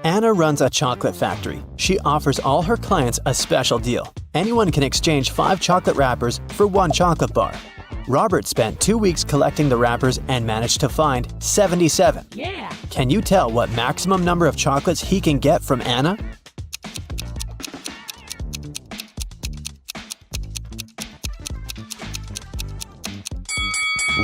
Anna runs a chocolate factory. She offers all her clients a special deal. Anyone can exchange 5 chocolate wrappers for 1 chocolate bar. Robert spent 2 weeks collecting the wrappers and managed to find 77. Yeah! Can you tell what maximum number of chocolates he can get from Anna?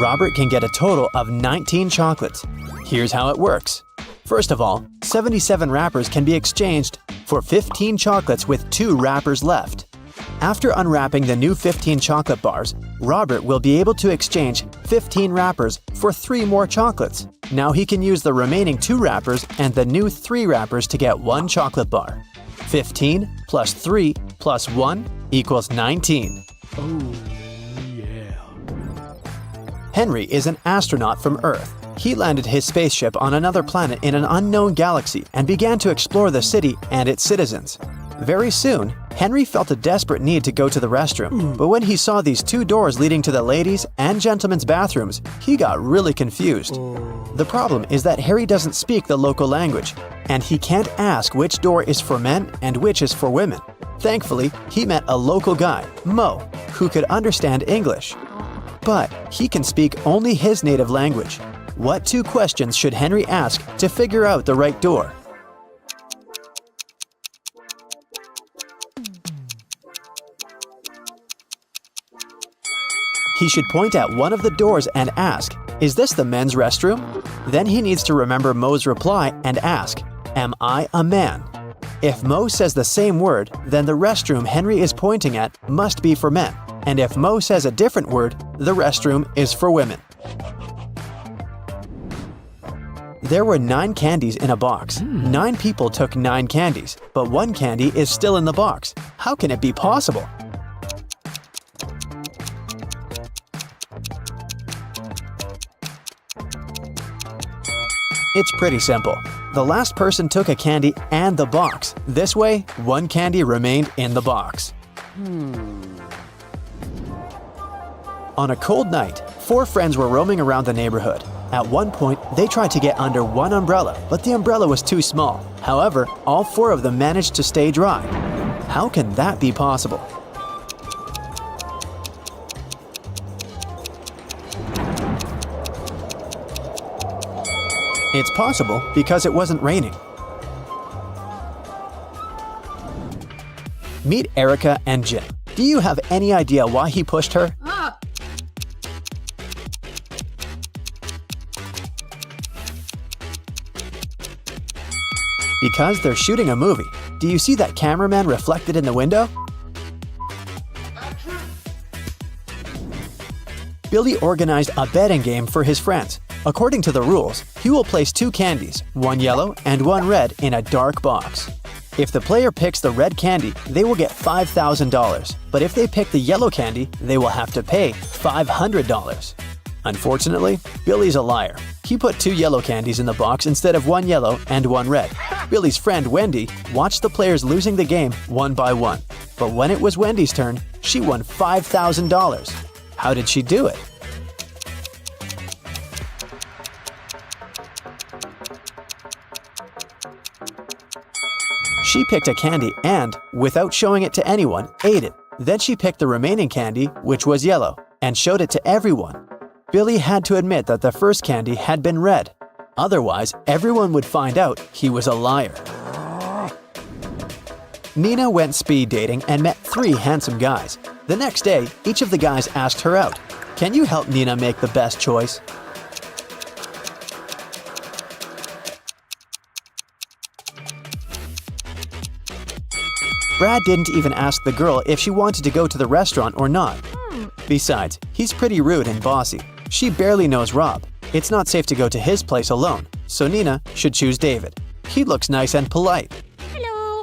Robert can get a total of 19 chocolates. Here's how it works. First of all, 77 wrappers can be exchanged for 15 chocolates with 2 wrappers left. After unwrapping the new 15 chocolate bars, Robert will be able to exchange 15 wrappers for 3 more chocolates. Now he can use the remaining 2 wrappers and the new 3 wrappers to get 1 chocolate bar. 15 plus 3 plus 1 equals 19. Oh, yeah. Henry is an astronaut from Earth. He landed his spaceship on another planet in an unknown galaxy and began to explore the city and its citizens. Very soon, Henry felt a desperate need to go to the restroom, but when he saw these 2 doors leading to the ladies' and gentlemen's bathrooms, he got really confused. The problem is that Harry doesn't speak the local language, and he can't ask which door is for men and which is for women. Thankfully, he met a local guy, Mo, who could understand English. But he can speak only his native language. What 2 questions should Henry ask to figure out the right door? He should point at one of the doors and ask, "Is this the men's restroom?" Then he needs to remember Mo's reply and ask, "Am I a man?" If Mo says the same word, then the restroom Henry is pointing at must be for men. And if Mo says a different word, the restroom is for women. There were 9 candies in a box. 9 people took 9 candies, but 1 candy is still in the box. How can it be possible? It's pretty simple. The last person took a candy and the box. This way, 1 candy remained in the box. On a cold night, 4 friends were roaming around the neighborhood. At one point, they tried to get under one umbrella, but the umbrella was too small. However, all 4 of them managed to stay dry. How can that be possible? It's possible because it wasn't raining. Meet Erica and Jim. Do you have any idea why he pushed her? Because they're shooting a movie. Do you see that cameraman reflected in the window? Billy organized a betting game for his friends. According to the rules, he will place 2 candies, 1 yellow and 1 red, in a dark box. If the player picks the red candy, they will get $5,000. But if they pick the yellow candy, they will have to pay $500. Unfortunately, Billy's a liar. He put 2 yellow candies in the box instead of 1 yellow and 1 red. Billy's friend Wendy watched the players losing the game one by one. But when it was Wendy's turn, she won $5,000. How did she do it? She picked a candy and, without showing it to anyone, ate it. Then she picked the remaining candy, which was yellow, and showed it to everyone. Billy had to admit that the first candy had been red. Otherwise, everyone would find out he was a liar. Nina went speed dating and met 3 handsome guys. The next day, each of the guys asked her out. Can you help Nina make the best choice? Brad didn't even ask the girl if she wanted to go to the restaurant or not. Besides, he's pretty rude and bossy. She barely knows Rob. It's not safe to go to his place alone, so Nina should choose David. He looks nice and polite. Hello.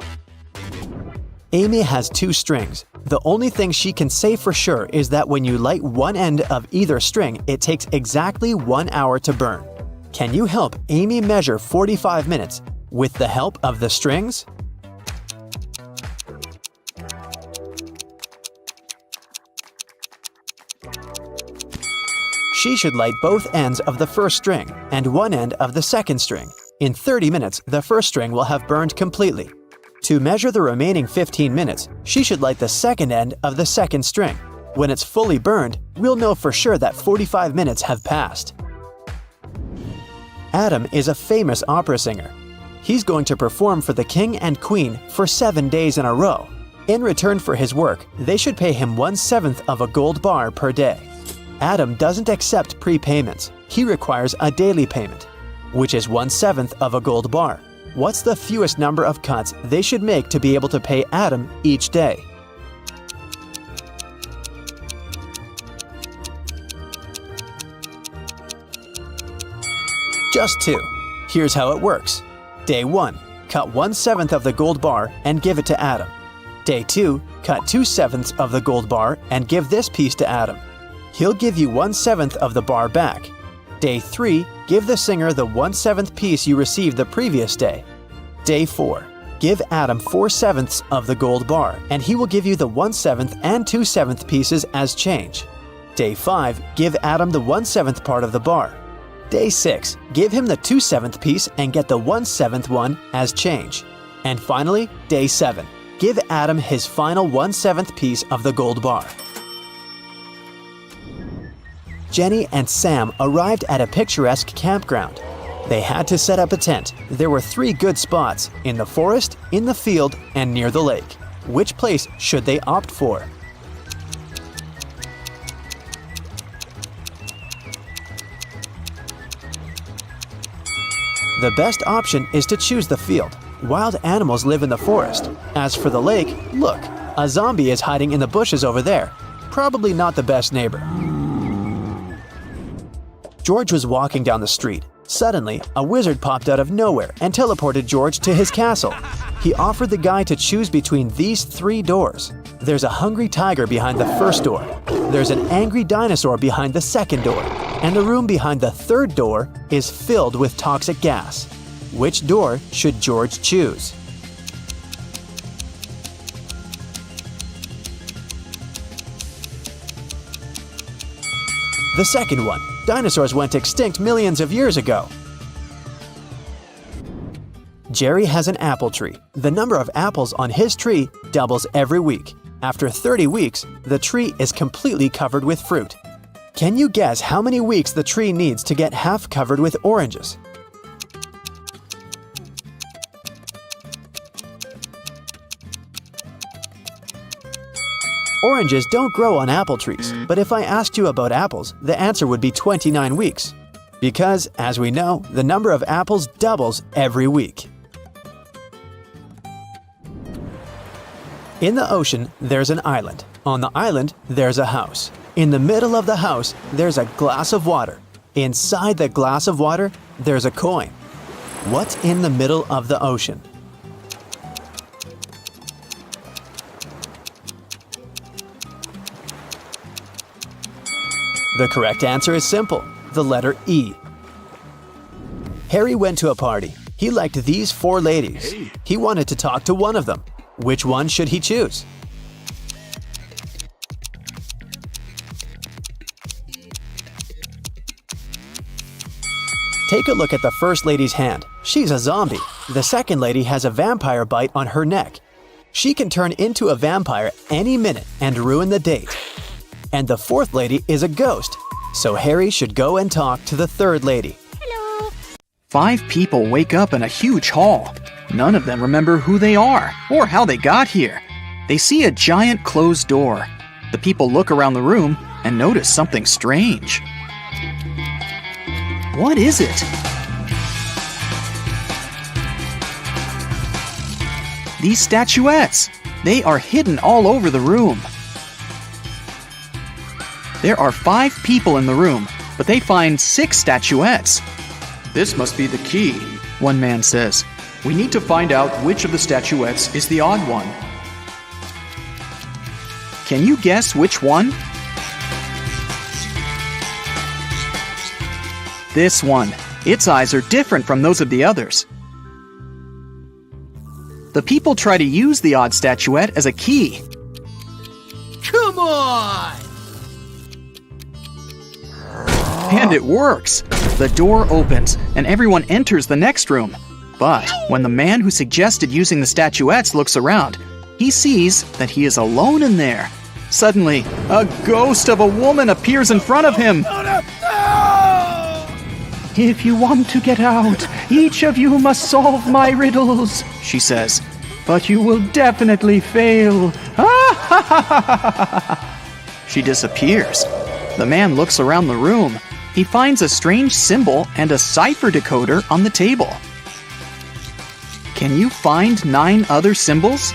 Amy has 2 strings. The only thing she can say for sure is that when you light one end of either string, it takes exactly 1 hour to burn. Can you help Amy measure 45 minutes with the help of the strings? She should light both ends of the first string and one end of the second string. In 30 minutes, the first string will have burned completely. To measure the remaining 15 minutes, she should light the second end of the second string. When it's fully burned, we'll know for sure that 45 minutes have passed. Adam is a famous opera singer. He's going to perform for the king and queen for 7 days in a row. In return for his work, they should pay him 1/7 of a gold bar per day. Adam doesn't accept prepayments. He requires a daily payment, which is 1/7 of a gold bar. What's the fewest number of cuts they should make to be able to pay Adam each day? Just 2. Here's how it works. Day 1. Cut 1/7 of the gold bar and give it to Adam. Day 2. Cut 2/7 of the gold bar and give this piece to Adam. He'll give you 1/7 of the bar back. Day 3. Give the singer the 1/7 piece you received the previous day. Day 4. Give Adam 4/7 of the gold bar and he will give you the 1/7 and 2/7 pieces as change. Day 5. Give Adam the 1/7 part of the bar. Day 6. Give him the 2/7 piece and get the 1/7 one as change. And finally, Day 7. Give Adam his final 1/7 piece of the gold bar. Jenny and Sam arrived at a picturesque campground. They had to set up a tent. There were 3 good spots: in the forest, in the field, and near the lake. Which place should they opt for? The best option is to choose the field. Wild animals live in the forest. As for the lake, look, a zombie is hiding in the bushes over there. Probably not the best neighbor. George was walking down the street. Suddenly, a wizard popped out of nowhere and teleported George to his castle. He offered the guy to choose between these 3 doors. There's a hungry tiger behind the first door. There's an angry dinosaur behind the second door. And the room behind the third door is filled with toxic gas. Which door should George choose? The second one. Dinosaurs went extinct millions of years ago. Jerry has an apple tree. The number of apples on his tree doubles every week. After 30 weeks, the tree is completely covered with fruit. Can you guess how many weeks the tree needs to get half covered with oranges? Oranges don't grow on apple trees, but if I asked you about apples, the answer would be 29 weeks. Because, as we know, the number of apples doubles every week. In the ocean, there's an island. On the island, there's a house. In the middle of the house, there's a glass of water. Inside the glass of water, there's a coin. What's in the middle of the ocean? The correct answer is simple, the letter E. Harry went to a party. He liked these 4 ladies. He wanted to talk to one of them. Which one should he choose? Take a look at the first lady's hand. She's a zombie. The second lady has a vampire bite on her neck. She can turn into a vampire any minute and ruin the date. And the fourth lady is a ghost. So Harry should go and talk to the third lady. Hello. 5 people wake up in a huge hall. None of them remember who they are or how they got here. They see a giant closed door. The people look around the room and notice something strange. What is it? These statuettes! They are hidden all over the room. There are 5 people in the room, but they find 6 statuettes. This must be the key, One man says. We need to find out which of the statuettes is the odd one. Can you guess which one? This one. Its eyes are different from those of the others. The people try to use the odd statuette as a key. Come on! And it works! The door opens, and everyone enters the next room. But when the man who suggested using the statuettes looks around, he sees that he is alone in there. Suddenly, a ghost of a woman appears in front of him. If you want to get out, each of you must solve my riddles, She says. but you will definitely fail. She disappears. The man looks around the room. He finds a strange symbol and a cipher decoder on the table. Can you find 9 other symbols?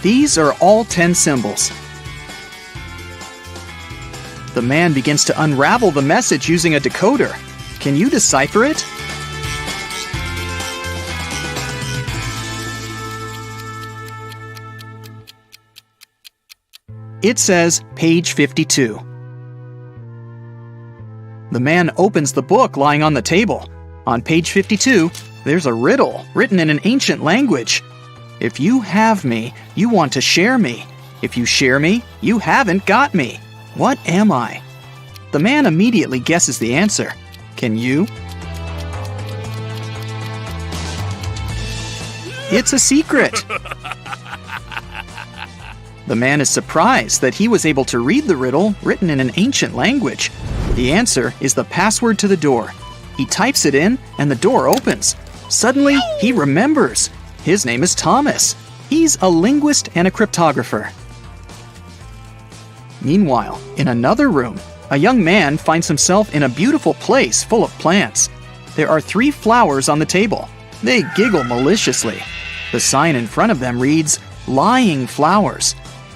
These are all 10 symbols. The man begins to unravel the message using a decoder. Can you decipher it? It says page 52. The man opens the book lying on the table. On page 52, there's a riddle written in an ancient language. If you have me, you want to share me. If you share me, you haven't got me. What am I? The man immediately guesses the answer. Can you? It's a secret. The man is surprised that he was able to read the riddle written in an ancient language. The answer is the password to the door. He types it in, and the door opens. Suddenly, he remembers. His name is Thomas. He's a linguist and a cryptographer. Meanwhile, in another room, a young man finds himself in a beautiful place full of plants. There are 3 flowers on the table. They giggle maliciously. The sign in front of them reads, "Lying Flowers."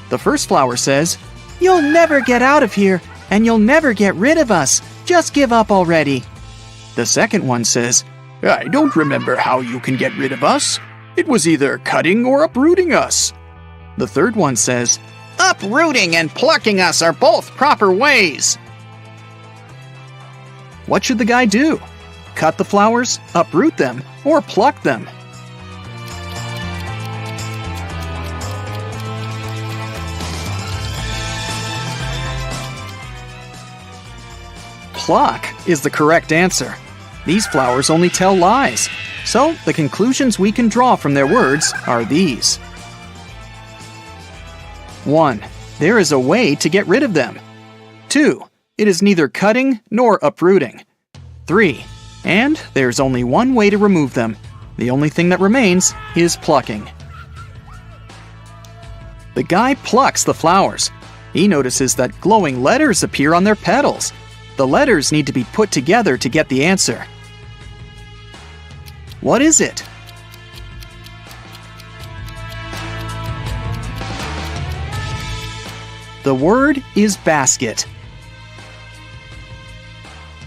The first flower says, "You'll never get out of here, and you'll never get rid of us. Just give up already." The second one says, I don't remember how you can get rid of us. It was either cutting or uprooting us. The third one says, "Uprooting and plucking us are both proper ways." What should the guy do? Cut the flowers, uproot them, or pluck them? Pluck is the correct answer. These flowers only tell lies. So the conclusions we can draw from their words are these. 1. There is a way to get rid of them. 2. It is neither cutting nor uprooting. 3. And there's only one way to remove them. The only thing that remains is plucking. The guy plucks the flowers. He notices that glowing letters appear on their petals. The letters need to be put together to get the answer. What is it? The word is basket.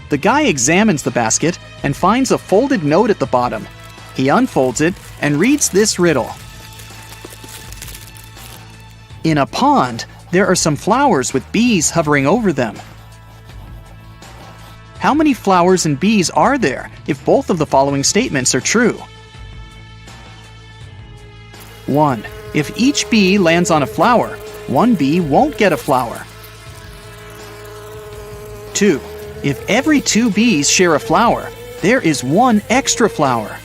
The guy examines the basket and finds a folded note at the bottom. He unfolds it and reads this riddle. In a pond, there are some flowers with bees hovering over them. How many flowers and bees are there if both of the following statements are true? 1. If each bee lands on a flower, one bee won't get a flower. 2. If every 2 bees share a flower, there is 1 extra flower.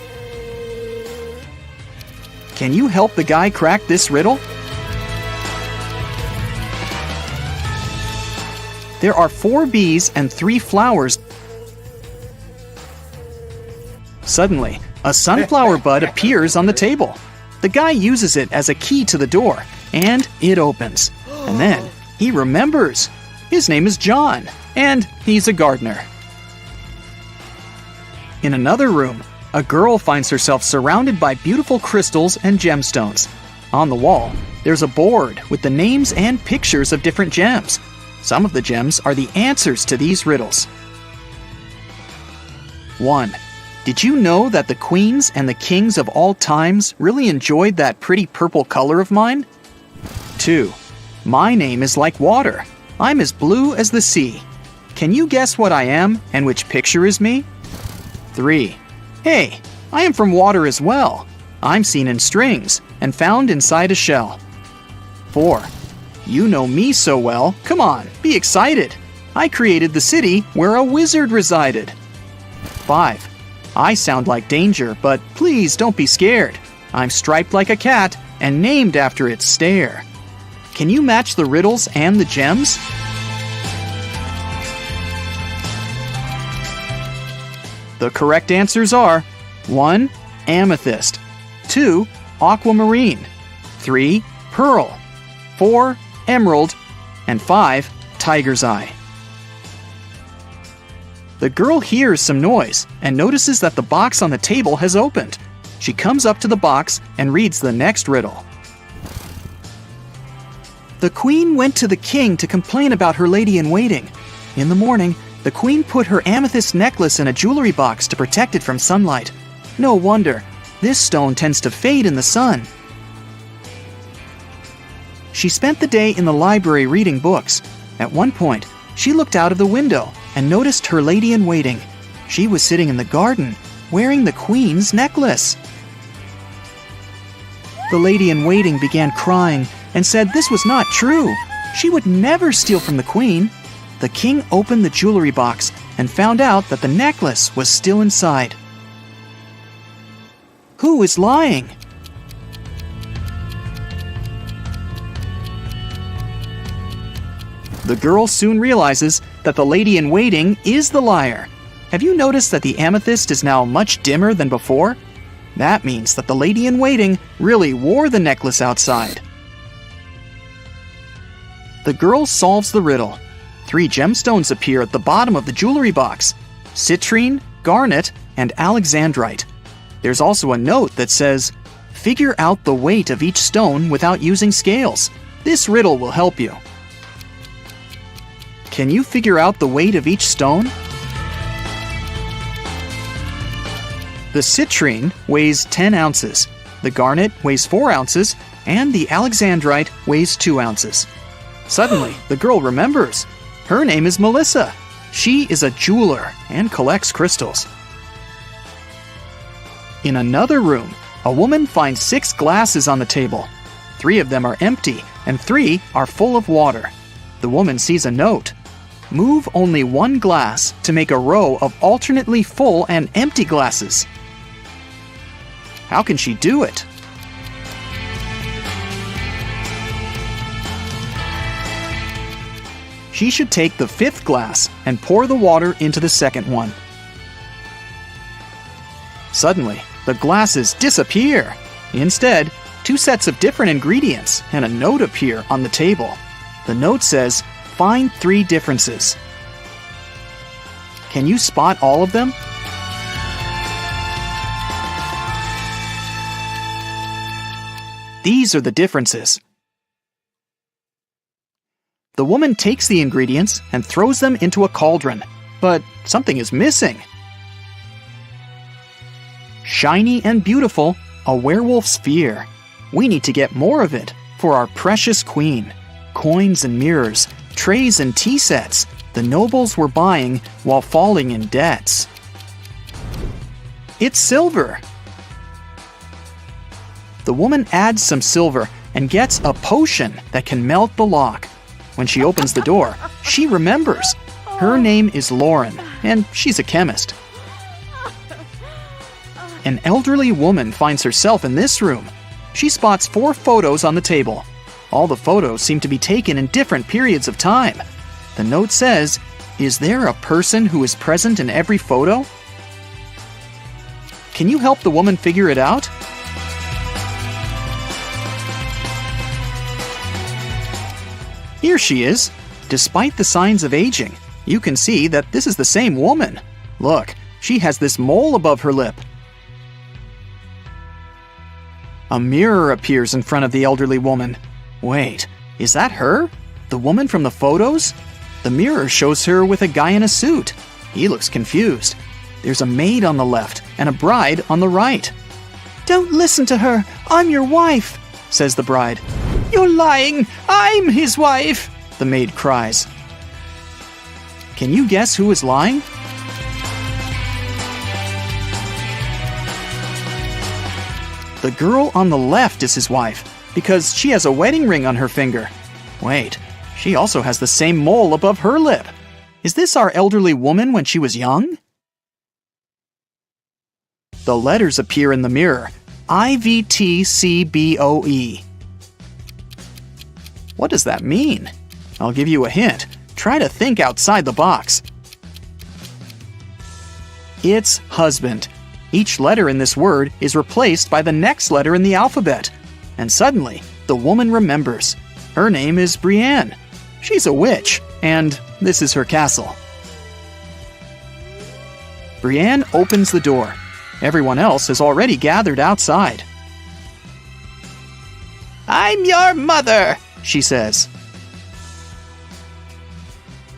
Can you help the guy crack this riddle? There are 4 bees and 3 flowers. Suddenly, a sunflower bud appears on the table. The guy uses it as a key to the door, and it opens. And then he remembers. His name is John, and he's a gardener. In another room, a girl finds herself surrounded by beautiful crystals and gemstones. On the wall, there's a board with the names and pictures of different gems. Some of the gems are the answers to these riddles. 1. Did you know that the queens and the kings of all times really enjoyed that pretty purple color of mine? 2. My name is like water. I'm as blue as the sea. Can you guess what I am and which picture is me? 3. Hey, I am from water as well. I'm seen in strings and found inside a shell. 4. You know me so well. Come on, be excited. I created the city where a wizard resided. 5. I sound like danger, but please don't be scared. I'm striped like a cat and named after its stare. Can you match the riddles and the gems? The correct answers are 1. Amethyst, 2. Aquamarine, 3. Pearl, 4. Emerald, and 5. Tiger's eye. The girl hears some noise and notices that the box on the table has opened. She comes up to the box and reads the next riddle. The queen went to the king to complain about her lady-in-waiting. In the morning, the queen put her amethyst necklace in a jewelry box to protect it from sunlight. No wonder, this stone tends to fade in the sun. She spent the day in the library reading books. At one point, she looked out of the window and noticed her lady-in-waiting. She was sitting in the garden, wearing the queen's necklace. The lady-in-waiting began crying and said this was not true. She would never steal from the queen. The king opened the jewelry box and found out that the necklace was still inside. Who is lying? The girl soon realizes that the lady-in-waiting is the liar. Have you noticed that the amethyst is now much dimmer than before? That means that the lady-in-waiting really wore the necklace outside. The girl solves the riddle. 3 gemstones appear at the bottom of the jewelry box: citrine, garnet, and alexandrite. There's also a note that says, "Figure out the weight of each stone without using scales. This riddle will help you." Can you figure out the weight of each stone? The citrine weighs 10 ounces, the garnet weighs 4 ounces, and the alexandrite weighs 2 ounces. Suddenly, the girl remembers. Her name is Melissa. She is a jeweler and collects crystals. In another room, a woman finds 6 glasses on the table. 3 of them are empty, and 3 are full of water. The woman sees a note. Move only 1 glass to make a row of alternately full and empty glasses. How can she do it? She should take the 5th glass and pour the water into the second one. Suddenly, the glasses disappear. Instead, 2 sets of different ingredients and a note appear on the table. The note says, "Find 3 differences." Can you spot all of them? These are the differences. The woman takes the ingredients and throws them into a cauldron, but something is missing. Shiny and beautiful, a werewolf's fear. We need to get more of it for our precious queen. Coins and mirrors, trays and tea sets, the nobles were buying while falling in debts. It's silver. The woman adds some silver and gets a potion that can melt the lock. When she opens the door, she remembers. Her name is Lauren, and she's a chemist. An elderly woman finds herself in this room. She spots 4 photos on the table. All the photos seem to be taken in different periods of time. The note says, "Is there a person who is present in every photo?" Can you help the woman figure it out? Here she is. Despite the signs of aging, you can see that this is the same woman. Look, she has this mole above her lip. A mirror appears in front of the elderly woman. Wait, is that her? The woman from the photos? The mirror shows her with a guy in a suit. He looks confused. There's a maid on the left and a bride on the right. "Don't listen to her. I'm your wife," says the bride. "You're lying. I'm his wife," the maid cries. Can you guess who is lying? The girl on the left is his wife because she has a wedding ring on her finger. Wait, she also has the same mole above her lip. Is this our elderly woman when she was young? The letters appear in the mirror. IVTCBOE. What does that mean? I'll give you a hint. Try to think outside the box. It's husband. Each letter in this word is replaced by the next letter in the alphabet. And suddenly, the woman remembers. Her name is Brienne. She's a witch, and this is her castle. Brienne opens the door. Everyone else has already gathered outside. "I'm your mother," she says.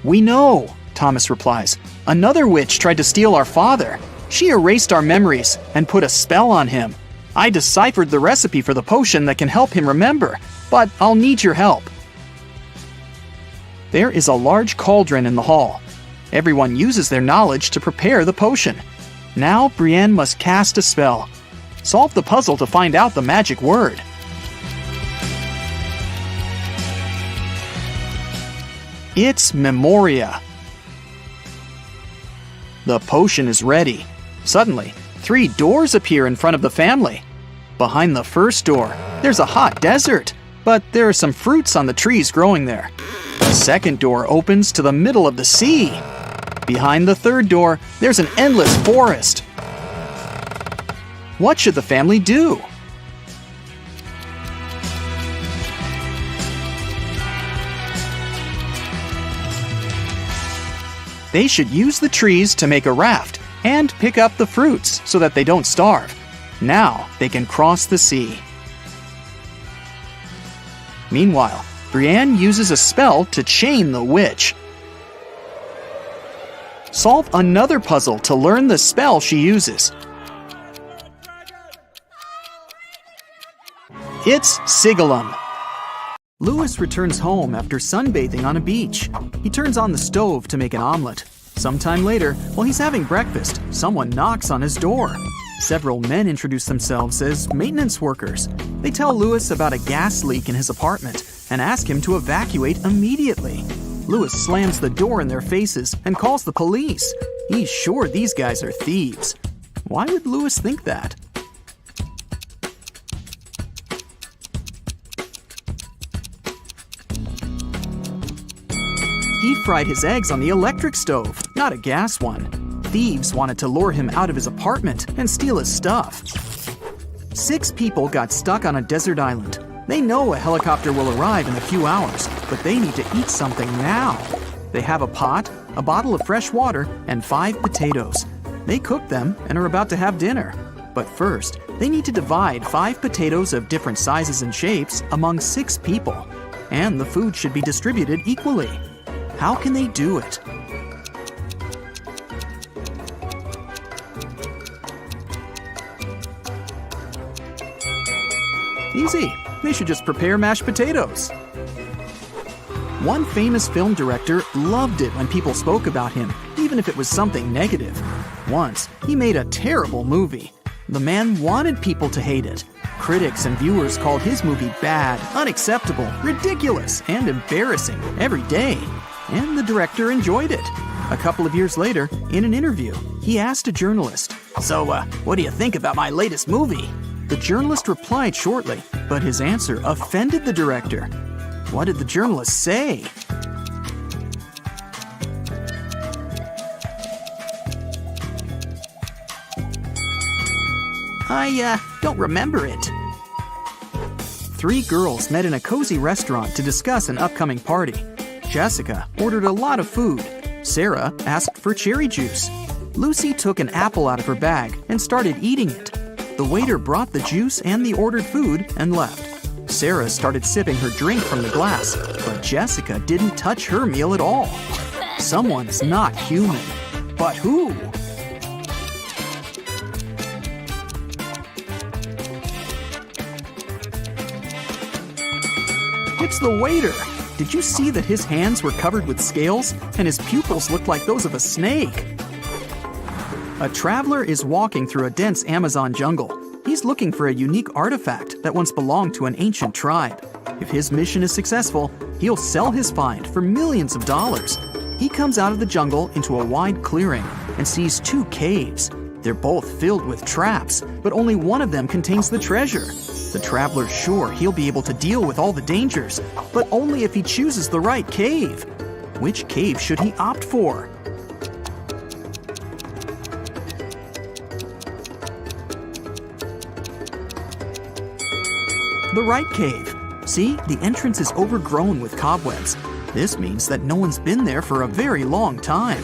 "We know," Thomas replies. "Another witch tried to steal our father. She erased our memories and put a spell on him. I deciphered the recipe for the potion that can help him remember, but I'll need your help." There is a large cauldron in the hall. Everyone uses their knowledge to prepare the potion. Now Brienne must cast a spell. Solve the puzzle to find out the magic word. It's Memoria. The potion is ready. Suddenly, 3 doors appear in front of the family. Behind the first door, there's a hot desert, but there are some fruits on the trees growing there. The second door opens to the middle of the sea. Behind the third door, there's an endless forest. What should the family do? They should use the trees to make a raft and pick up the fruits so that they don't starve. Now they can cross the sea. Meanwhile, Brienne uses a spell to chain the witch. Solve another puzzle to learn the spell she uses. It's Sigillum. Louis returns home after sunbathing on a beach. He turns on the stove to make an omelet. Sometime later, while he's having breakfast, someone knocks on his door. Several men introduce themselves as maintenance workers. They tell Louis about a gas leak in his apartment and ask him to evacuate immediately. Louis slams the door in their faces and calls the police. He's sure these guys are thieves. Why would Louis think that? He fried his eggs on the electric stove, not a gas one. Thieves wanted to lure him out of his apartment and steal his stuff. 6 people got stuck on a desert island. They know a helicopter will arrive in a few hours, but they need to eat something now. They have a pot, a bottle of fresh water, and 5 potatoes. They cook them and are about to have dinner. But first, they need to divide 5 potatoes of different sizes and shapes among 6 people. And the food should be distributed equally. How can they do it? Easy. They should just prepare mashed potatoes. One famous film director loved it when people spoke about him, even if it was something negative. Once, he made a terrible movie. The man wanted people to hate it. Critics and viewers called his movie bad, unacceptable, ridiculous, and embarrassing every day. And the director enjoyed it. A couple of years later, in an interview, he asked a journalist, "So, what do you think about my latest movie?" The journalist replied shortly, but his answer offended the director. What did the journalist say? I don't remember it. 3 girls met in a cozy restaurant to discuss an upcoming party. Jessica ordered a lot of food. Sarah asked for cherry juice. Lucy took an apple out of her bag and started eating it. The waiter brought the juice and the ordered food and left. Sarah started sipping her drink from the glass, but Jessica didn't touch her meal at all. Someone's not human. But who? It's the waiter. Did you see that his hands were covered with scales and his pupils looked like those of a snake? A traveler is walking through a dense Amazon jungle. He's looking for a unique artifact that once belonged to an ancient tribe. If his mission is successful, he'll sell his find for millions of dollars. He comes out of the jungle into a wide clearing and sees two caves. They're both filled with traps, but only one of them contains the treasure. The traveler's sure he'll be able to deal with all the dangers, but only if he chooses the right cave. Which cave should he opt for? The right cave. See, the entrance is overgrown with cobwebs. This means that no one's been there for a very long time.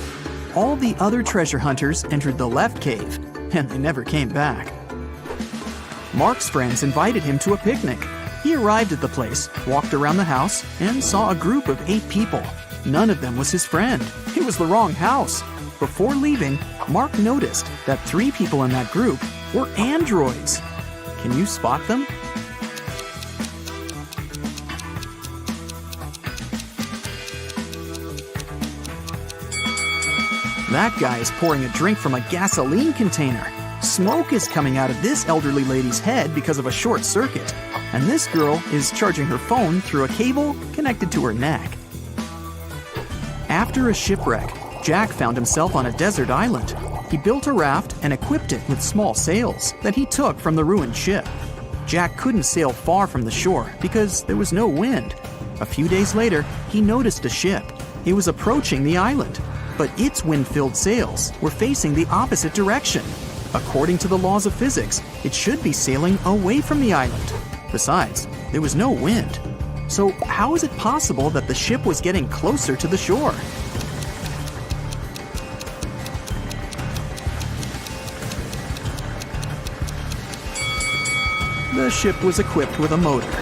All the other treasure hunters entered the left cave, and they never came back. Mark's friends invited him to a picnic. He arrived at the place, walked around the house, and saw a group of 8 people. None of them was his friend. It was the wrong house. Before leaving, Mark noticed that 3 people in that group were androids. Can you spot them? That guy is pouring a drink from a gasoline container. Smoke is coming out of this elderly lady's head because of a short circuit. And this girl is charging her phone through a cable connected to her neck. After a shipwreck, Jack found himself on a desert island. He built a raft and equipped it with small sails that he took from the ruined ship. Jack couldn't sail far from the shore because there was no wind. A few days later, he noticed a ship. It was approaching the island, but its wind-filled sails were facing the opposite direction. According to the laws of physics, it should be sailing away from the island. Besides, there was no wind. So how is it possible that the ship was getting closer to the shore? The ship was equipped with a motor.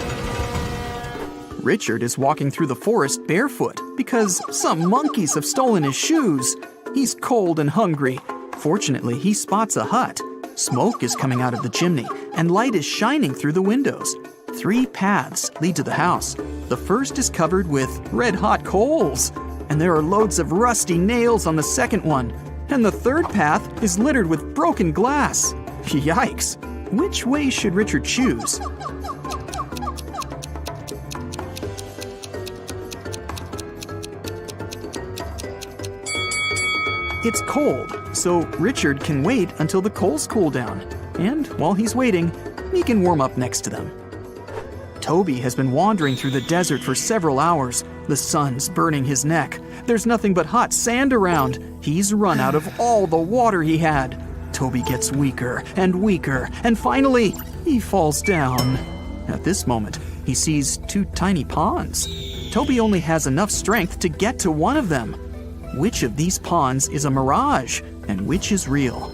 Richard is walking through the forest barefoot because some monkeys have stolen his shoes. He's cold and hungry. Fortunately, he spots a hut. Smoke is coming out of the chimney, and light is shining through the windows. 3 paths lead to the house. The first is covered with red-hot coals, and there are loads of rusty nails on the second one. And the third path is littered with broken glass. Yikes! Which way should Richard choose? It's cold, so Richard can wait until the coals cool down. And while he's waiting, he can warm up next to them. Toby has been wandering through the desert for several hours. The sun's burning his neck. There's nothing but hot sand around. He's run out of all the water he had. Toby gets weaker and weaker, and finally, he falls down. At this moment, he sees 2 tiny ponds. Toby only has enough strength to get to one of them. Which of these ponds is a mirage, and which is real?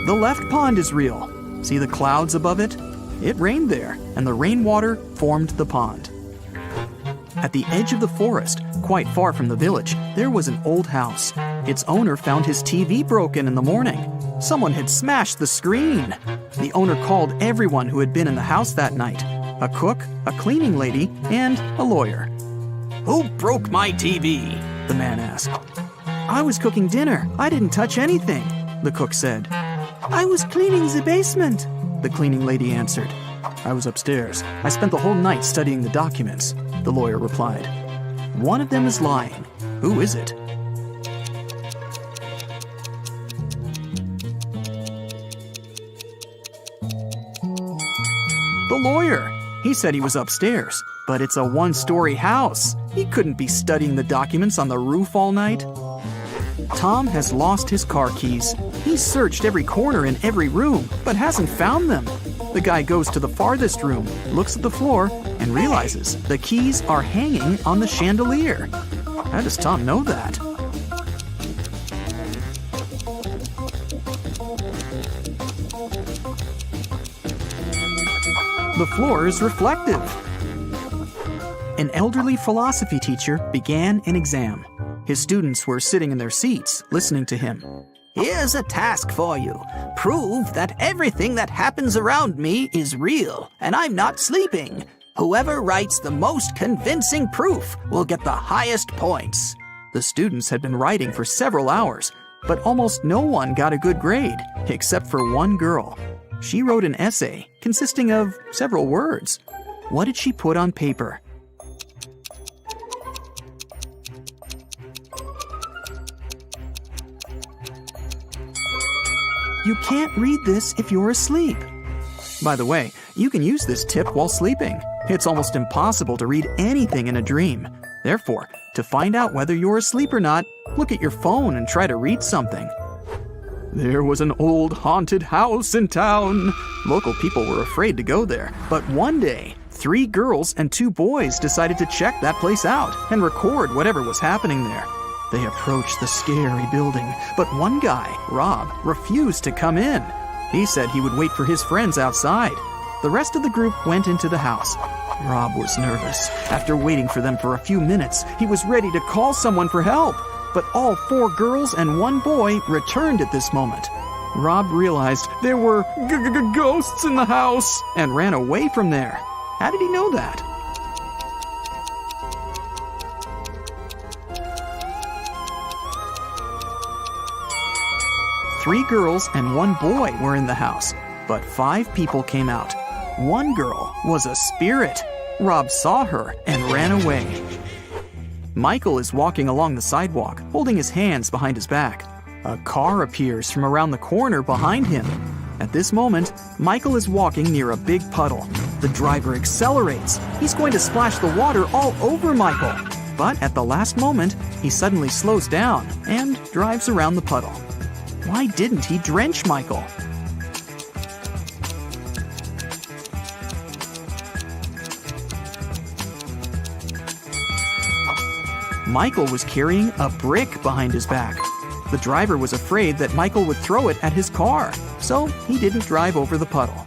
The left pond is real. See the clouds above it? It rained there, and the rainwater formed the pond. At the edge of the forest, quite far from the village, there was an old house. Its owner found his TV broken in the morning. Someone had smashed the screen. The owner called everyone who had been in the house that night: a cook, a cleaning lady, and a lawyer. "Who broke my TV?" the man asked. "I was cooking dinner. I didn't touch anything," the cook said. "I was cleaning the basement," the cleaning lady answered. "I was upstairs. I spent the whole night studying the documents," the lawyer replied. One of them is lying. Who is it? The lawyer. He said he was upstairs, but it's a 1-story house. He couldn't be studying the documents on the roof all night. Tom has lost his car keys. He's searched every corner in every room, but hasn't found them. The guy goes to the farthest room, looks at the floor, and realizes the keys are hanging on the chandelier. How does Tom know that? The floor is reflective. An elderly philosophy teacher began an exam. His students were sitting in their seats, listening to him. "Here's a task for you. Prove that everything that happens around me is real, and I'm not sleeping. Whoever writes the most convincing proof will get the highest points." The students had been writing for several hours, but almost no one got a good grade, except for one girl. She wrote an essay consisting of several words. What did she put on paper? You can't read this if you're asleep. By the way, you can use this tip while sleeping. It's almost impossible to read anything in a dream. Therefore, to find out whether you're asleep or not, look at your phone and try to read something. There was an old haunted house in town. Local people were afraid to go there, but one day, 3 girls and 2 boys decided to check that place out and record whatever was happening there. They approached the scary building, but one guy, Rob, refused to come in. He said he would wait for his friends outside. The rest of the group went into the house. Rob was nervous. After waiting for them for a few minutes, he was ready to call someone for help. But all 4 girls and 1 boy returned at this moment. Rob realized there were ghosts in the house and ran away from there. How did he know that? Three girls and 1 boy were in the house, but 5 people came out. 1 girl was a spirit. Rob saw her and ran away. Michael is walking along the sidewalk, holding his hands behind his back. A car appears from around the corner behind him. At this moment, Michael is walking near a big puddle. The driver accelerates. He's going to splash the water all over Michael. But at the last moment, he suddenly slows down and drives around the puddle. Why didn't he drench Michael? Michael was carrying a brick behind his back. The driver was afraid that Michael would throw it at his car, so he didn't drive over the puddle.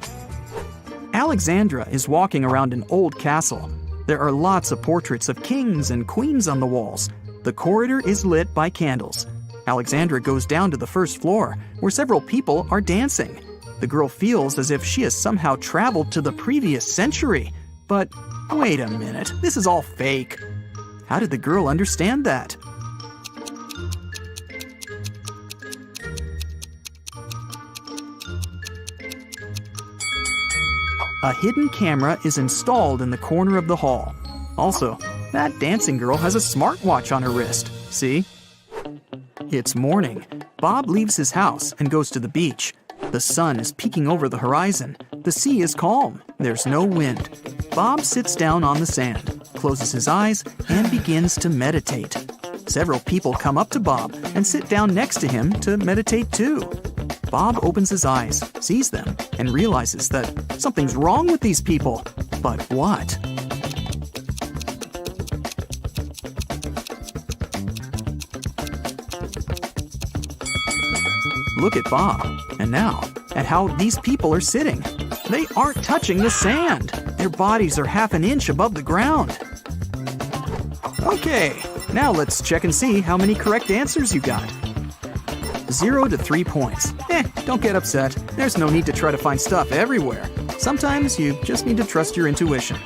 Alexandra is walking around an old castle. There are lots of portraits of kings and queens on the walls. The corridor is lit by candles. Alexandra goes down to the first floor, where several people are dancing. The girl feels as if she has somehow traveled to the previous century. But wait a minute, this is all fake. How did the girl understand that? A hidden camera is installed in the corner of the hall. Also, that dancing girl has a smartwatch on her wrist. See? It's morning. Bob leaves his house and goes to the beach. The sun is peeking over the horizon. The sea is calm. There's no wind. Bob sits down on the sand, closes his eyes, and begins to meditate. Several people come up to Bob and sit down next to him to meditate too. Bob opens his eyes, sees them, and realizes that something's wrong with these people. But what? Look at Bob, and now at how these people are sitting. They aren't touching the sand. Their bodies are half an inch above the ground. Okay, now let's check and see how many correct answers you got. 0 to 3 points. Don't get upset. There's no need to try to find stuff everywhere. Sometimes you just need to trust your intuition.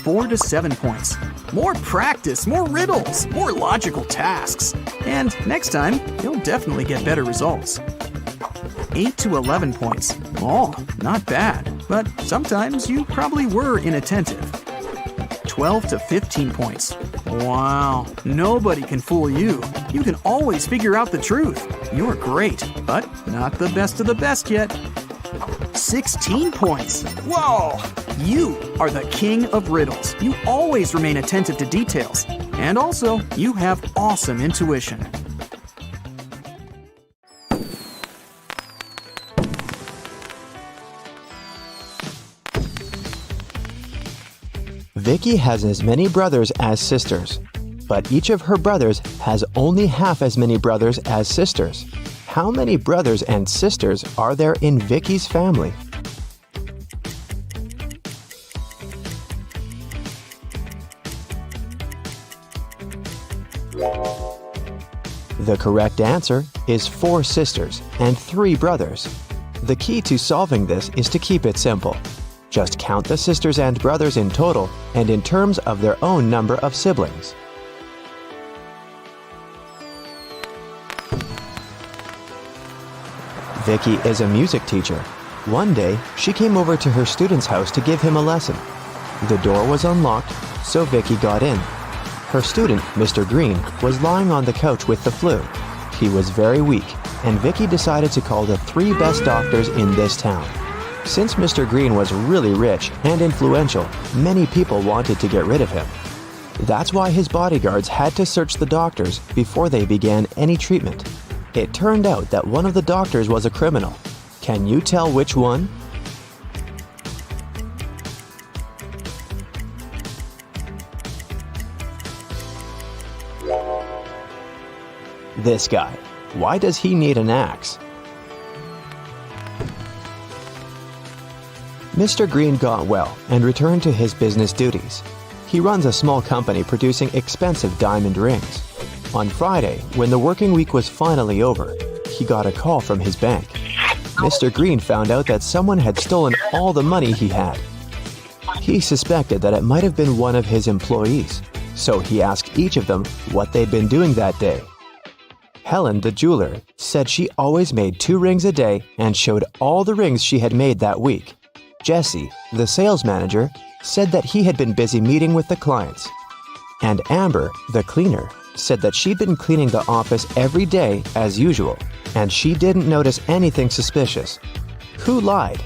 4 to 7 points. More practice, more riddles, more logical tasks. And next time, you'll definitely get better results. 8 to 11 points. Oh, not bad. But sometimes you probably were inattentive. 12 to 15 points. Wow, nobody can fool you. You can always figure out the truth. You're great, but not the best of the best yet. 16 points. Whoa! You are the king of riddles. You always remain attentive to details. And also, you have awesome intuition. Vicky has as many brothers as sisters, but each of her brothers has only half as many brothers as sisters. How many brothers and sisters are there in Vicky's family? The correct answer is 4 sisters and 3 brothers. The key to solving this is to keep it simple. Just count the sisters and brothers in total and in terms of their own number of siblings. Vicky is a music teacher. One day, she came over to her student's house to give him a lesson. The door was unlocked, so Vicky got in. Her student, Mr. Green, was lying on the couch with the flu. He was very weak, and Vicky decided to call the 3 best doctors in this town. Since Mr. Green was really rich and influential, many people wanted to get rid of him. That's why his bodyguards had to search the doctors before they began any treatment. It turned out that one of the doctors was a criminal. Can you tell which one? This guy. Why does he need an axe? Mr. Green got well and returned to his business duties. He runs a small company producing expensive diamond rings. On Friday, when the working week was finally over, he got a call from his bank. Mr. Green found out that someone had stolen all the money he had. He suspected that it might have been one of his employees, so he asked each of them what they'd been doing that day. Helen, the jeweler, said she always made 2 rings a day and showed all the rings she had made that week. Jesse, the sales manager, said that he had been busy meeting with the clients. And Amber, the cleaner, said that she'd been cleaning the office every day as usual, and she didn't notice anything suspicious. Who lied?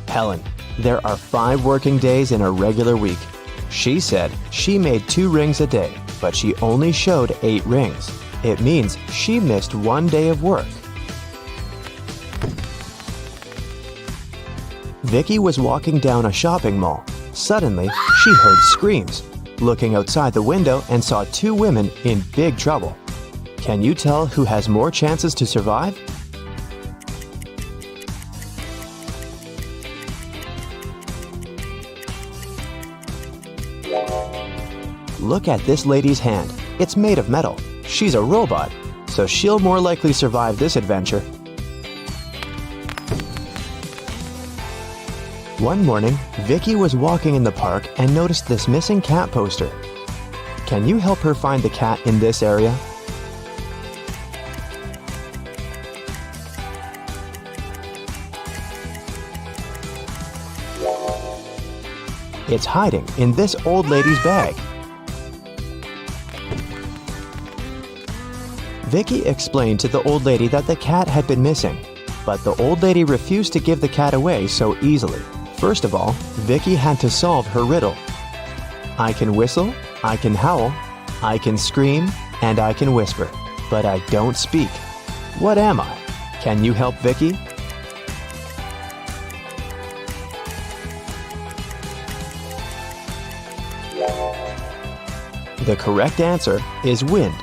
Helen. There are 5 working days in a regular week. She said she made 2 rings a day, but she only showed 8 rings. It means she missed 1 day of work. Vicky was walking down a shopping mall. Suddenly, she heard screams. Looking outside the window and saw 2 women in big trouble. Can you tell who has more chances to survive? Look at this lady's hand. It's made of metal. She's a robot, so she'll more likely survive this adventure. One morning, Vicky was walking in the park and noticed this missing cat poster. Can you help her find the cat in this area? It's hiding in this old lady's bag. Vicky explained to the old lady that the cat had been missing, but the old lady refused to give the cat away so easily. First of all, Vicky had to solve her riddle. I can whistle, I can howl, I can scream, and I can whisper, but I don't speak. What am I? Can you help Vicky? The correct answer is wind.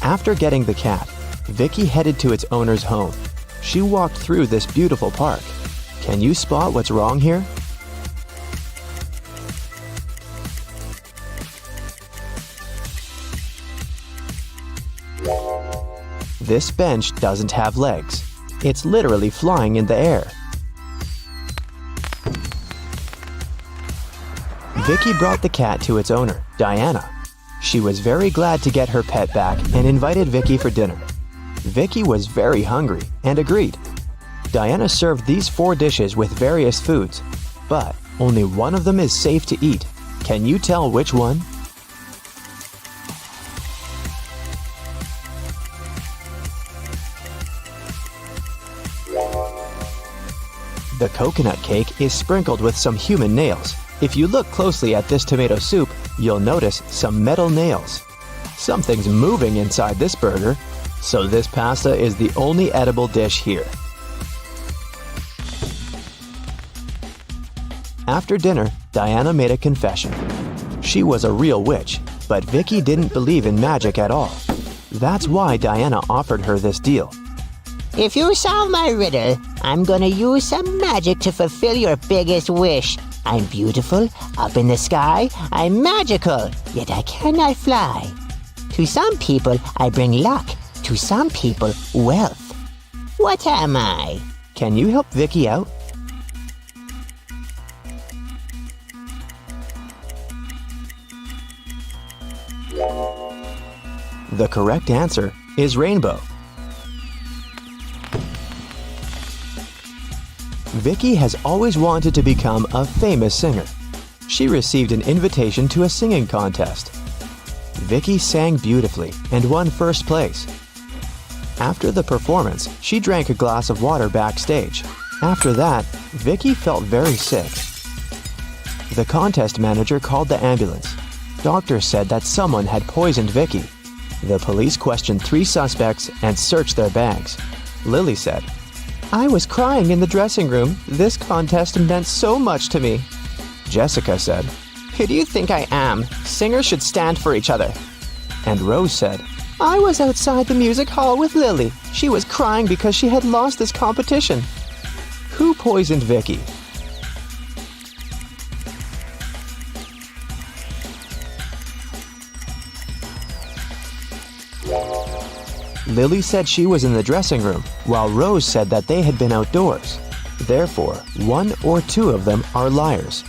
After getting the cat, Vicky headed to its owner's home. She walked through this beautiful park. Can you spot what's wrong here? This bench doesn't have legs. It's literally flying in the air. Vicky brought the cat to its owner, Diana. She was very glad to get her pet back and invited Vicky for dinner. Vicky was very hungry and agreed. Diana served these 4 dishes with various foods, but only one of them is safe to eat. Can you tell which one? The coconut cake is sprinkled with some human nails. If you look closely at this tomato soup, you'll notice some metal nails. Something's moving inside this burger, so this pasta is the only edible dish here. After dinner, Diana made a confession. She was a real witch, but Vicky didn't believe in magic at all. That's why Diana offered her this deal. If you solve my riddle, I'm gonna use some magic to fulfill your biggest wish. I'm beautiful, up in the sky, I'm magical, yet I cannot fly. To some people, I bring luck, to some people, wealth. What am I? Can you help Vicky out? The correct answer is rainbow. Vicky has always wanted to become a famous singer. She received an invitation to a singing contest. Vicky sang beautifully and won first place. After the performance, she drank a glass of water backstage. After that, Vicky felt very sick. The contest manager called the ambulance. Doctors said that someone had poisoned Vicky. The police questioned 3 suspects and searched their bags. Lily said, "I was crying in the dressing room. This contest meant so much to me." Jessica said, "Who do you think I am? Singers should stand for each other." And Rose said, "I was outside the music hall with Lily. She was crying because she had lost this competition." Who poisoned Vicky? Lily said she was in the dressing room, while Rose said that they had been outdoors. Therefore, 1 or 2 of them are liars.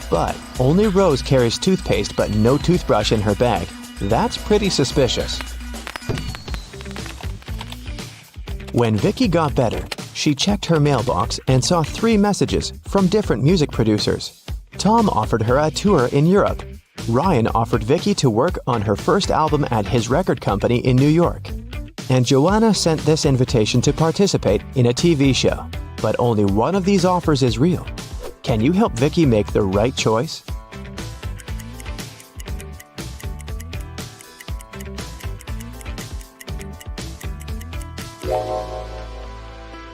But only Rose carries toothpaste but no toothbrush in her bag. That's pretty suspicious. When Vicky got better, she checked her mailbox and saw 3 messages from different music producers. Tom offered her a tour in Europe. Ryan offered Vicky to work on her first album at his record company in New York. And Joanna sent this invitation to participate in a TV show. But only one of these offers is real. Can you help Vicky make the right choice?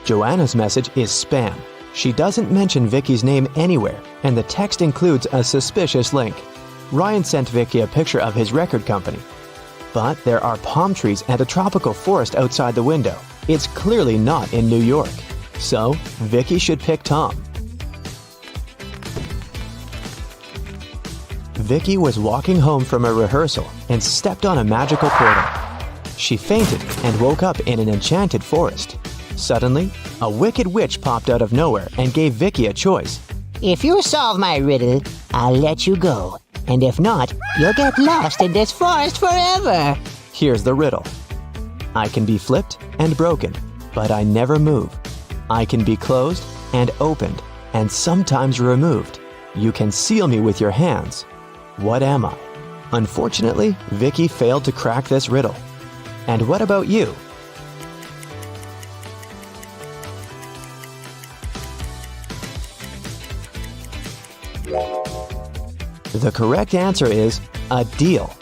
Joanna's message is spam. She doesn't mention Vicky's name anywhere, and the text includes a suspicious link. Ryan sent Vicky a picture of his record company. But there are palm trees and a tropical forest outside the window. It's clearly not in New York. So, Vicky should pick Tom. Vicky was walking home from a rehearsal and stepped on a magical portal. She fainted and woke up in an enchanted forest. Suddenly, a wicked witch popped out of nowhere and gave Vicky a choice. If you solve my riddle, I'll let you go. And if not, you'll get lost in this forest forever. Here's the riddle. I can be flipped and broken, but I never move. I can be closed and opened, and sometimes removed. You can seal me with your hands. What am I? Unfortunately, Vicky failed to crack this riddle. And what about you? The correct answer is a deal.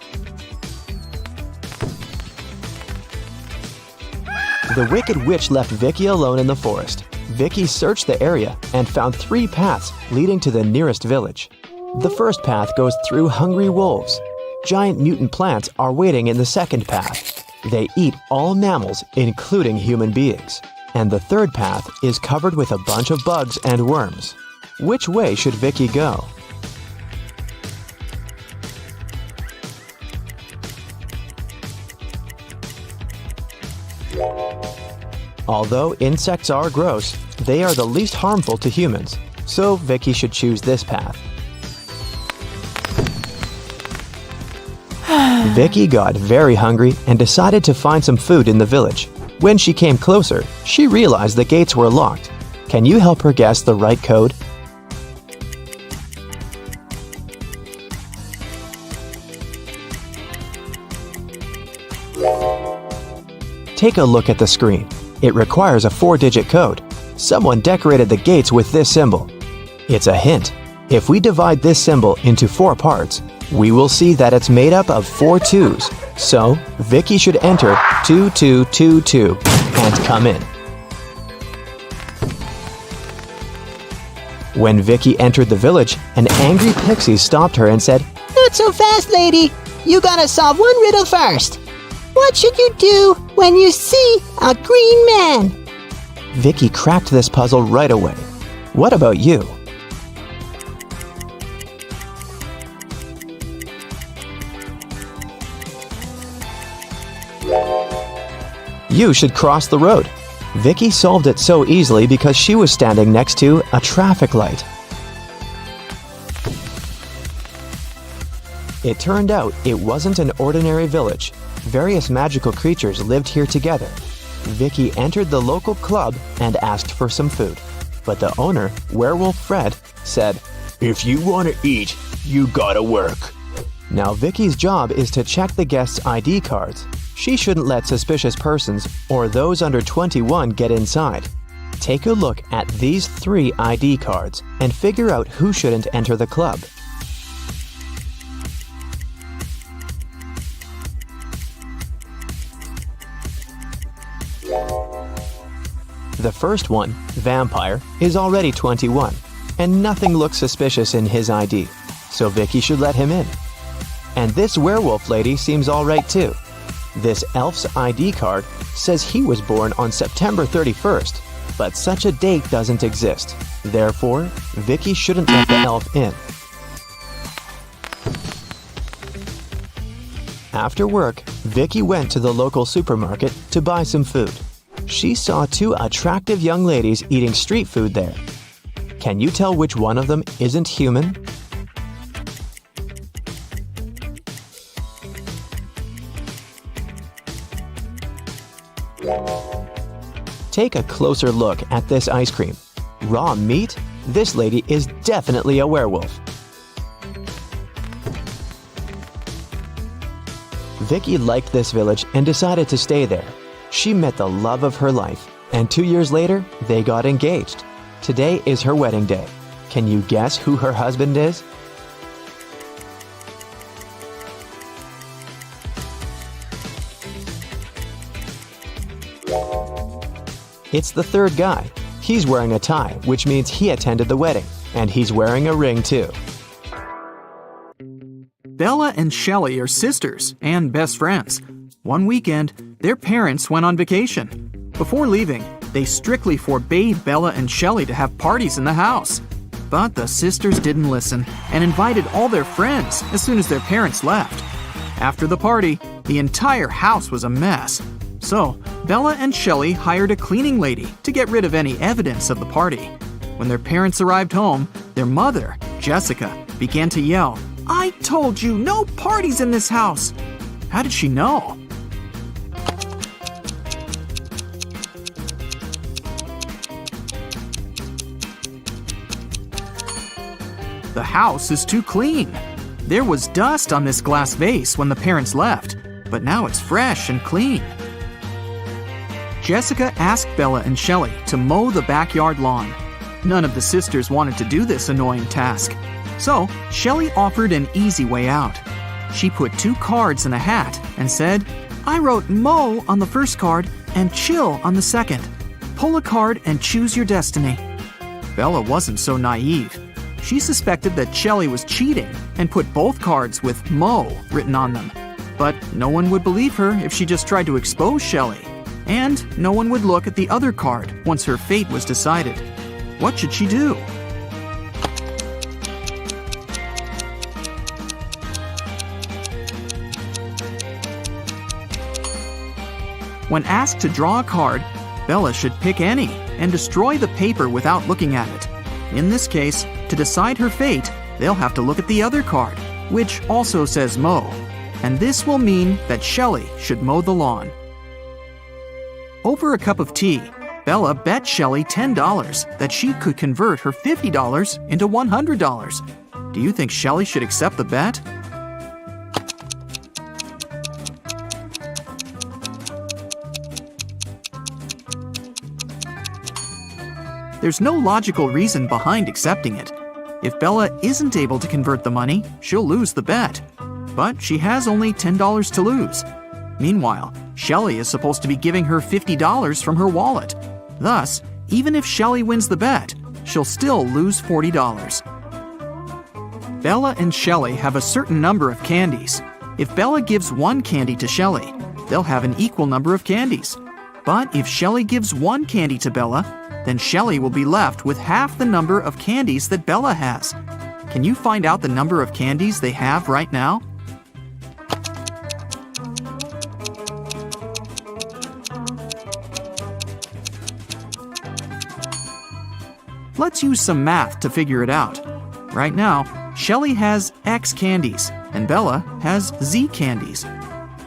The wicked witch left Vicky alone in the forest. Vicky searched the area and found 3 paths leading to the nearest village. The first path goes through hungry wolves. Giant mutant plants are waiting in the second path. They eat all mammals, including human beings. And the third path is covered with a bunch of bugs and worms. Which way should Vicky go? Although insects are gross, they are the least harmful to humans, so Vicky should choose this path. Vicky got very hungry and decided to find some food in the village. When she came closer, she realized the gates were locked. Can you help her guess the right code? Take a look at the screen. It requires a 4-digit code. Someone decorated the gates with this symbol. It's a hint. If we divide this symbol into 4 parts, we will see that it's made up of 4 2s. So, Vicky should enter 2222 and come in. When Vicky entered the village, an angry pixie stopped her and said, Not so fast, lady. You gotta solve one riddle first. What should you do when you see a green man? Vicky cracked this puzzle right away. What about you? You should cross the road. Vicky solved it so easily because she was standing next to a traffic light. It turned out it wasn't an ordinary village. Various magical creatures lived here together. Vicky entered the local club and asked for some food. But the owner, Werewolf Fred, said, If you want to eat, you gotta work. now Vicky's job is to check the guests' ID cards. She shouldn't let suspicious persons or those under 21 get inside. Take a look at these 3 ID cards and figure out who shouldn't enter the club. The first one, Vampire, is already 21, and nothing looks suspicious in his ID, so Vicky should let him in. And this werewolf lady seems alright too. This elf's ID card says he was born on September 31st, but such a date doesn't exist. Therefore, Vicky shouldn't let the elf in. After work, Vicky went to the local supermarket to buy some food. She saw 2 attractive young ladies eating street food there. Can you tell which one of them isn't human? Take a closer look at this ice cream. Raw meat? This lady is definitely a werewolf. Vicky liked this village and decided to stay there. She met the love of her life, and 2 years later, they got engaged. Today is her wedding day. Can you guess who her husband is? It's the third guy. He's wearing a tie, which means he attended the wedding, and he's wearing a ring too. Bella and Shelley are sisters and best friends. One weekend, their parents went on vacation. Before leaving, they strictly forbade Bella and Shelley to have parties in the house. But the sisters didn't listen and invited all their friends as soon as their parents left. After the party, the entire house was a mess. So, Bella and Shelley hired a cleaning lady to get rid of any evidence of the party. When their parents arrived home, their mother, Jessica, began to yell, "I told you, no parties in this house!" How did she know? The house is too clean. There was dust on this glass vase when the parents left, but now it's fresh and clean. Jessica asked Bella and Shelley to mow the backyard lawn. None of the sisters wanted to do this annoying task, so Shelley offered an easy way out. She put 2 cards in a hat and said, "I wrote mow on the first card and chill on the second. Pull a card and choose your destiny." Bella wasn't so naive. She suspected that Shelley was cheating and put both cards with mow written on them. But no one would believe her if she just tried to expose Shelley. And no one would look at the other card once her fate was decided. What should she do? When asked to draw a card, Bella should pick any and destroy the paper without looking at it. In this case, to decide her fate, they'll have to look at the other card, which also says mow. And this will mean that Shelley should mow the lawn. Over a cup of tea, Bella bet Shelley $10 that she could convert her $50 into $100. Do you think Shelley should accept the bet? There's no logical reason behind accepting it. If Bella isn't able to convert the money, she'll lose the bet. But she has only $10 to lose. Meanwhile, Shelley is supposed to be giving her $50 from her wallet. Thus, even if Shelley wins the bet, she'll still lose $40. Bella and Shelley have a certain number of candies. If Bella gives 1 candy to Shelley, they'll have an equal number of candies. But if Shelley gives 1 candy to Bella, then Shelley will be left with half the number of candies that Bella has. Can you find out the number of candies they have right now? Let's use some math to figure it out. Right now, Shelley has X candies and Bella has Z candies.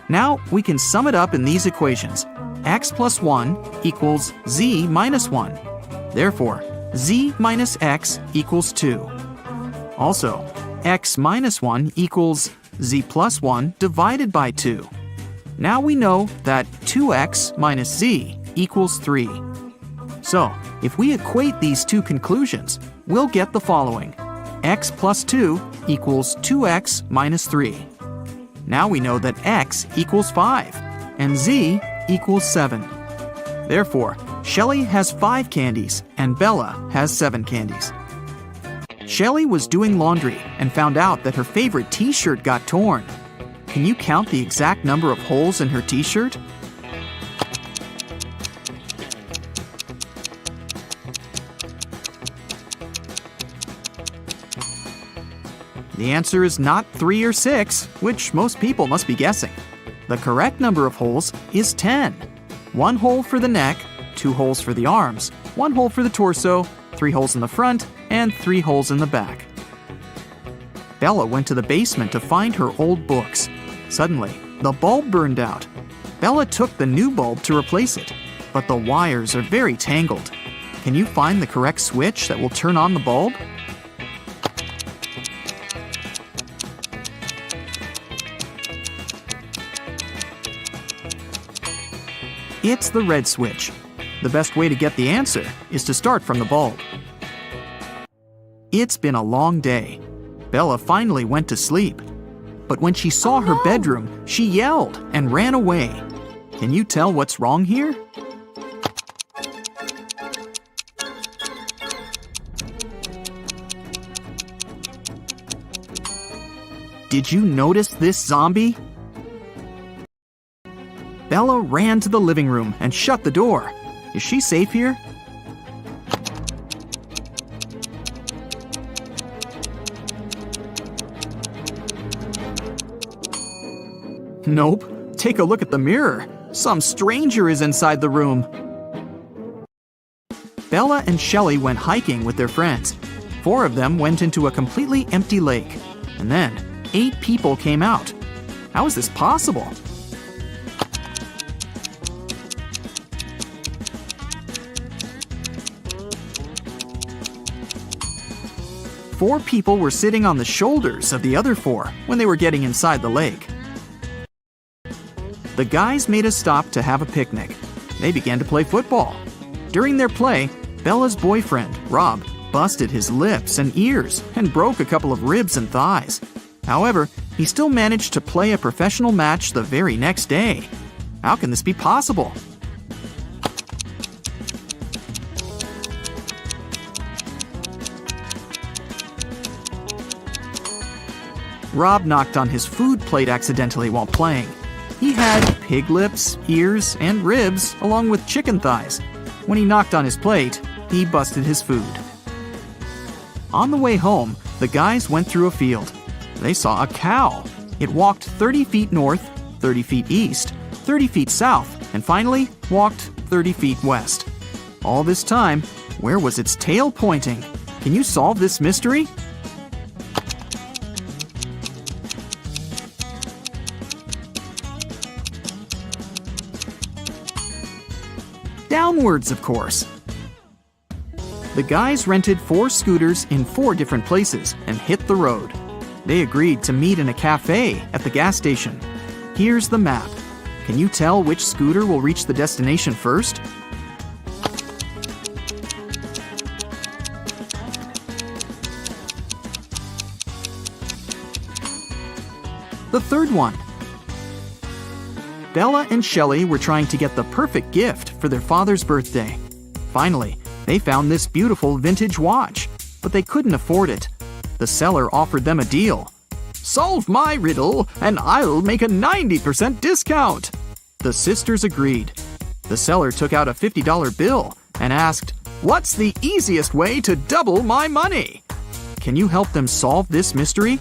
Now we can sum it up in these equations. X plus 1 equals z minus 1. Therefore, z minus x equals 2. Also, x minus 1 equals z plus 1 divided by 2. Now we know that 2x minus z equals 3. So, if we equate these two conclusions, we'll get the following. X plus 2 equals 2x minus 3. Now we know that x equals 5 and z equals 7. Therefore, Shelley has 5 candies and Bella has 7 candies. Shelley was doing laundry and found out that her favorite t-shirt got torn. Can you count the exact number of holes in her t-shirt? The answer is not 3 or 6, which most people must be guessing. The correct number of holes is 10. 1 hole for the neck, 2 holes for the arms, 1 hole for the torso, 3 holes in the front, and 3 holes in the back. Bella went to the basement to find her old books. Suddenly, the bulb burned out. Bella took the new bulb to replace it, but the wires are very tangled. Can you find the correct switch that will turn on the bulb? It's the red switch. The best way to get the answer is to start from the bulb. It's been a long day. Bella finally went to sleep. But when she saw her bedroom, she yelled and ran away. Can you tell what's wrong here? Did you notice this zombie? Bella ran to the living room and shut the door. Is she safe here? Nope. Take a look at the mirror. Some stranger is inside the room. Bella and Shelley went hiking with their friends. 4 of them went into a completely empty lake. And then 8 people came out. How is this possible? Four people were sitting on the shoulders of the other 4 when they were getting inside the lake. The guys made a stop to have a picnic. They began to play football. During their play, Bella's boyfriend, Rob, busted his lips and ears and broke a couple of ribs and thighs. However, he still managed to play a professional match the very next day. How can this be possible? Rob knocked on his food plate accidentally while playing. He had pig lips, ears, and ribs, along with chicken thighs. When he knocked on his plate, he busted his food. On the way home, the guys went through a field. They saw a cow. It walked 30 feet north, 30 feet east, 30 feet south, and finally walked 30 feet west. All this time, where was its tail pointing? Can you solve this mystery? Downwards, of course. The guys rented 4 scooters in 4 different places and hit the road. They agreed to meet in a cafe at the gas station. Here's the map. Can you tell which scooter will reach the destination first? The third one. Bella and Shelley were trying to get the perfect gift for their father's birthday. Finally, they found this beautiful vintage watch, but they couldn't afford it. The seller offered them a deal. "Solve my riddle, and I'll make a 90% discount." The sisters agreed. The seller took out a $50 bill and asked, "What's the easiest way to double my money?" Can you help them solve this mystery?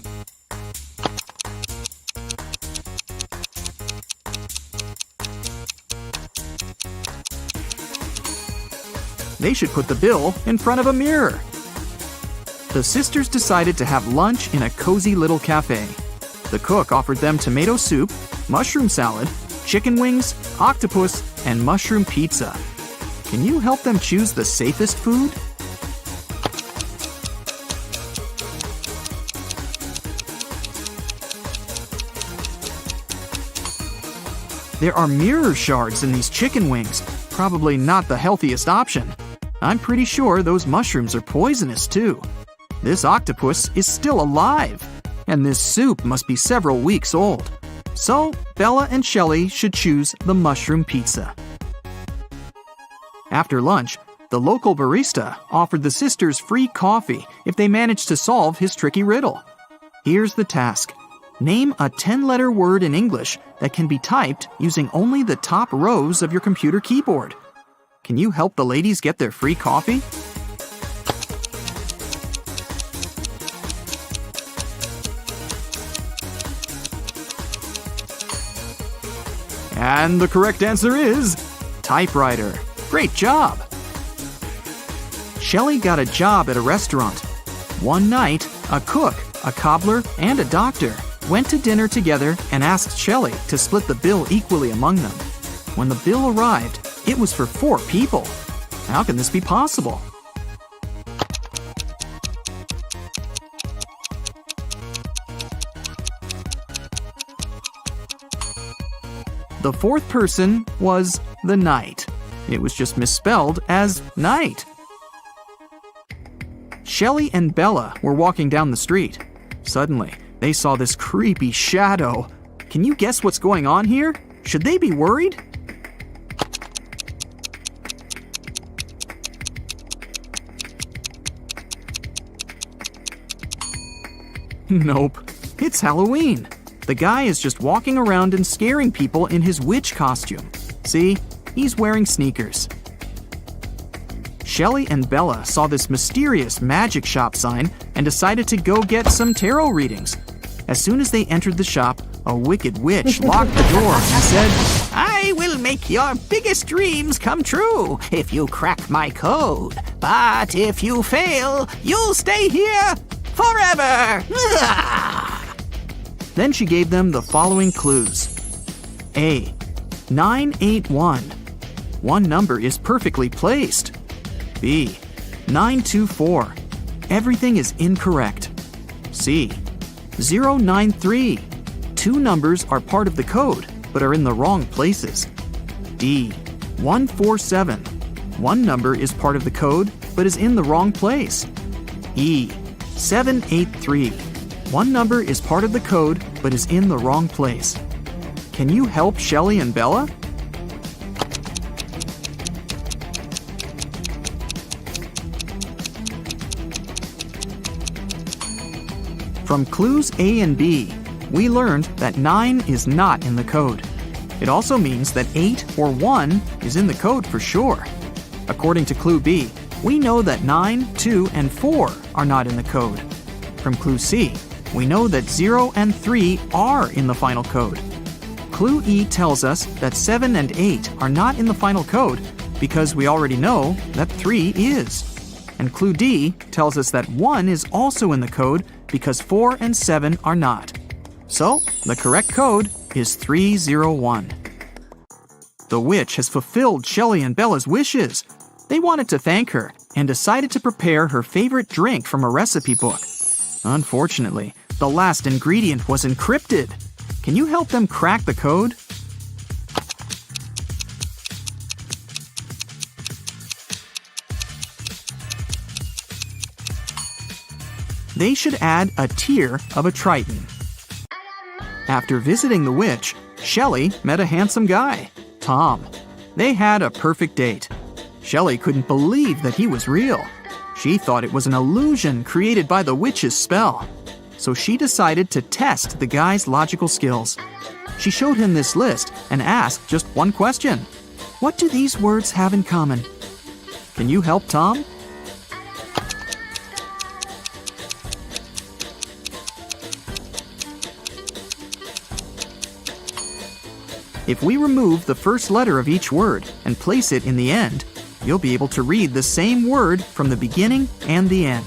They should put the bill in front of a mirror. The sisters decided to have lunch in a cozy little cafe. The cook offered them tomato soup, mushroom salad, chicken wings, octopus, and mushroom pizza. Can you help them choose the safest food? There are mirror shards in these chicken wings. Probably not the healthiest option. I'm pretty sure those mushrooms are poisonous too. This octopus is still alive, and this soup must be several weeks old. So, Bella and Shelley should choose the mushroom pizza. After lunch, the local barista offered the sisters free coffee if they managed to solve his tricky riddle. Here's the task. Name a 10-letter word in English that can be typed using only the top rows of your computer keyboard. Can you help the ladies get their free coffee? And the correct answer is typewriter. Great job! Shelley got a job at a restaurant. One night, a cook, a cobbler, and a doctor went to dinner together and asked Shelley to split the bill equally among them. When the bill arrived, it was for 4 people. How can this be possible? The 4th person was the knight. It was just misspelled as night. Shelley and Bella were walking down the street. Suddenly, they saw this creepy shadow. Can you guess what's going on here? Should they be worried? Nope, it's Halloween. The guy is just walking around and scaring people in his witch costume. See, he's wearing sneakers. Shelley and Bella saw this mysterious magic shop sign and decided to go get some tarot readings. As soon as they entered the shop, a wicked witch locked the door and said, I will make your biggest dreams come true if you crack my code. But if you fail, you'll stay here forever. Then she gave them the following clues. A. 981. One number is perfectly placed. B. 924. Everything is incorrect. C. 093. 2 numbers are part of the code, but are in the wrong places. D. 147. One number is part of the code, but is in the wrong place. E. 783. One number is part of the code, but is in the wrong place. Can you help Shelley and Bella? From clues A and B, we learned that 9 is not in the code. It also means that 8 or 1 is in the code for sure. According to clue B, we know that 9, 2, and 4 are not in the code. From clue C, we know that 0 and 3 are in the final code. Clue E tells us that 7 and 8 are not in the final code because we already know that 3 is. And clue D tells us that 1 is also in the code because 4 and 7 are not. So, the correct code is 301. The witch has fulfilled Shelley and Bella's wishes. They wanted to thank her and decided to prepare her favorite drink from a recipe book. Unfortunately, the last ingredient was encrypted. Can you help them crack the code? They should add a tear of a triton. After visiting the witch, Shelley met a handsome guy, Tom. They had a perfect date. Shelley couldn't believe that he was real. She thought it was an illusion created by the witch's spell. So she decided to test the guy's logical skills. She showed him this list and asked just one question. What do these words have in common? Can you help Tom? If we remove the first letter of each word and place it in the end, you'll be able to read the same word from the beginning and the end.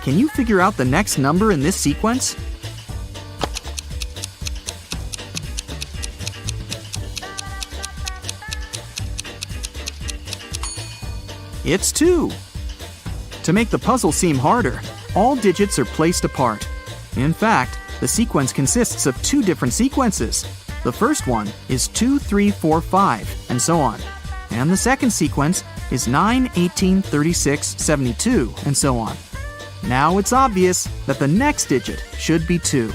Can you figure out the next number in this sequence? It's 2. To make the puzzle seem harder, all digits are placed apart. In fact, the sequence consists of 2 different sequences. The first one is 2, 3, 4, 5, and so on. And the second sequence is 9, 18, 36, 72, and so on. Now it's obvious that the next digit should be 2.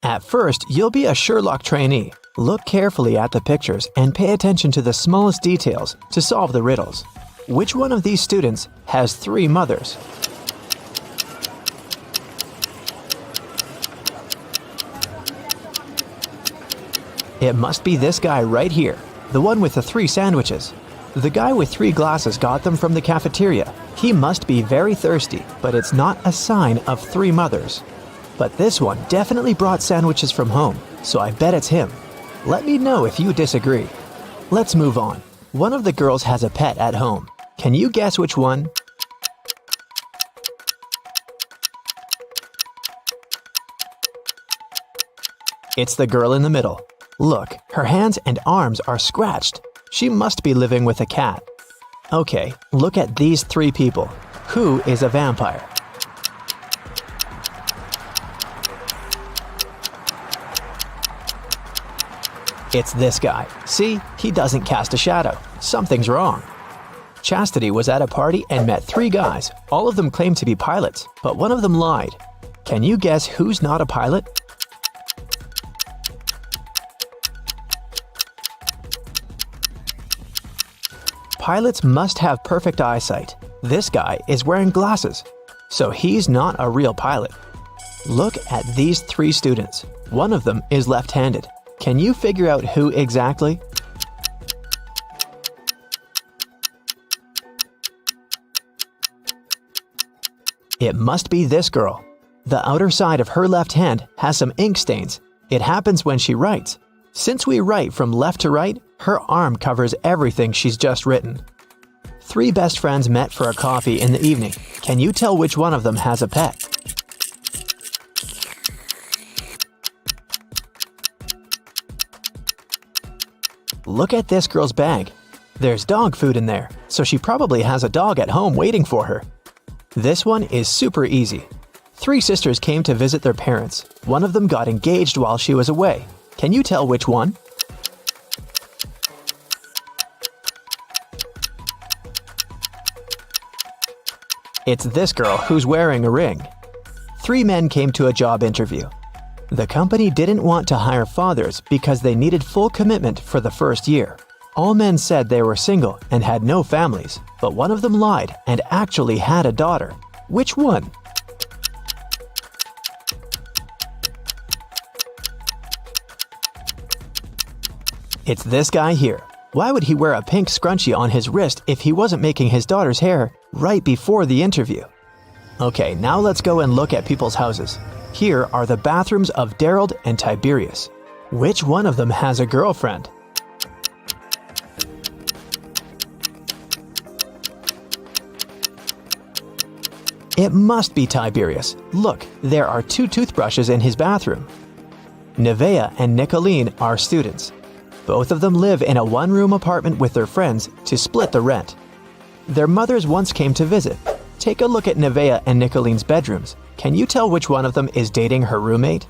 At first, you'll be a Sherlock trainee. Look carefully at the pictures and pay attention to the smallest details to solve the riddles. Which one of these students has 3 mothers? It must be this guy right here, the one with the 3 sandwiches. The guy with 3 glasses got them from the cafeteria. He must be very thirsty, but it's not a sign of 3 mothers. But this one definitely brought sandwiches from home, so I bet it's him. Let me know if you disagree. Let's move on. One of the girls has a pet at home. Can you guess which one? It's the girl in the middle. Look, her hands and arms are scratched. She must be living with a cat. Okay, look at these 3 people. Who is a vampire? It's this guy. See, he doesn't cast a shadow. Something's wrong. Chastity was at a party and met 3 guys. All of them claimed to be pilots, but one of them lied. Can you guess who's not a pilot? Pilots must have perfect eyesight. This guy is wearing glasses, so he's not a real pilot. Look at these 3 students. One of them is left-handed. Can you figure out who exactly? It must be this girl. The outer side of her left hand has some ink stains. It happens when she writes. Since we write from left to right, her arm covers everything she's just written. 3 best friends met for a coffee in the evening. Can you tell which one of them has a pet? Look at this girl's bag. There's dog food in there, so she probably has a dog at home waiting for her. This one is super easy. 3 sisters came to visit their parents. One of them got engaged while she was away. Can you tell which one? It's this girl who's wearing a ring. 3 men came to a job interview. The company didn't want to hire fathers because they needed full commitment for the first year. All men said they were single and had no families, but one of them lied and actually had a daughter. Which one? It's this guy here. Why would he wear a pink scrunchie on his wrist if he wasn't making his daughter's hair right before the interview? Okay, now let's go and look at people's houses. Here are the bathrooms of Daryl and Tiberius. Which one of them has a girlfriend? It must be Tiberius. Look, there are 2 toothbrushes in his bathroom. Nevaeh and Nicolene are students. Both of them live in a 1-room apartment with their friends to split the rent. Their mothers once came to visit. Take a look at Nevaeh and Nicolene's bedrooms. Can you tell which one of them is dating her roommate?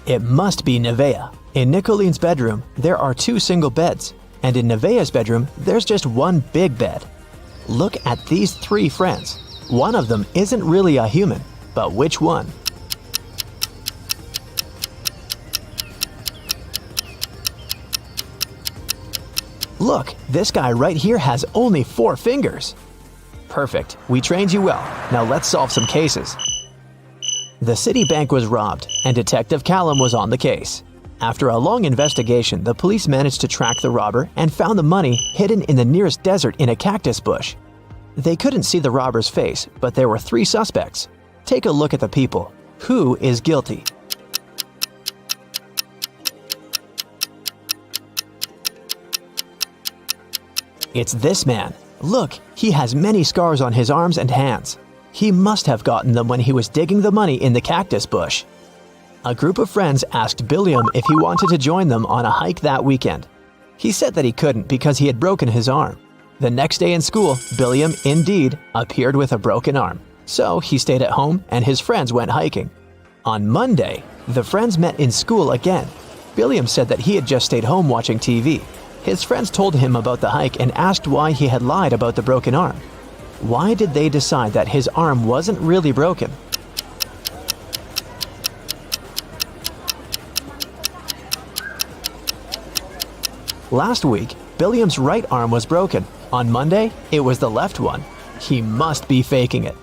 It must be Nevaeh. In Nicolene's bedroom, there are 2 single beds, and in Nevaeh's bedroom, there's just 1 big bed. Look at these 3 friends. One of them isn't really a human, but which one? Look, this guy right here has only 4 fingers. Perfect, we trained you well. Now let's solve some cases. The city bank was robbed, and Detective Callum was on the case. After a long investigation, the police managed to track the robber and found the money hidden in the nearest desert in a cactus bush. They couldn't see the robber's face, but there were 3 suspects. Take a look at the people. Who is guilty? It's this man. Look, he has many scars on his arms and hands. He must have gotten them when he was digging the money in the cactus bush. A group of friends asked Billiam if he wanted to join them on a hike that weekend. He said that he couldn't because he had broken his arm. The next day in school, Billiam, indeed, appeared with a broken arm. So he stayed at home and his friends went hiking. On Monday, the friends met in school again. Billiam said that he had just stayed home watching TV. His friends told him about the hike and asked why he had lied about the broken arm. Why did they decide that his arm wasn't really broken? Last week, Billiam's right arm was broken. On Monday, it was the left one. He must be faking it.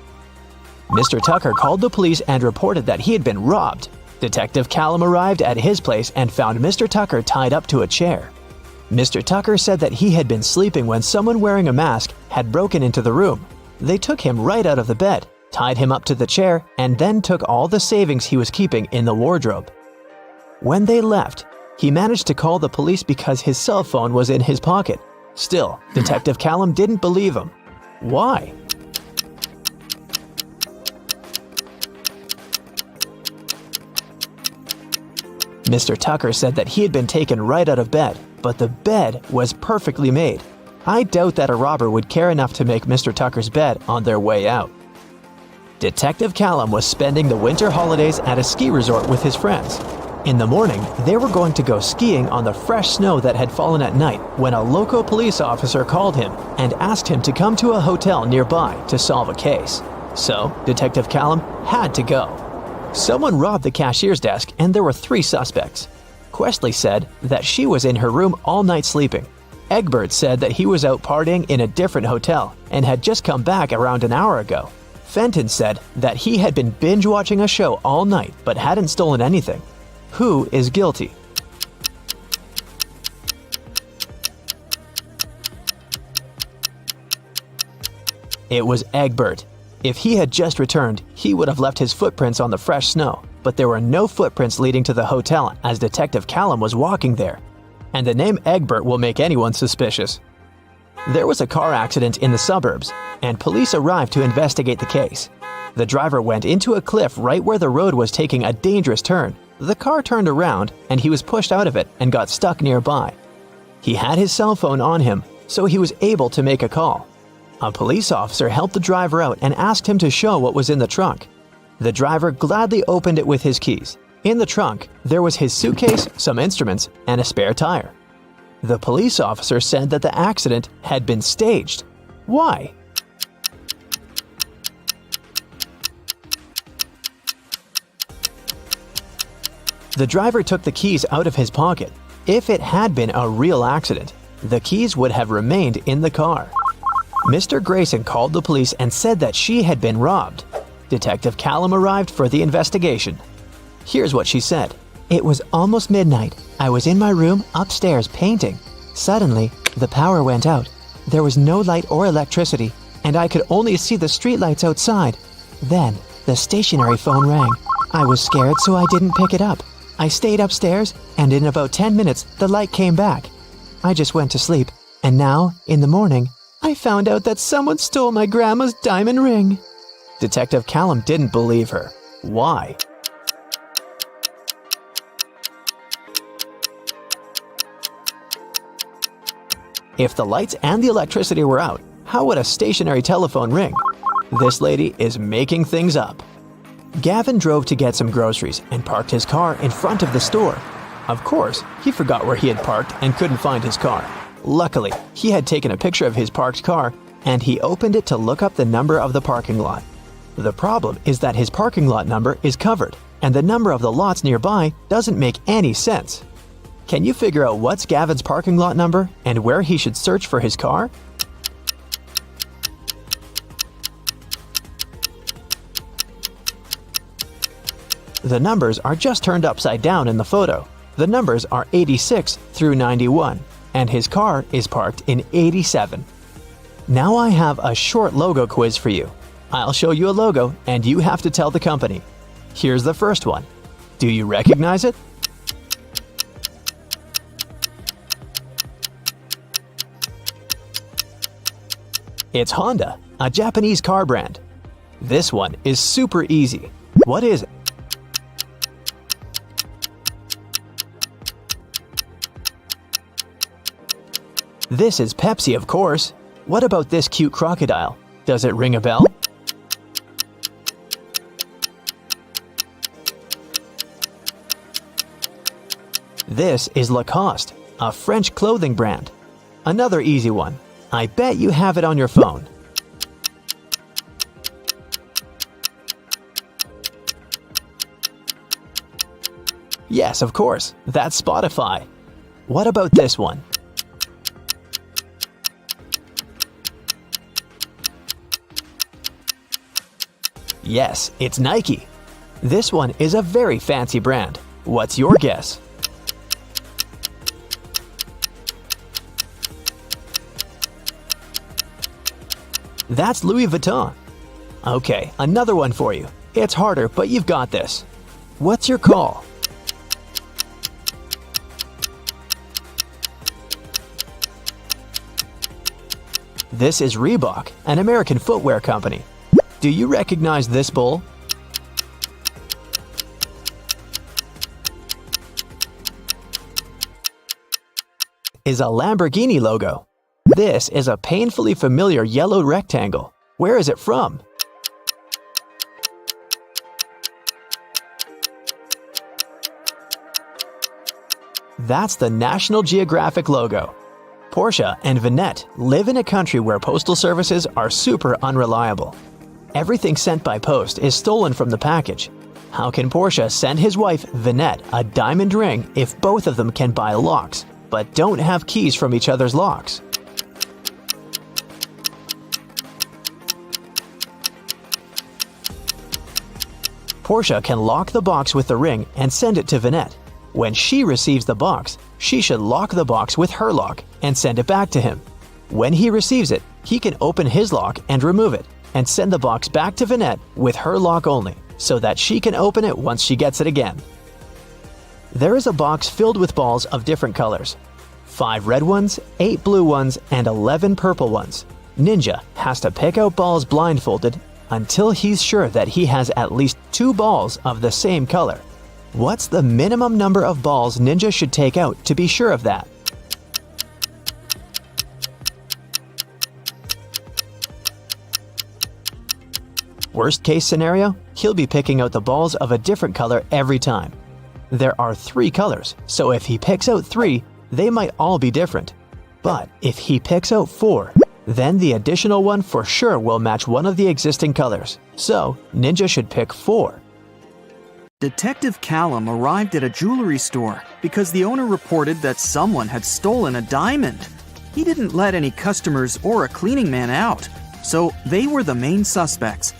Mr. Tucker called the police and reported that he had been robbed. Detective Callum arrived at his place and found Mr. Tucker tied up to a chair. Mr. Tucker said that he had been sleeping when someone wearing a mask had broken into the room. They took him right out of the bed, tied him up to the chair, and then took all the savings he was keeping in the wardrobe. When they left, he managed to call the police because his cell phone was in his pocket. Still, Detective Callum didn't believe him. Why? Mr. Tucker said that he had been taken right out of bed, but the bed was perfectly made. I doubt that a robber would care enough to make Mr. Tucker's bed on their way out. Detective Callum was spending the winter holidays at a ski resort with his friends. In the morning, they were going to go skiing on the fresh snow that had fallen at night when a local police officer called him and asked him to come to a hotel nearby to solve a case. So, Detective Callum had to go. Someone robbed the cashier's desk and there were 3 suspects. Questley said that she was in her room all night sleeping. Egbert said that he was out partying in a different hotel and had just come back around an hour ago. Fenton said that he had been binge-watching a show all night but hadn't stolen anything. Who is guilty? It was Egbert. If he had just returned, he would have left his footprints on the fresh snow, but there were no footprints leading to the hotel as Detective Callum was walking there. And the name Egbert will make anyone suspicious. There was a car accident in the suburbs, and police arrived to investigate the case. The driver went into a cliff right where the road was taking a dangerous turn. The car turned around, and he was pushed out of it and got stuck nearby. He had his cell phone on him, so he was able to make a call. A police officer helped the driver out and asked him to show what was in the trunk. The driver gladly opened it with his keys. In the trunk, there was his suitcase, some instruments, and a spare tire. The police officer said that the accident had been staged. Why? The driver took the keys out of his pocket. If it had been a real accident, the keys would have remained in the car. Mr. Grayson called the police and said that she had been robbed. Detective Callum arrived for the investigation. Here's what she said. It was almost midnight. I was in my room upstairs painting. Suddenly, the power went out. There was no light or electricity, and I could only see the streetlights outside. Then, the stationary phone rang. I was scared, so I didn't pick it up. I stayed upstairs, and in about 10 minutes, the light came back. I just went to sleep, and now, in the morning, I found out that someone stole my grandma's diamond ring. Detective Callum didn't believe her. Why? If the lights and the electricity were out, how would a stationary telephone ring? This lady is making things up. Gavin drove to get some groceries and parked his car in front of the store. Of course, he forgot where he had parked and couldn't find his car. Luckily, he had taken a picture of his parked car and he opened it to look up the number of the parking lot. The problem is that his parking lot number is covered and the number of the lots nearby doesn't make any sense. Can you figure out what's Gavin's parking lot number and where he should search for his car? The numbers are just turned upside down in the photo. The numbers are 86 through 91, and his car is parked in 87. Now I have a short logo quiz for you. I'll show you a logo, and you have to tell the company. Here's the first one. Do you recognize it? It's Honda, a Japanese car brand. This one is super easy. What is it? This is Pepsi, of course. What about this cute crocodile? Does it ring a bell? This is Lacoste, a French clothing brand. Another easy one. I bet you have it on your phone. Yes, of course. That's Spotify. What about this one? Yes, it's Nike. This one is a very fancy brand. What's your guess? That's Louis Vuitton. Okay, another one for you. It's harder, but you've got this. What's your call? This is Reebok, an American footwear company. Do you recognize this bull? Is a Lamborghini logo. This is a painfully familiar yellow rectangle. Where is it from? That's the National Geographic logo. Portia and Vinette live in a country where postal services are super unreliable. Everything sent by post is stolen from the package. How can Portia send his wife, Vinette, a diamond ring if both of them can buy locks, but don't have keys from each other's locks? Portia can lock the box with the ring and send it to Vinette. When she receives the box, she should lock the box with her lock and send it back to him. When he receives it, he can open his lock and remove it, and send the box back to Vinette with her lock only, so that she can open it once she gets it again. There is a box filled with balls of different colors. 5 red ones, 8 blue ones, and 11 purple ones. Ninja has to pick out balls blindfolded until he's sure that he has at least 2 balls of the same color. What's the minimum number of balls Ninja should take out to be sure of that? Worst case scenario, he'll be picking out the balls of a different color every time. There are 3 colors, so if he picks out 3, they might all be different. But if he picks out 4, then the additional one for sure will match one of the existing colors. So, Ninja should pick 4. Detective Callum arrived at a jewelry store because the owner reported that someone had stolen a diamond. He didn't let any customers or a cleaning man out, so they were the main suspects.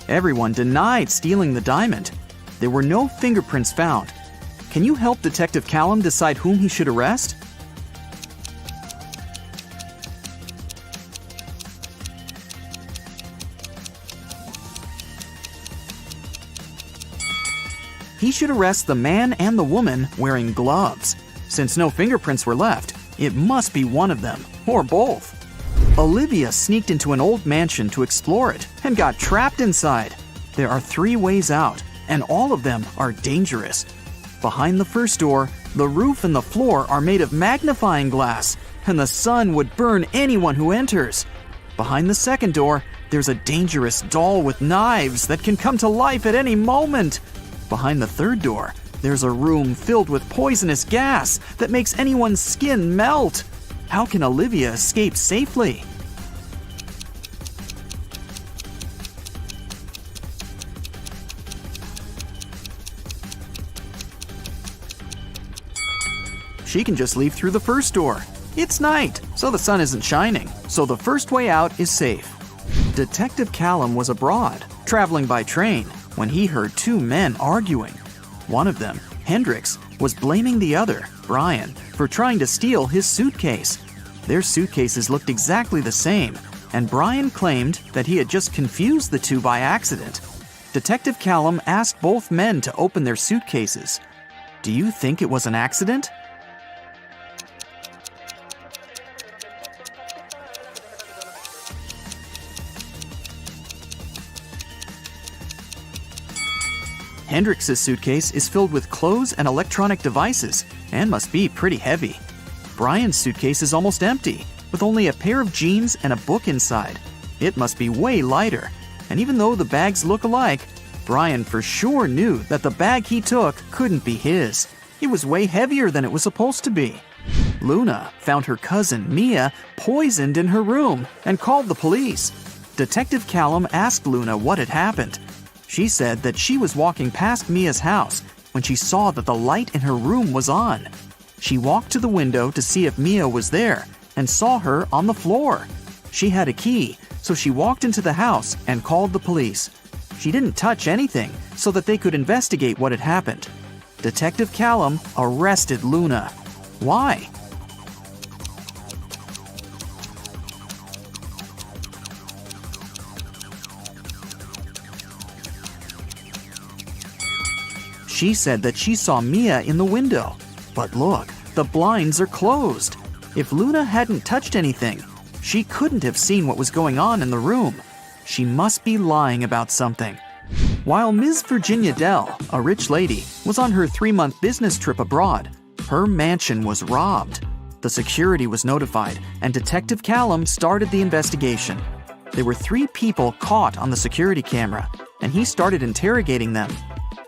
Everyone denied stealing the diamond. There were no fingerprints found. Can you help Detective Callum decide whom he should arrest? He should arrest the man and the woman wearing gloves. Since no fingerprints were left, it must be one of them, or both. Olivia sneaked into an old mansion to explore it and got trapped inside. There are 3 ways out, and all of them are dangerous. Behind the first door, the roof and the floor are made of magnifying glass, and the sun would burn anyone who enters. Behind the second door, there's a dangerous doll with knives that can come to life at any moment. Behind the third door, there's a room filled with poisonous gas that makes anyone's skin melt. How can Olivia escape safely? She can just leave through the first door. It's night, so the sun isn't shining, so the first way out is safe. Detective Callum was abroad, traveling by train, when he heard 2 men arguing. One of them, Hendrix, was blaming the other, Brian, for trying to steal his suitcase. Their suitcases looked exactly the same, and Brian claimed that he had just confused the 2 by accident. Detective Callum asked both men to open their suitcases. Do you think it was an accident? Hendrix's suitcase is filled with clothes and electronic devices and must be pretty heavy. Brian's suitcase is almost empty, with only a pair of jeans and a book inside. It must be way lighter. And even though the bags look alike, Brian for sure knew that the bag he took couldn't be his. It was way heavier than it was supposed to be. Luna found her cousin, Mia, poisoned in her room and called the police. Detective Callum asked Luna what had happened. She said that she was walking past Mia's house when she saw that the light in her room was on. She walked to the window to see if Mia was there and saw her on the floor. She had a key, so she walked into the house and called the police. She didn't touch anything so that they could investigate what had happened. Detective Callum arrested Luna. Why? She said that she saw Mia in the window. But look, the blinds are closed. If Luna hadn't touched anything, she couldn't have seen what was going on in the room. She must be lying about something. While Ms. Virginia Dell, a rich lady, was on her 3-month business trip abroad, her mansion was robbed. The security was notified, and Detective Callum started the investigation. There were 3 people caught on the security camera, and he started interrogating them.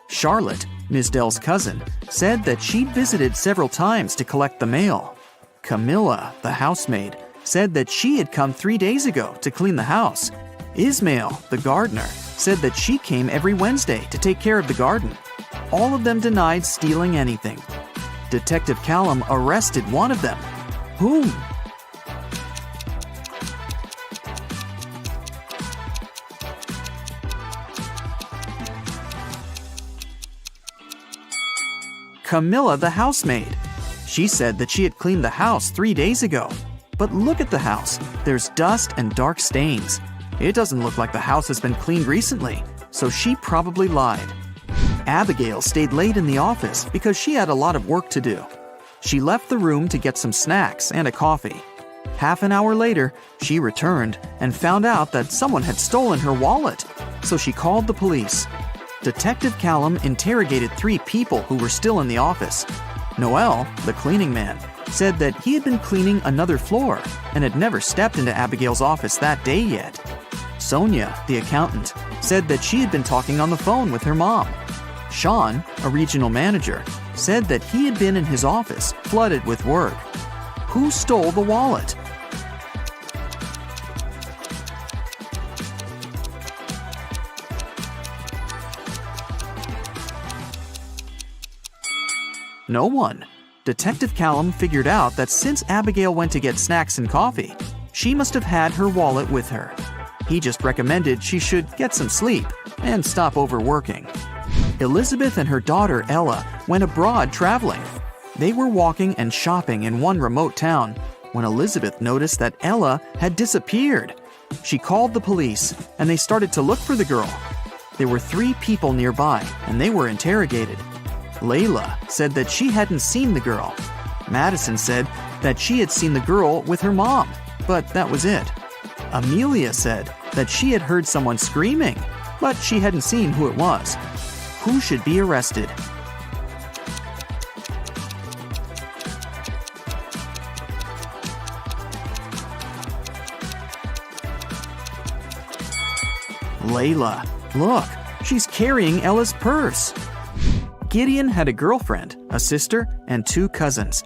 Charlotte, Ms. Dell's cousin, said that she'd visited several times to collect the mail. Camilla, the housemaid, said that she had come 3 days ago to clean the house. Ismail, the gardener, said that she came every Wednesday to take care of the garden. All of them denied stealing anything. Detective Callum arrested one of them. Whom? Camilla, the housemaid. She said that she had cleaned the house 3 days ago. But look at the house. There's dust and dark stains. It doesn't look like the house has been cleaned recently, so she probably lied. Abigail stayed late in the office because she had a lot of work to do. She left the room to get some snacks and a coffee. Half an hour later, she returned and found out that someone had stolen her wallet, so she called the police. Detective Callum interrogated 3 people who were still in the office. Noel, the cleaning man, said that he had been cleaning another floor and had never stepped into Abigail's office that day yet. Sonia, the accountant, said that she had been talking on the phone with her mom. Sean, a regional manager, said that he had been in his office flooded with work. Who stole the wallet? No one. Detective Callum figured out that since Abigail went to get snacks and coffee, she must have had her wallet with her. He just recommended she should get some sleep and stop overworking. Elizabeth and her daughter Ella went abroad traveling. They were walking and shopping in one remote town when Elizabeth noticed that Ella had disappeared. She called the police and they started to look for the girl. There were 3 people nearby and they were interrogated. Layla said that she hadn't seen the girl. Madison said that she had seen the girl with her mom, but that was it. Amelia said that she had heard someone screaming, but she hadn't seen who it was. Who should be arrested? Layla. Look, she's carrying Ella's purse. Gideon had a girlfriend, a sister, and 2 cousins.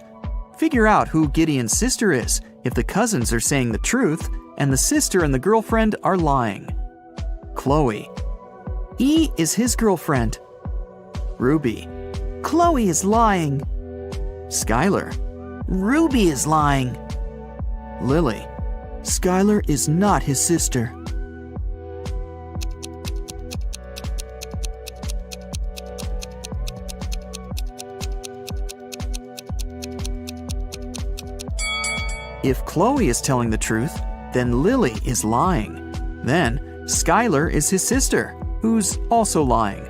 Figure out who Gideon's sister is if the cousins are saying the truth and the sister and the girlfriend are lying. Chloe. E is his girlfriend. Ruby. Chloe is lying. Skylar. Ruby is lying. Lily. Skylar is not his sister. If Chloe is telling the truth, then Lily is lying. Then, Skylar is his sister, who's also lying.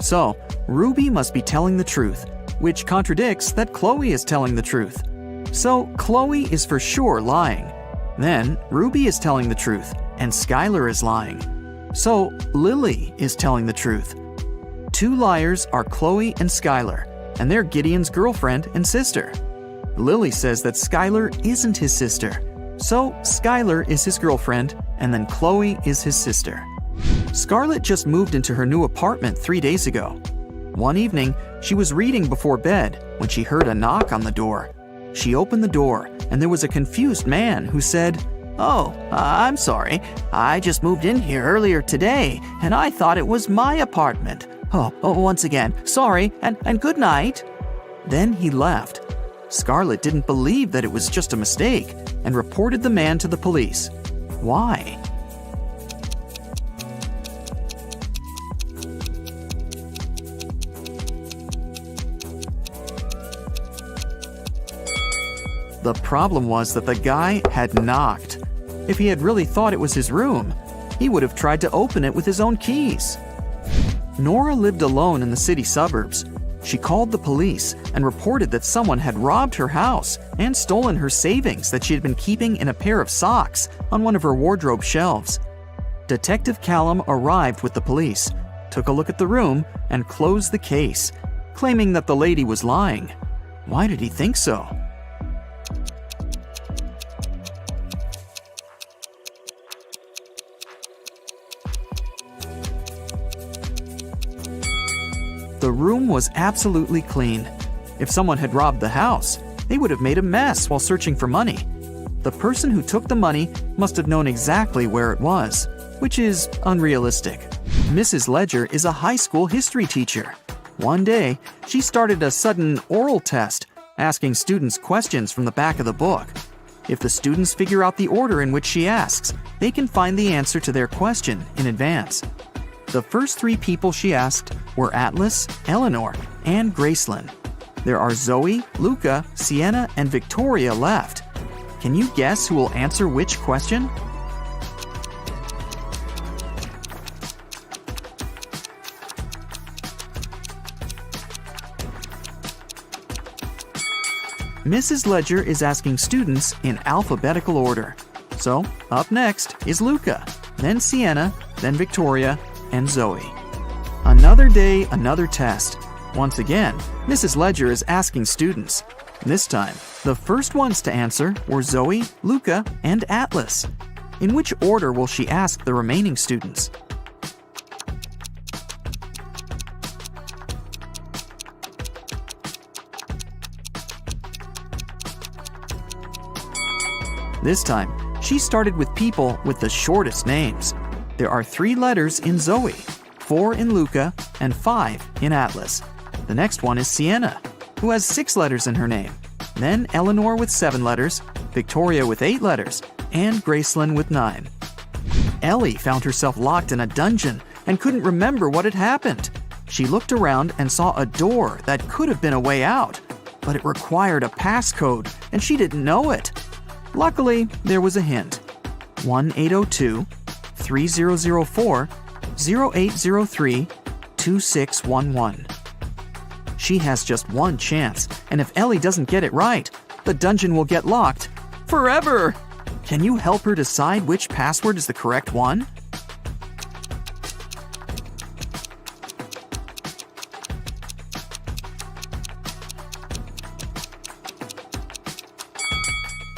So, Ruby must be telling the truth, which contradicts that Chloe is telling the truth. So, Chloe is for sure lying. Then, Ruby is telling the truth, and Skylar is lying. So, Lily is telling the truth. 2 liars are Chloe and Skylar, and they're Gideon's girlfriend and sister. Lily says that Skylar isn't his sister, So Skylar is his girlfriend, and then Chloe is his sister. Scarlett just moved into her new apartment 3 days ago. One evening, she was reading before bed when she heard a knock on the door. She opened the door, and there was a confused man who said, "Oh, I'm sorry. I just moved in here earlier today, and I thought it was my apartment. Once again, sorry, and good night." Then he left. Scarlett didn't believe that it was just a mistake and reported the man to the police. Why? The problem was that the guy had knocked. If he had really thought it was his room, he would have tried to open it with his own keys. Nora lived alone in the city suburbs. She called the police and reported that someone had robbed her house and stolen her savings that she had been keeping in a pair of socks on one of her wardrobe shelves. Detective Callum arrived with the police, took a look at the room, and closed the case, claiming that the lady was lying. Why did he think so? The room was absolutely clean. If someone had robbed the house, they would have made a mess while searching for money. The person who took the money must have known exactly where it was, which is unrealistic. Mrs. Ledger is a high school history teacher. One day, she started a sudden oral test, asking students questions from the back of the book. If the students figure out the order in which she asks, they can find the answer to their question in advance. The first 3 people she asked were Atlas, Eleanor, and Gracelyn. There are Zoe, Luca, Sienna, and Victoria left. Can you guess who will answer which question? Mrs. Ledger is asking students in alphabetical order. So, up next is Luca, then Sienna, then Victoria, and Zoe. Another day, another test. Once again, Mrs. Ledger is asking students. This time, the first ones to answer were Zoe, Luca, and Atlas. In which order will she ask the remaining students? This time, she started with people with the shortest names. There are 3 letters in Zoe, 4 in Luca, and 5 in Atlas. The next one is Sienna, who has 6 letters in her name. Then Eleanor with 7 letters, Victoria with 8 letters, and Gracelyn with 9. Ellie found herself locked in a dungeon and couldn't remember what had happened. She looked around and saw a door that could have been a way out, but it required a passcode, and she didn't know it. Luckily, there was a hint. 1-802-3004 0803 2611. She has just one chance, and if Ellie doesn't get it right, the dungeon will get locked forever. Can you help her decide which password is the correct one?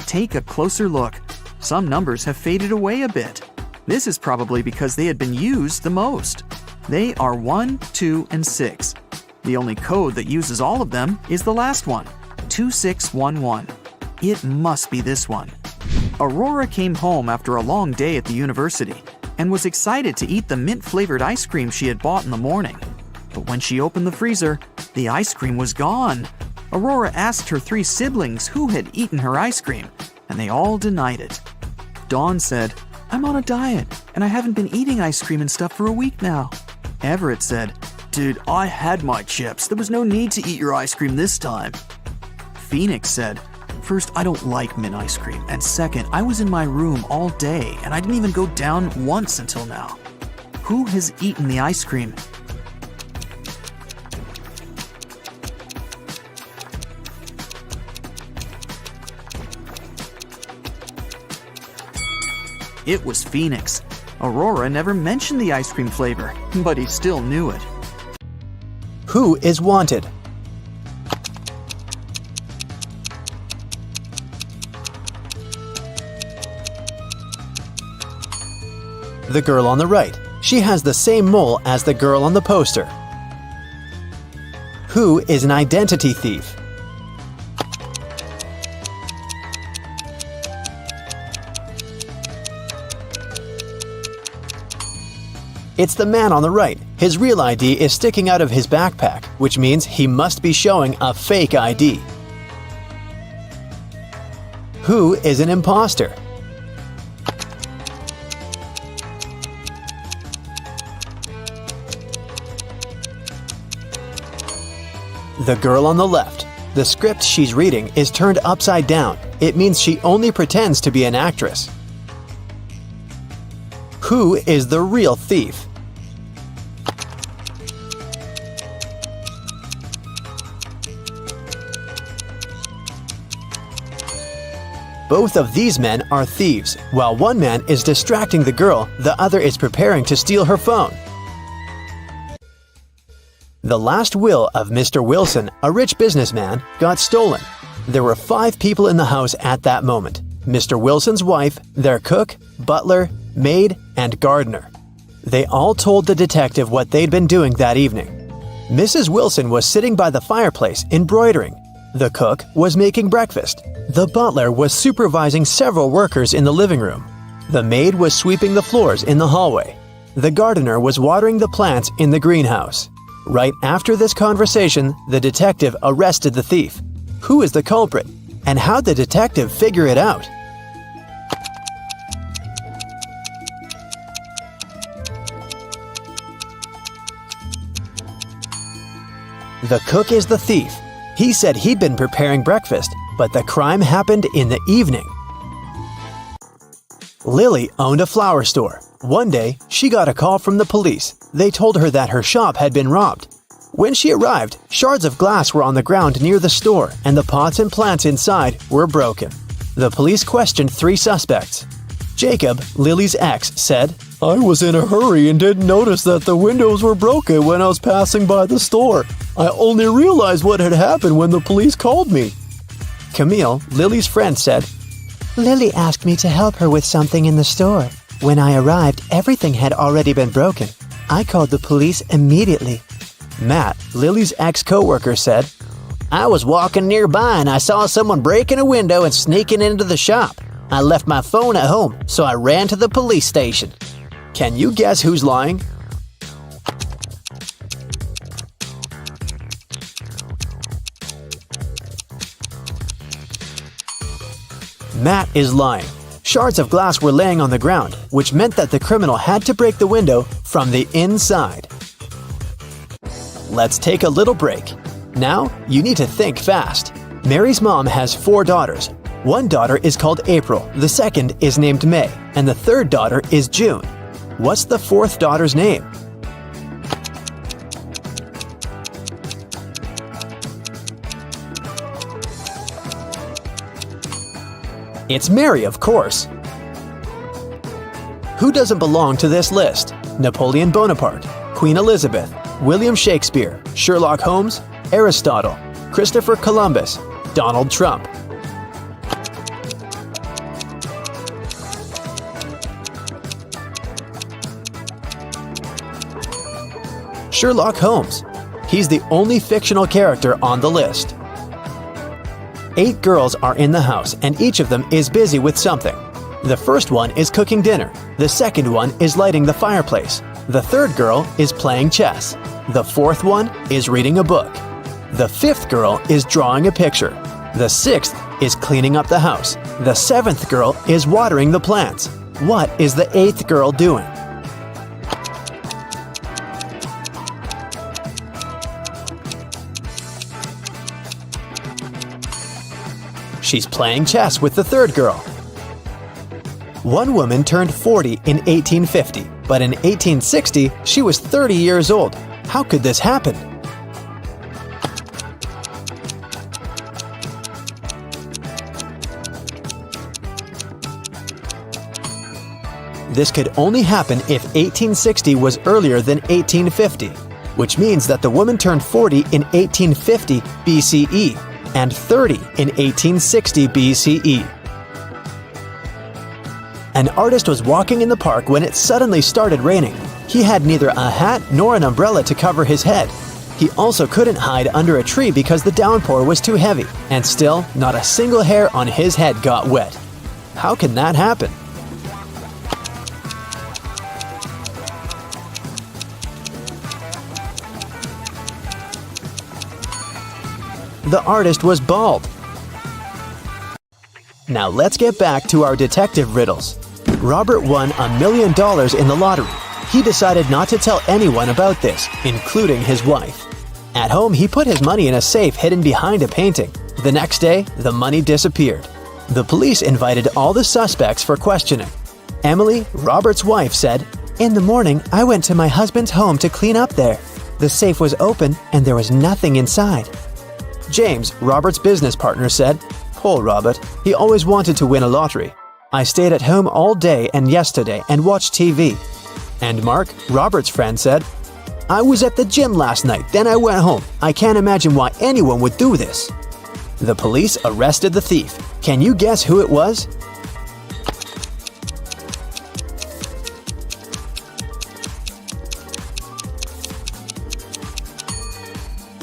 Take a closer look. Some numbers have faded away a bit. This is probably because they had been used the most. They are 1, 2, and 6. The only code that uses all of them is the last one, 2611. It must be this one. Aurora came home after a long day at the university and was excited to eat the mint-flavored ice cream she had bought in the morning. But when she opened the freezer, the ice cream was gone. Aurora asked her 3 siblings who had eaten her ice cream, and they all denied it. Dawn said, "I'm on a diet, and I haven't been eating ice cream and stuff for a week now." Everett said, "Dude, I had my chips. There was no need to eat your ice cream this time." Phoenix said, "First, I don't like mint ice cream, and second, I was in my room all day, and I didn't even go down once until now." Who has eaten the ice cream? It was Phoenix. Aurora never mentioned the ice cream flavor, but he still knew it. Who is wanted? The girl on the right. She has the same mole as the girl on the poster. Who is an identity thief? It's the man on the right. His real ID is sticking out of his backpack, which means he must be showing a fake ID. Who is an imposter? The girl on the left. The script she's reading is turned upside down. It means she only pretends to be an actress. Who is the real thief? Both of these men are thieves. While one man is distracting the girl, the other is preparing to steal her phone. The last will of Mr. Wilson, a rich businessman, got stolen. There were 5 people in the house at that moment: Mr. Wilson's wife, their cook, butler, maid, and gardener. They all told the detective what they'd been doing that evening. Mrs. Wilson was sitting by the fireplace embroidering. The cook was making breakfast. The butler was supervising several workers in the living room. The maid was sweeping the floors in the hallway. The gardener was watering the plants in the greenhouse. Right after this conversation, the detective arrested the thief. Who is the culprit? And how'd the detective figure it out? The cook is the thief. He said he'd been preparing breakfast, but the crime happened in the evening. Lily owned a flower store. One day, she got a call from the police. They told her that her shop had been robbed. When she arrived, shards of glass were on the ground near the store, and the pots and plants inside were broken. The police questioned 3 suspects. Jacob, Lily's ex, said, "I was in a hurry and didn't notice that the windows were broken when I was passing by the store. I only realized what had happened when the police called me." Camille, Lily's friend, said, Lily asked me to help her with something in the store. When I arrived, everything had already been broken. I called the police immediately. Matt, Lily's ex-coworker, said, I was walking nearby and I saw someone breaking a window and sneaking into the shop. I left my phone at home, so I ran to the police station. Can you guess who's lying? Matt is lying. Shards of glass were laying on the ground, which meant that the criminal had to break the window from the inside. Let's take a little break. Now, you need to think fast. Mary's mom has 4 daughters. One daughter is called April, the second is named May, and the third daughter is June. What's the 4th daughter's name? It's Mary, of course. Who doesn't belong to this list? Napoleon Bonaparte, Queen Elizabeth, William Shakespeare, Sherlock Holmes, Aristotle, Christopher Columbus, Donald Trump. Sherlock Holmes. He's the only fictional character on the list. 8 girls are in the house, and each of them is busy with something. The first one is cooking dinner. The second one is lighting the fireplace. The third girl is playing chess. The 4th one is reading a book. The 5th girl is drawing a picture. The 6th is cleaning up the house. The 7th girl is watering the plants. What is the 8th girl doing? She's playing chess with the 3rd girl. One woman turned 40 in 1850, but in 1860 she was 30 years old. How could this happen? This could only happen if 1860 was earlier than 1850, which means that the woman turned 40 in 1850 BCE and 30 in 1860 BCE. An artist was walking in the park when it suddenly started raining. He had neither a hat nor an umbrella to cover his head. He also couldn't hide under a tree because the downpour was too heavy, and still, not a single hair on his head got wet. How can that happen? The artist was bald. Now let's get back to our detective riddles. Robert won $1 million in the lottery. He decided not to tell anyone about this, including his wife. At home, he put his money in a safe hidden behind a painting. The next day, the money disappeared. The police invited all the suspects for questioning. Emily, Robert's wife, said, "In the morning, I went to my husband's home to clean up there. The safe was open and there was nothing inside." James, Robert's business partner, said, "Poor Robert, he always wanted to win a lottery. I stayed at home all day and yesterday and watched TV." And Mark, Robert's friend, said, "I was at the gym last night, then I went home. I can't imagine why anyone would do this." The police arrested the thief. Can you guess who it was?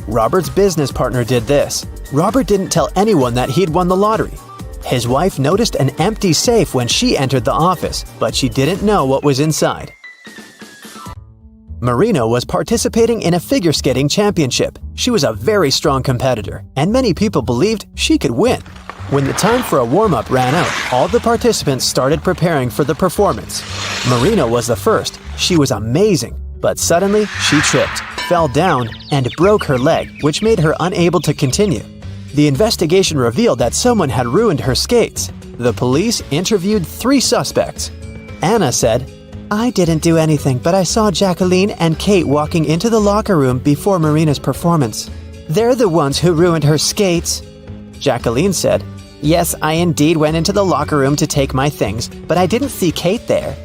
Robert's business partner did this. Robert didn't tell anyone that he'd won the lottery. His wife noticed an empty safe when she entered the office, but she didn't know what was inside. Marina was participating in a figure skating championship. She was a very strong competitor, and many people believed she could win. When the time for a warm-up ran out, all the participants started preparing for the performance. Marina was the first. She was amazing, but suddenly she tripped, fell down, and broke her leg, which made her unable to continue. The investigation revealed that someone had ruined her skates. The police interviewed 3 suspects. Anna said, "I didn't do anything, but I saw Jacqueline and Kate walking into the locker room before Marina's performance. They're the ones who ruined her skates." Jacqueline said, "Yes, I indeed went into the locker room to take my things, but I didn't see Kate there."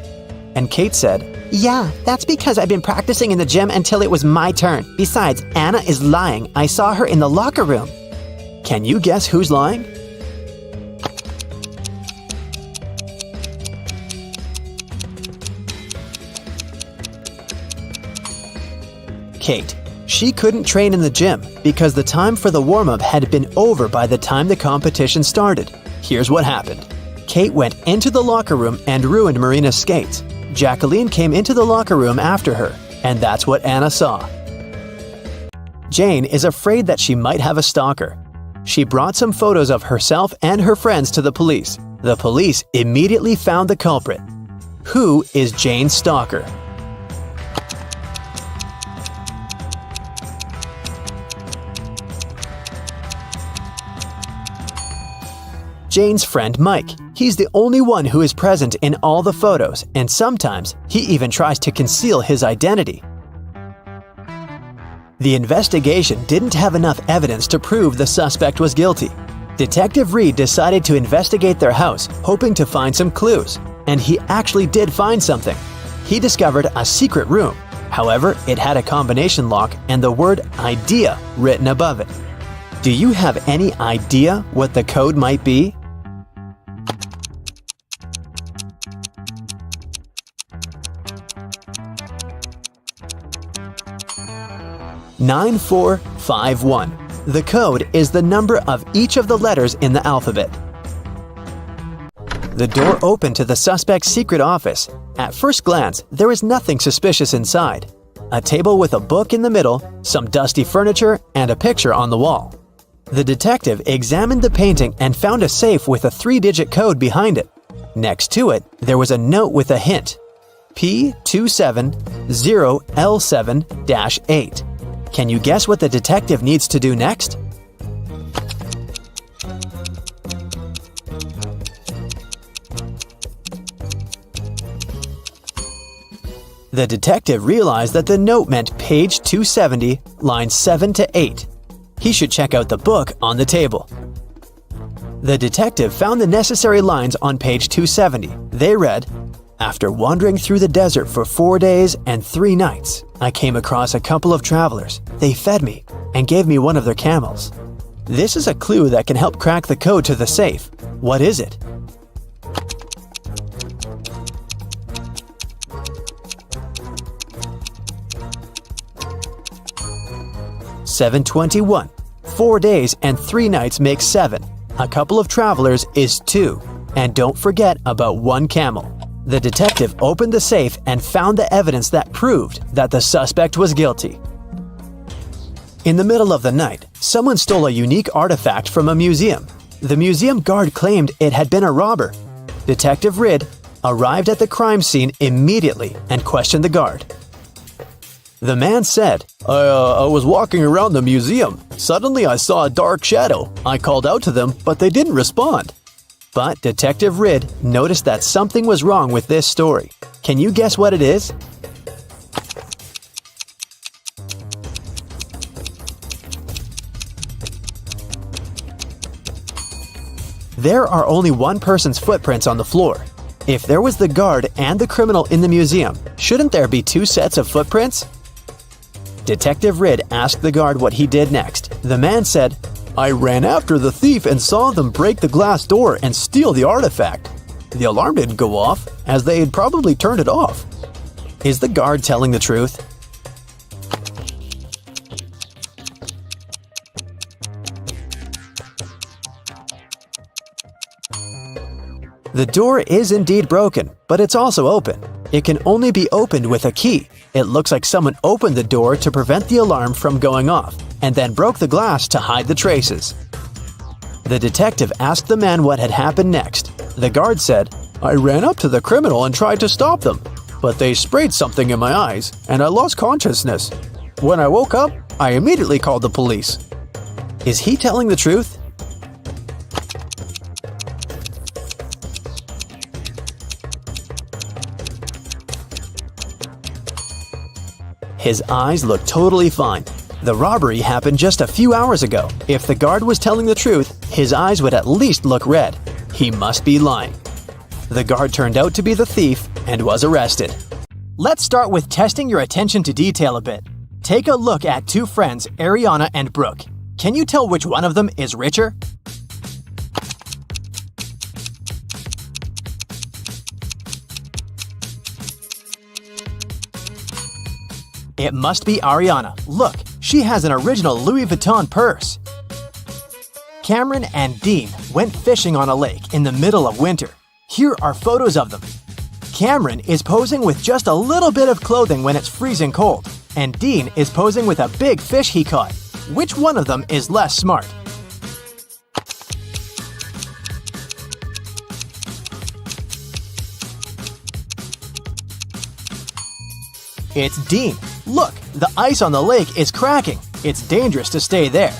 And Kate said, "Yeah, that's because I've been practicing in the gym until it was my turn. Besides, Anna is lying. I saw her in the locker room." Can you guess who's lying? Kate. She couldn't train in the gym because the time for the warm-up had been over by the time the competition started. Here's what happened. Kate went into the locker room and ruined Marina's skates. Jacqueline came into the locker room after her, and that's what Anna saw. Jane is afraid that she might have a stalker. She brought some photos of herself and her friends to the police. The police immediately found the culprit. Who is Jane's stalker? Jane's friend Mike. He's the only one who is present in all the photos, and sometimes he even tries to conceal his identity. The investigation didn't have enough evidence to prove the suspect was guilty. Detective Reed decided to investigate their house, hoping to find some clues, and he actually did find something. He discovered a secret room. However, it had a combination lock and the word "idea" written above it. Do you have any idea what the code might be? "9451. The code is the number of each of the letters in the alphabet." The door opened to the suspect's secret office. At first glance, there is nothing suspicious inside. A table with a book in the middle, some dusty furniture, and a picture on the wall. The detective examined the painting and found a safe with a 3-digit code behind it. Next to it, there was a note with a hint. P270L7-8. Can you guess what the detective needs to do next? The detective realized that the note meant page 270, lines 7 to 8. He should check out the book on the table. The detective found the necessary lines on page 270. They read, "After wandering through the desert for 4 days and 3 nights, I came across a couple of travelers. They fed me and gave me one of their camels." This is a clue that can help crack the code to the safe. What is it? 721. 4 days and 3 nights make 7. A couple of travelers is 2. And don't forget about 1 camel. The detective opened the safe and found the evidence that proved that the suspect was guilty. In the middle of the night, someone stole a unique artifact from a museum. The museum guard claimed it had been a robber. Detective Riddle arrived at the crime scene immediately and questioned the guard. The man said, I was walking around the museum. Suddenly I saw a dark shadow. I called out to them, but they didn't respond. But Detective Riddle noticed that something was wrong with this story. Can you guess what it is? There are only one person's footprints on the floor. If there was the guard and the criminal in the museum, shouldn't there be 2 sets of footprints? Detective Riddle asked the guard what he did next. The man said, I ran after the thief and saw them break the glass door and steal the artifact. The alarm didn't go off, as they had probably turned it off. Is the guard telling the truth? The door is indeed broken, but it's also open. It can only be opened with a key. It looks like someone opened the door to prevent the alarm from going off, and then broke the glass to hide the traces. The detective asked the man what had happened next. The guard said, I ran up to the criminal and tried to stop them, but they sprayed something in my eyes, and I lost consciousness. When I woke up, I immediately called the police. Is he telling the truth? His eyes look totally fine. The robbery happened just a few hours ago. If the guard was telling the truth, his eyes would at least look red. He must be lying. The guard turned out to be the thief and was arrested. Let's start with testing your attention to detail a bit. Take a look at 2 friends, Ariana and Brooke. Can you tell which one of them is richer? It must be Ariana. Look, she has an original Louis Vuitton purse. Cameron and Dean went fishing on a lake in the middle of winter. Here are photos of them. Cameron is posing with just a little bit of clothing when it's freezing cold, and Dean is posing with a big fish he caught. Which one of them is less smart? It's Dean. Look, the ice on the lake is cracking. It's dangerous to stay there.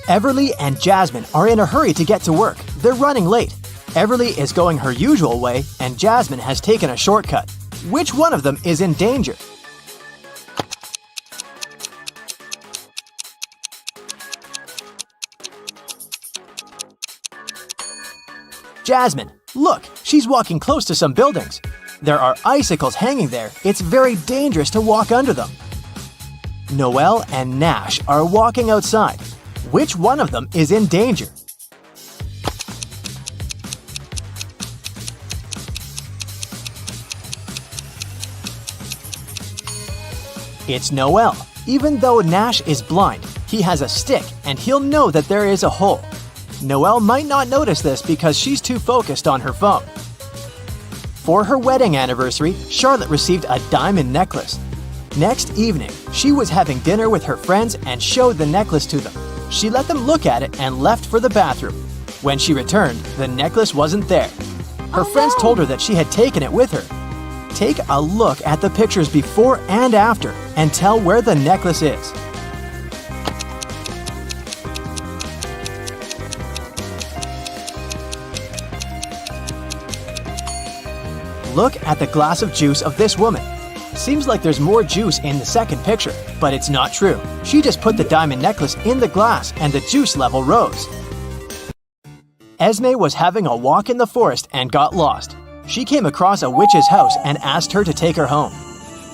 Everly and Jasmine are in a hurry to get to work. They're running late. Everly is going her usual way, and Jasmine has taken a shortcut. Which one of them is in danger? Jasmine, look, she's walking close to some buildings. There are icicles hanging there. It's very dangerous to walk under them. Noelle and Nash are walking outside. Which one of them is in danger? It's Noelle. Even though Nash is blind, he has a stick and he'll know that there is a hole. Noelle might not notice this because she's too focused on her phone. For her wedding anniversary, Charlotte received a diamond necklace. Next evening, she was having dinner with her friends and showed the necklace to them. She let them look at it and left for the bathroom. When she returned, the necklace wasn't there. Her friends told her that she had taken it with her. Take a look at the pictures before and after and tell where the necklace is. Look at the glass of juice of this woman. Seems like there's more juice in the second picture, but it's not true. She just put the diamond necklace in the glass and the juice level rose. Esme was having a walk in the forest and got lost. She came across a witch's house and asked her to take her home.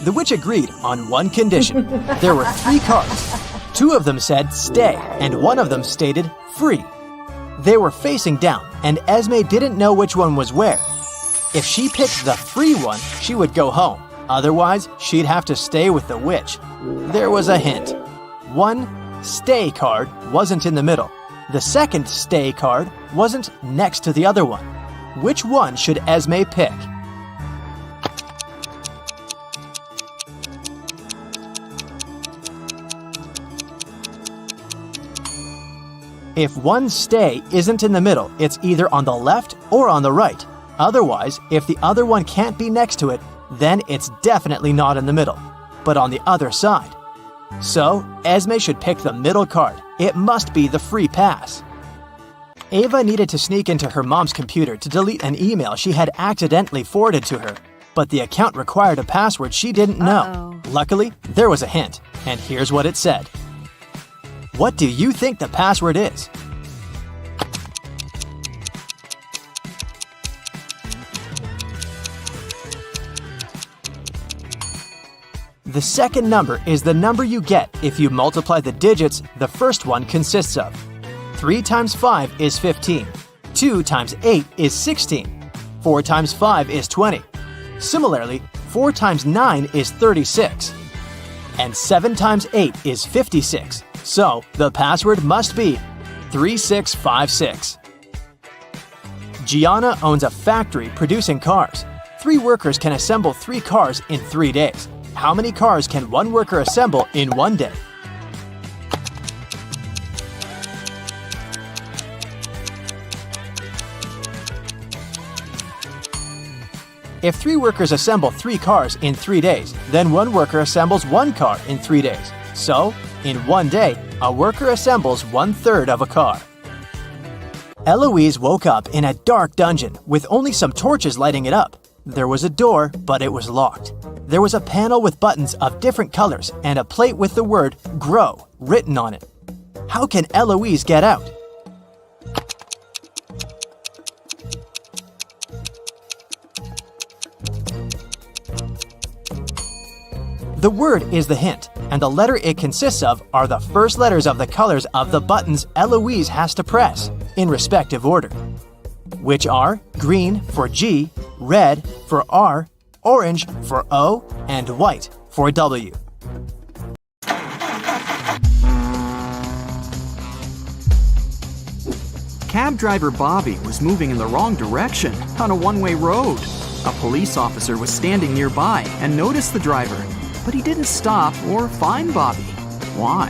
The witch agreed on one condition. There were 3 cards. 2 of them said stay, and one of them stated free. They were facing down, and Esme didn't know which one was where. If she picked the free one, she would go home. Otherwise, she'd have to stay with the witch. There was a hint. one stay card wasn't in the middle. The second stay card wasn't next to the other one. Which one should Esme pick? If one stay isn't in the middle, it's either on the left or on the right. Otherwise, if the other one can't be next to it, then it's definitely not in the middle, but on the other side. So, Esme should pick the middle card. It must be the free pass. Ava needed to sneak into her mom's computer to delete an email she had accidentally forwarded to her, but the account required a password she didn't know. Luckily, there was a hint, and here's what it said. What do you think the password is? The second number is the number you get if you multiply the digits the first one consists of. 3 times 5 is 15. 2 times 8 is 16. 4 times 5 is 20. Similarly, 4 times 9 is 36. And 7 times 8 is 56. So, the password must be 3656. Gianna owns a factory producing cars. 3 workers can assemble 3 cars in 3 days. How many cars can one worker assemble in 1 day? If 3 workers assemble 3 cars in 3 days, then one worker assembles 1 car in 3 days. So, in 1 day, a worker assembles 1/3 of a car. Eloise woke up in a dark dungeon with only some torches lighting it up. There was a door, but it was locked. There was a panel with buttons of different colors and a plate with the word "Grow" written on it. How can Eloise get out? The word is the hint, and the letter it consists of are the first letters of the colors of the buttons Eloise has to press, in respective order, which are green for G, red for R, orange for O, and white for W. Cab driver Bobby was moving in the wrong direction on a one-way road. A police officer was standing nearby and noticed the driver, but he didn't stop or find Bobby. Why?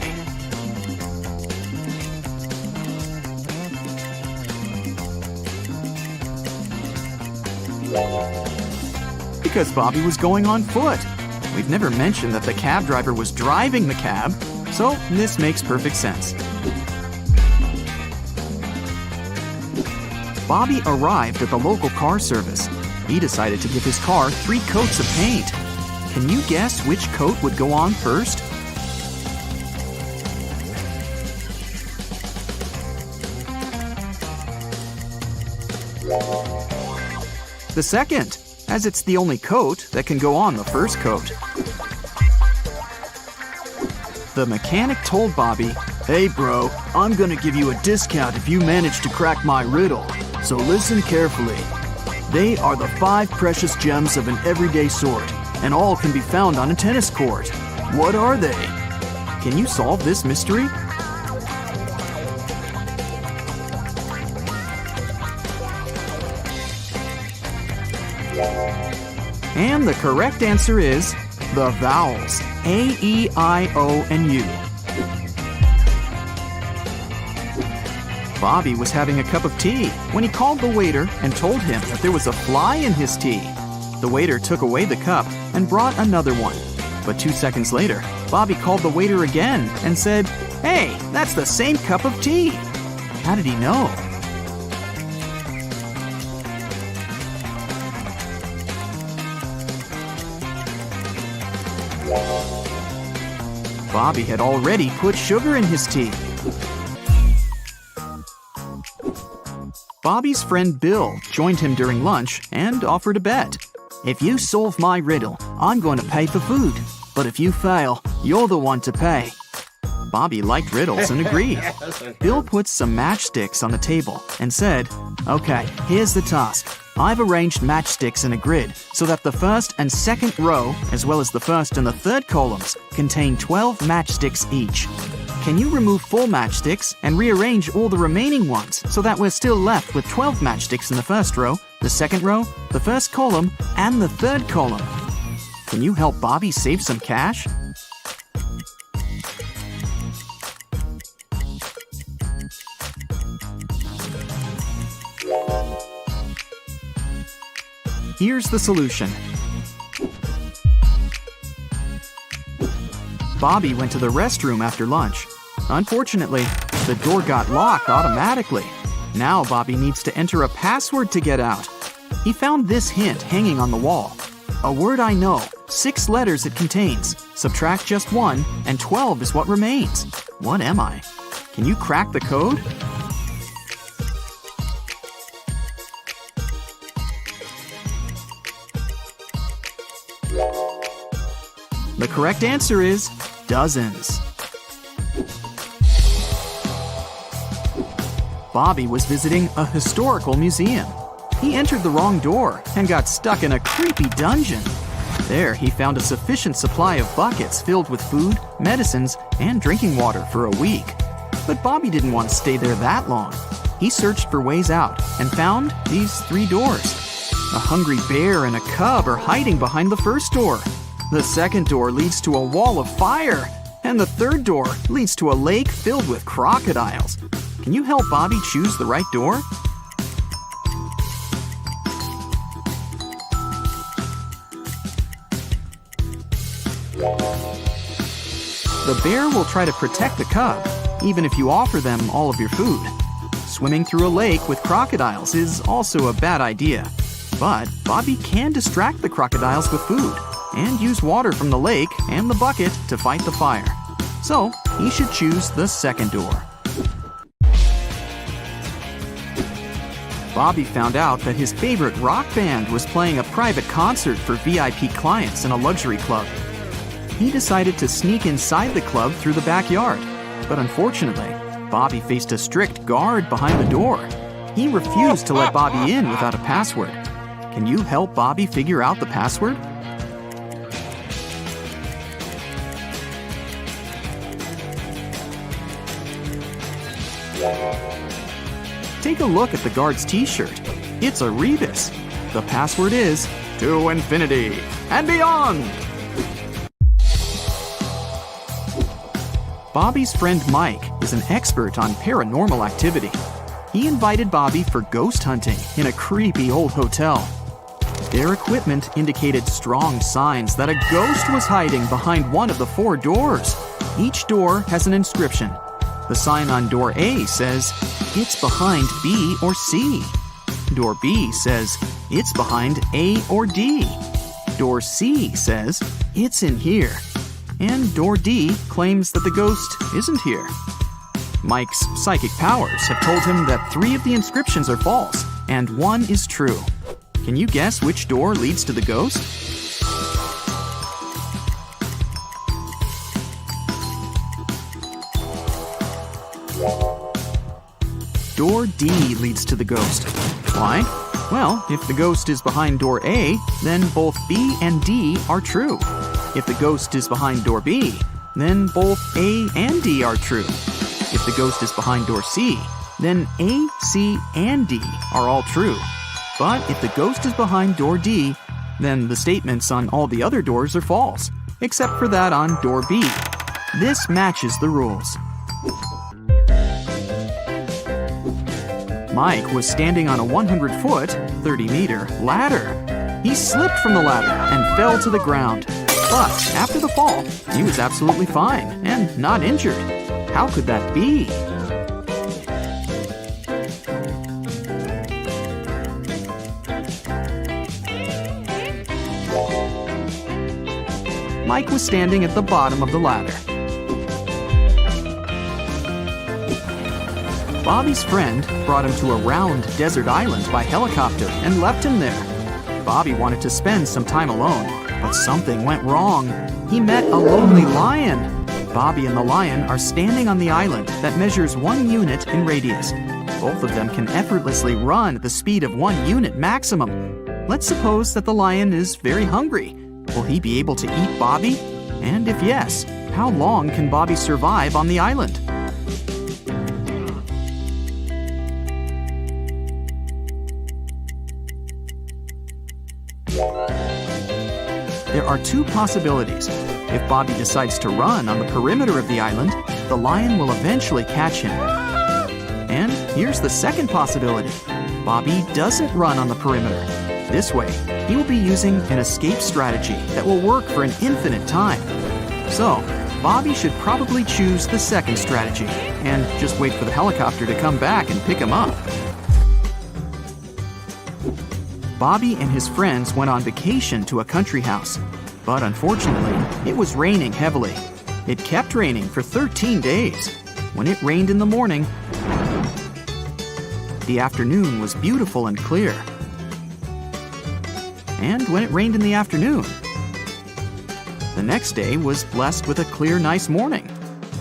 Because Bobby was going on foot. We've never mentioned that the cab driver was driving the cab, so this makes perfect sense. Bobby arrived at the local car service. He decided to give his car 3 coats of paint. Can you guess which coat would go on first? The second, as it's the only coat that can go on the first coat. The mechanic told Bobby, Hey bro, I'm gonna give you a discount if you manage to crack my riddle. So listen carefully. They are the 5 precious gems of an everyday sort, and all can be found on a tennis court. What are they? can you solve this mystery? And the correct answer is the vowels A, E, I, O, and U. Bobby was having a cup of tea when he called the waiter and told him that there was a fly in his tea. The waiter took away the cup and brought another one. But 2 seconds later, Bobby called the waiter again and said, "Hey, that's the same cup of tea." How did he know? Bobby had already put sugar in his tea. Bobby's friend Bill joined him during lunch and offered a bet. "If you solve my riddle, I'm going to pay for food. But if you fail, you're the one to pay." Bobby liked riddles and agreed. Bill put some matchsticks on the table and said, "Okay, here's the task. I've arranged matchsticks in a grid so that the first and second row, as well as the first and the third columns, contain 12 matchsticks each. Can you remove full matchsticks and rearrange all the remaining ones so that we're still left with 12 matchsticks in the first row, the second row, the first column, and the third column? Can you help Bobby save some cash? Here's the solution. Bobby went to the restroom after lunch. Unfortunately, the door got locked automatically. Now Bobby needs to enter a password to get out. He found this hint hanging on the wall. A word I know, 6 letters it contains. Subtract just 1, and 12 is what remains. What am I? Can you crack the code? The correct answer is dozens. Bobby was visiting a historical museum. He entered the wrong door and got stuck in a creepy dungeon. There, he found a sufficient supply of buckets filled with food, medicines, and drinking water for a week. But Bobby didn't want to stay there that long. He searched for ways out and found these 3 doors. A hungry bear and a cub are hiding behind the first door. The second door leads to a wall of fire, and the third door leads to a lake filled with crocodiles. Can you help Bobby choose the right door? The bear will try to protect the cub, even if you offer them all of your food. Swimming through a lake with crocodiles is also a bad idea. But Bobby can distract the crocodiles with food and use water from the lake and the bucket to fight the fire. So, he should choose the second door. Bobby found out that his favorite rock band was playing a private concert for VIP clients in a luxury club. He decided to sneak inside the club through the backyard. But unfortunately, Bobby faced a strict guard behind the door. He refused to let Bobby in without a password. Can you help Bobby figure out the password? Take a look at the guard's t-shirt. It's a rebus. The password is to infinity and beyond. Bobby's friend Mike is an expert on paranormal activity. He invited Bobby for ghost hunting in a creepy old hotel. Their equipment indicated strong signs that a ghost was hiding behind one of the 4 doors. Each door has an inscription. The sign on door A says, "It's behind B or C." Door B says, "It's behind A or D." Door C says, "It's in here." And door D claims that the ghost isn't here. Mike's psychic powers have told him that 3 of the inscriptions are false and 1 is true. Can you guess which door leads to the ghost? Door D leads to the ghost. Why? Well, if the ghost is behind door A, then both B and D are true. If the ghost is behind door B, then both A and D are true. If the ghost is behind door C, then A, C, and D are all true. But if the ghost is behind door D, then the statements on all the other doors are false, except for that on door B. This matches the rules. Mike was standing on a 100-foot, 30-meter ladder. He slipped from the ladder and fell to the ground. But after the fall, he was absolutely fine and not injured. How could that be? Mike was standing at the bottom of the ladder. Bobby's friend brought him to a round desert island by helicopter and left him there. Bobby wanted to spend some time alone, but something went wrong. He met a lonely lion. Bobby and the lion are standing on the island that measures 1 unit in radius. Both of them can effortlessly run at the speed of 1 unit maximum. Let's suppose that the lion is very hungry. Will he be able to eat Bobby? And if yes, How long can Bobby survive on the island? There are two possibilities. If Bobby decides to run on the perimeter of the island, the lion will eventually catch him. And here's the second possibility. Bobby doesn't run on the perimeter. This way, he will be using an escape strategy that will work for an infinite time. So, Bobby should probably choose the second strategy and just wait for the helicopter to come back and pick him up. Bobby and his friends went on vacation to a country house, but unfortunately, it was raining heavily. It kept raining for 13 days. When it rained in the morning, the afternoon was beautiful and clear. And when it rained in the afternoon, the next day was blessed with a clear, nice morning.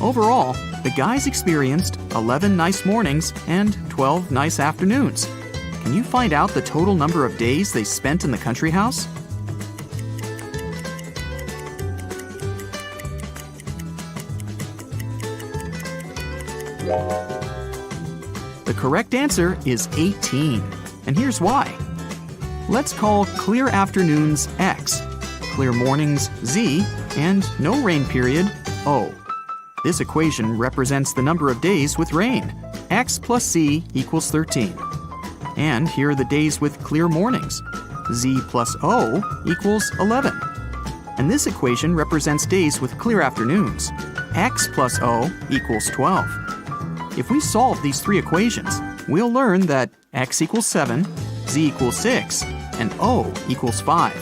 Overall, the guys experienced 11 nice mornings and 12 nice afternoons. Can you find out the total number of days they spent in the country house? The correct answer is 18, and here's why. Let's call clear afternoons X, clear mornings Z, and no rain period O. This equation represents the number of days with rain. X plus Z equals 13. And here are the days with clear mornings. Z plus O equals 11. And this equation represents days with clear afternoons. X plus O equals 12. If we solve these three equations, we'll learn that X equals 7, Z equals 6, and O equals 5.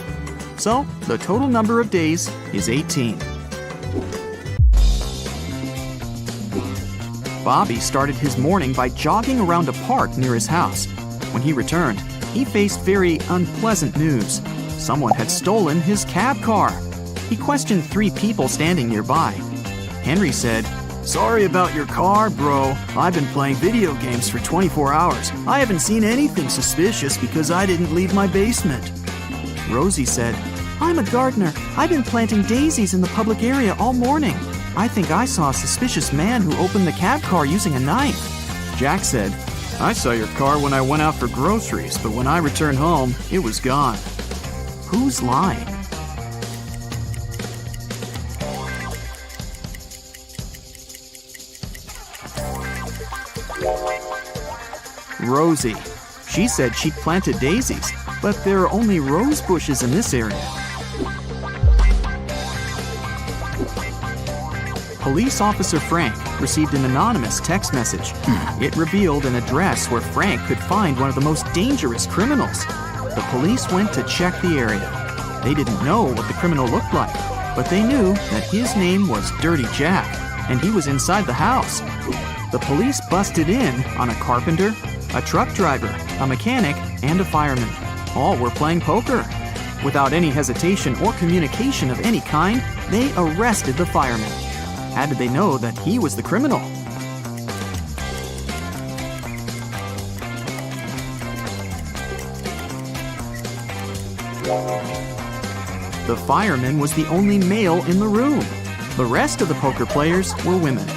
So, the total number of days is 18. Bobby started his morning by jogging around a park near his house. When he returned, he faced very unpleasant news. Someone had stolen his cab car. He questioned 3 people standing nearby. Henry said, Sorry about your car, bro. I've been playing video games for 24 hours. I haven't seen anything suspicious because I didn't leave my basement. Rosie said, I'm a gardener. I've been planting daisies in the public area all morning. I think I saw a suspicious man who opened the cab car using a knife. Jack said, I saw your car when I went out for groceries, but when I returned home, it was gone. Who's lying? Rosie. She said she'd planted daisies, but there are only rose bushes in this area. Police Officer Frank received an anonymous text message. It revealed an address where Frank could find one of the most dangerous criminals. The police went to check the area. They didn't know what the criminal looked like, but they knew that his name was Dirty Jack, and he was inside the house. The police busted in on a carpenter, a truck driver, a mechanic, and a fireman. All were playing poker. Without any hesitation or communication of any kind, they arrested the fireman. How did they know that he was the criminal? The fireman was the only male in the room. The rest of the poker players were women.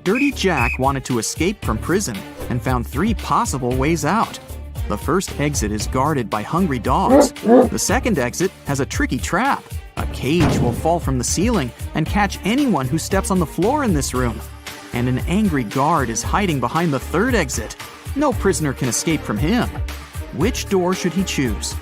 Dirty Jack wanted to escape from prison and found 3 possible ways out. The first exit is guarded by hungry dogs. The second exit has a tricky trap. A cage will fall from the ceiling and catch anyone who steps on the floor in this room. And an angry guard is hiding behind the third exit. No prisoner can escape from him. Which door should he choose?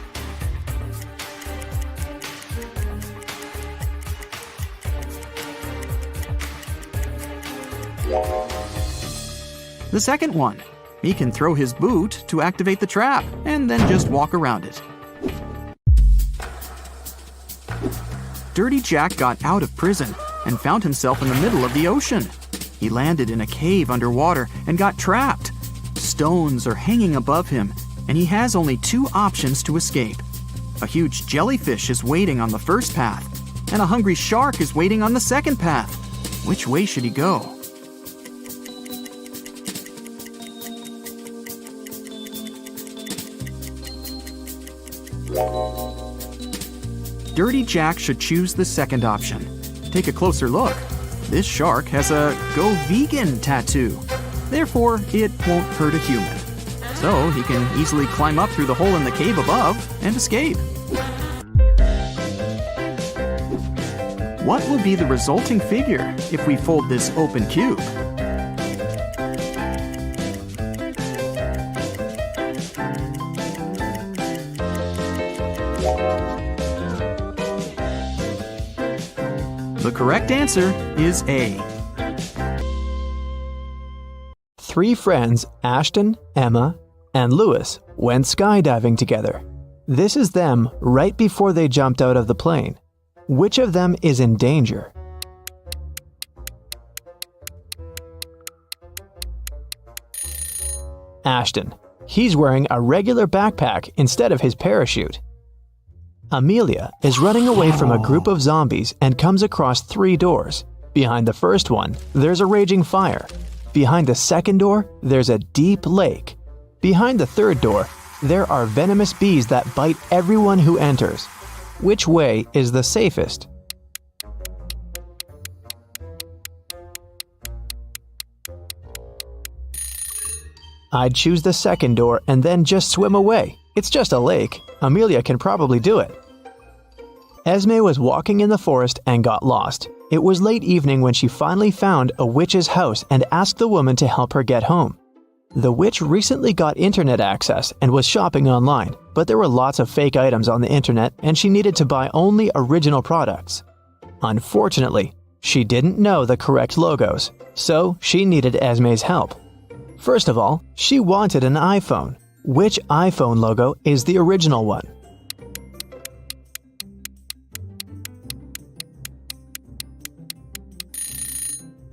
The second one. He can throw his boot to activate the trap and then just walk around it. Dirty Jack got out of prison and found himself in the middle of the ocean. He landed in a cave underwater and got trapped. Stones are hanging above him, and he has only 2 options to escape. A huge jellyfish is waiting on the first path, and a hungry shark is waiting on the second path. Which way should he go? Dirty Jack should choose the second option. Take a closer look. This shark has a Go Vegan tattoo. Therefore, it won't hurt a human. So he can easily climb up through the hole in the cave above and escape. What will be the resulting figure if we fold this open cube? The correct answer is A. 3 friends, Ashton, Emma, and Lewis, went skydiving together. This is them right before they jumped out of the plane. Which of them is in danger? Ashton. He's wearing a regular backpack instead of his parachute. Amelia is running away from a group of zombies and comes across 3 doors. Behind the first one, there's a raging fire. Behind the second door, there's a deep lake. Behind the third door, there are venomous bees that bite everyone who enters. Which way is the safest? I'd choose the second door and then just swim away. It's just a lake. Amelia can probably do it. Esme was walking in the forest and got lost. It was late evening when she finally found a witch's house and asked the woman to help her get home. The witch recently got internet access and was shopping online, but there were lots of fake items on the internet and she needed to buy only original products. Unfortunately, she didn't know the correct logos, so she needed Esme's help. First of all, she wanted an iPhone. Which iPhone logo is the original one?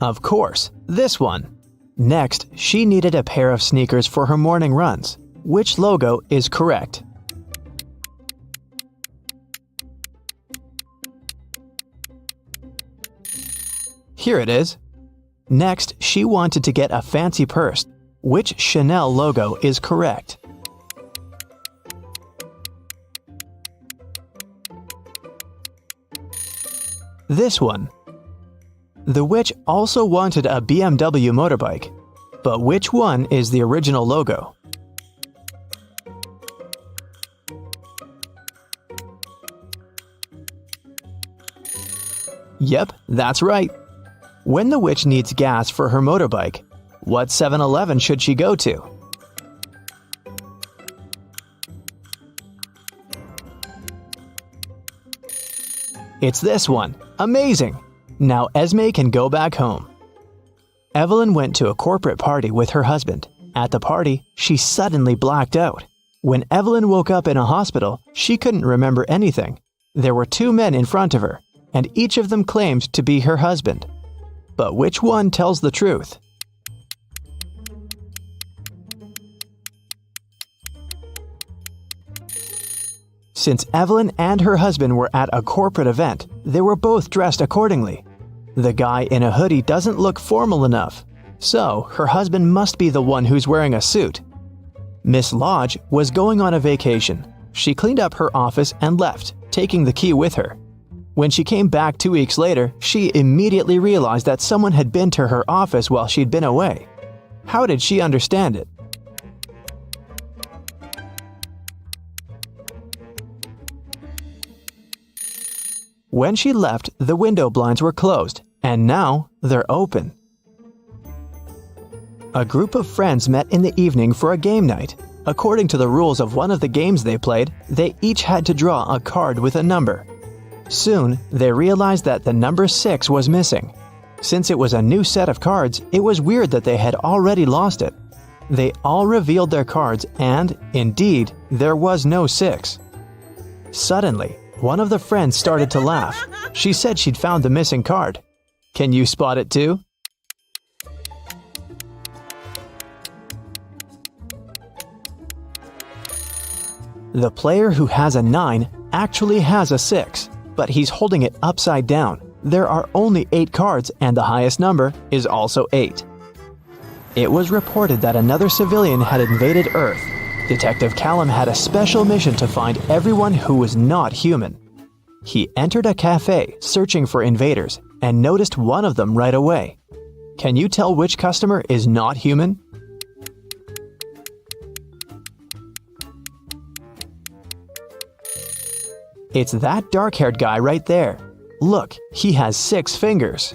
Of course, this one. Next, she needed a pair of sneakers for her morning runs. Which logo is correct? Here it is. Next, she wanted to get a fancy purse. Which Chanel logo is correct? This one. The witch also wanted a BMW motorbike, but which one is the original logo? Yep, that's right. When the witch needs gas for her motorbike, what 7-Eleven should she go to? It's this one. Amazing! Now Esme can go back home. Evelyn went to a corporate party with her husband. At the party, she suddenly blacked out. When Evelyn woke up in a hospital, she couldn't remember anything. There were 2 men in front of her, and each of them claimed to be her husband. But which one tells the truth? Since Evelyn and her husband were at a corporate event, they were both dressed accordingly. The guy in a hoodie doesn't look formal enough, so her husband must be the one who's wearing a suit. Miss Lodge was going on a vacation. She cleaned up her office and left, taking the key with her. When she came back 2 weeks later, she immediately realized that someone had been to her office while she'd been away. How did she understand it? When she left, the window blinds were closed, and now they're open. A group of friends met in the evening for a game night. According to the rules of one of the games they played, they each had to draw a card with a number. Soon, they realized that the number 6 was missing. Since it was a new set of cards, it was weird that they had already lost it. They all revealed their cards and, indeed, there was no 6. Suddenly, one of the friends started to laugh. She said she'd found the missing card. Can you spot it too? The player who has a 9 actually has a 6, but he's holding it upside down. There are only 8 cards and the highest number is also 8. It was reported that another civilian had invaded Earth. Detective Callum had a special mission to find everyone who was not human. He entered a cafe searching for invaders and noticed one of them right away. Can you tell which customer is not human? It's that dark-haired guy right there. Look, he has 6 fingers.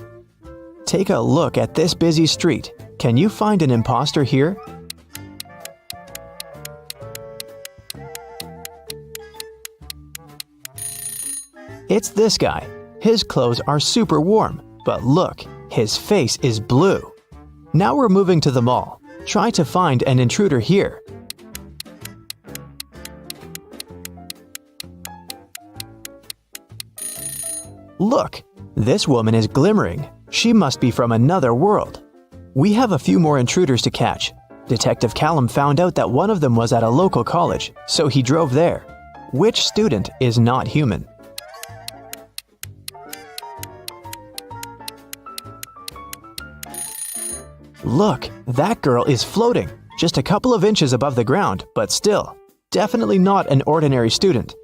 Take a look at this busy street. Can you find an imposter here? It's this guy. His clothes are super warm, but look, his face is blue. Now we're moving to the mall. Try to find an intruder here. Look, this woman is glimmering. She must be from another world. We have a few more intruders to catch. Detective Callum found out that one of them was at a local college, so he drove there. Which student is not human? Look, that girl is floating, just a couple of inches above the ground, but still, definitely not an ordinary student.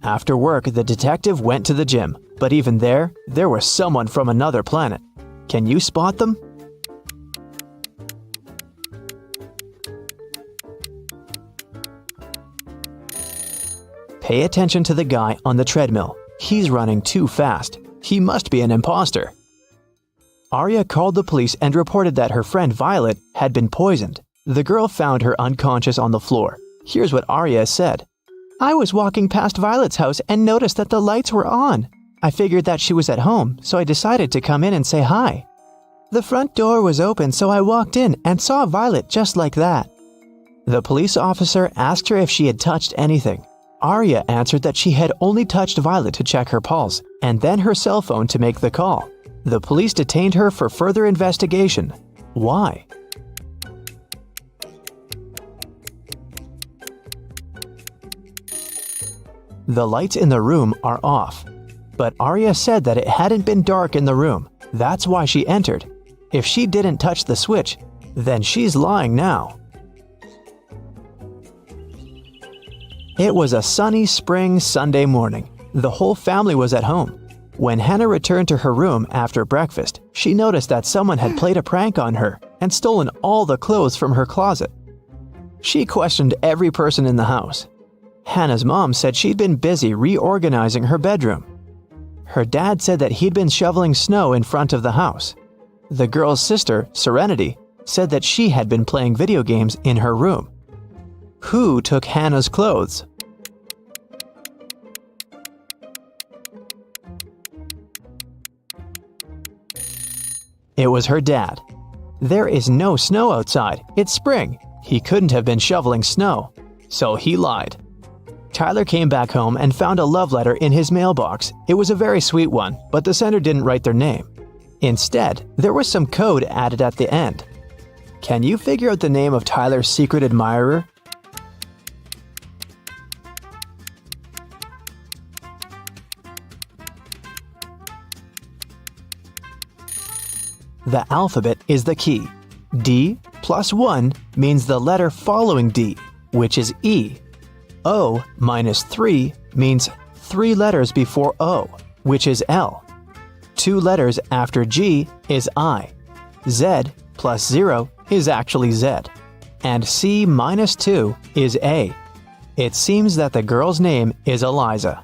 After work, the detective went to the gym, but even there was someone from another planet. Can you spot them? Pay attention to the guy on the treadmill. He's running too fast. He must be an imposter. Arya called the police and reported that her friend Violet had been poisoned. The girl found her unconscious on the floor. Here's what Arya said. I was walking past Violet's house and noticed that the lights were on. I figured that she was at home, so I decided to come in and say hi. The front door was open, so I walked in and saw Violet just like that. The police officer asked her if she had touched anything. Arya answered that she had only touched Violet to check her pulse, and then her cell phone to make the call. The police detained her for further investigation. Why? The lights in the room are off, but Arya said that it hadn't been dark in the room. That's why she entered. If she didn't touch the switch, then she's lying now. It was a sunny spring Sunday morning. The whole family was at home. When Hannah returned to her room after breakfast, she noticed that someone had played a prank on her and stolen all the clothes from her closet. She questioned every person in the house. Hannah's mom said she'd been busy reorganizing her bedroom. Her dad said that he'd been shoveling snow in front of the house. The girl's sister, Serenity, said that she had been playing video games in her room. Who took Hannah's clothes? It was her dad. There is no snow outside. It's spring. He couldn't have been shoveling snow. So he lied. Tyler came back home and found a love letter in his mailbox. It was a very sweet one, but the sender didn't write their name. Instead, there was some code added at the end. Can you figure out the name of Tyler's secret admirer? The alphabet is the key. D plus 1 means the letter following D, which is E. O minus 3 means 3 letters before O, which is L. 2 letters after G is I. Z plus 0 is actually Z. And C minus 2 is A. It seems that the girl's name is Eliza.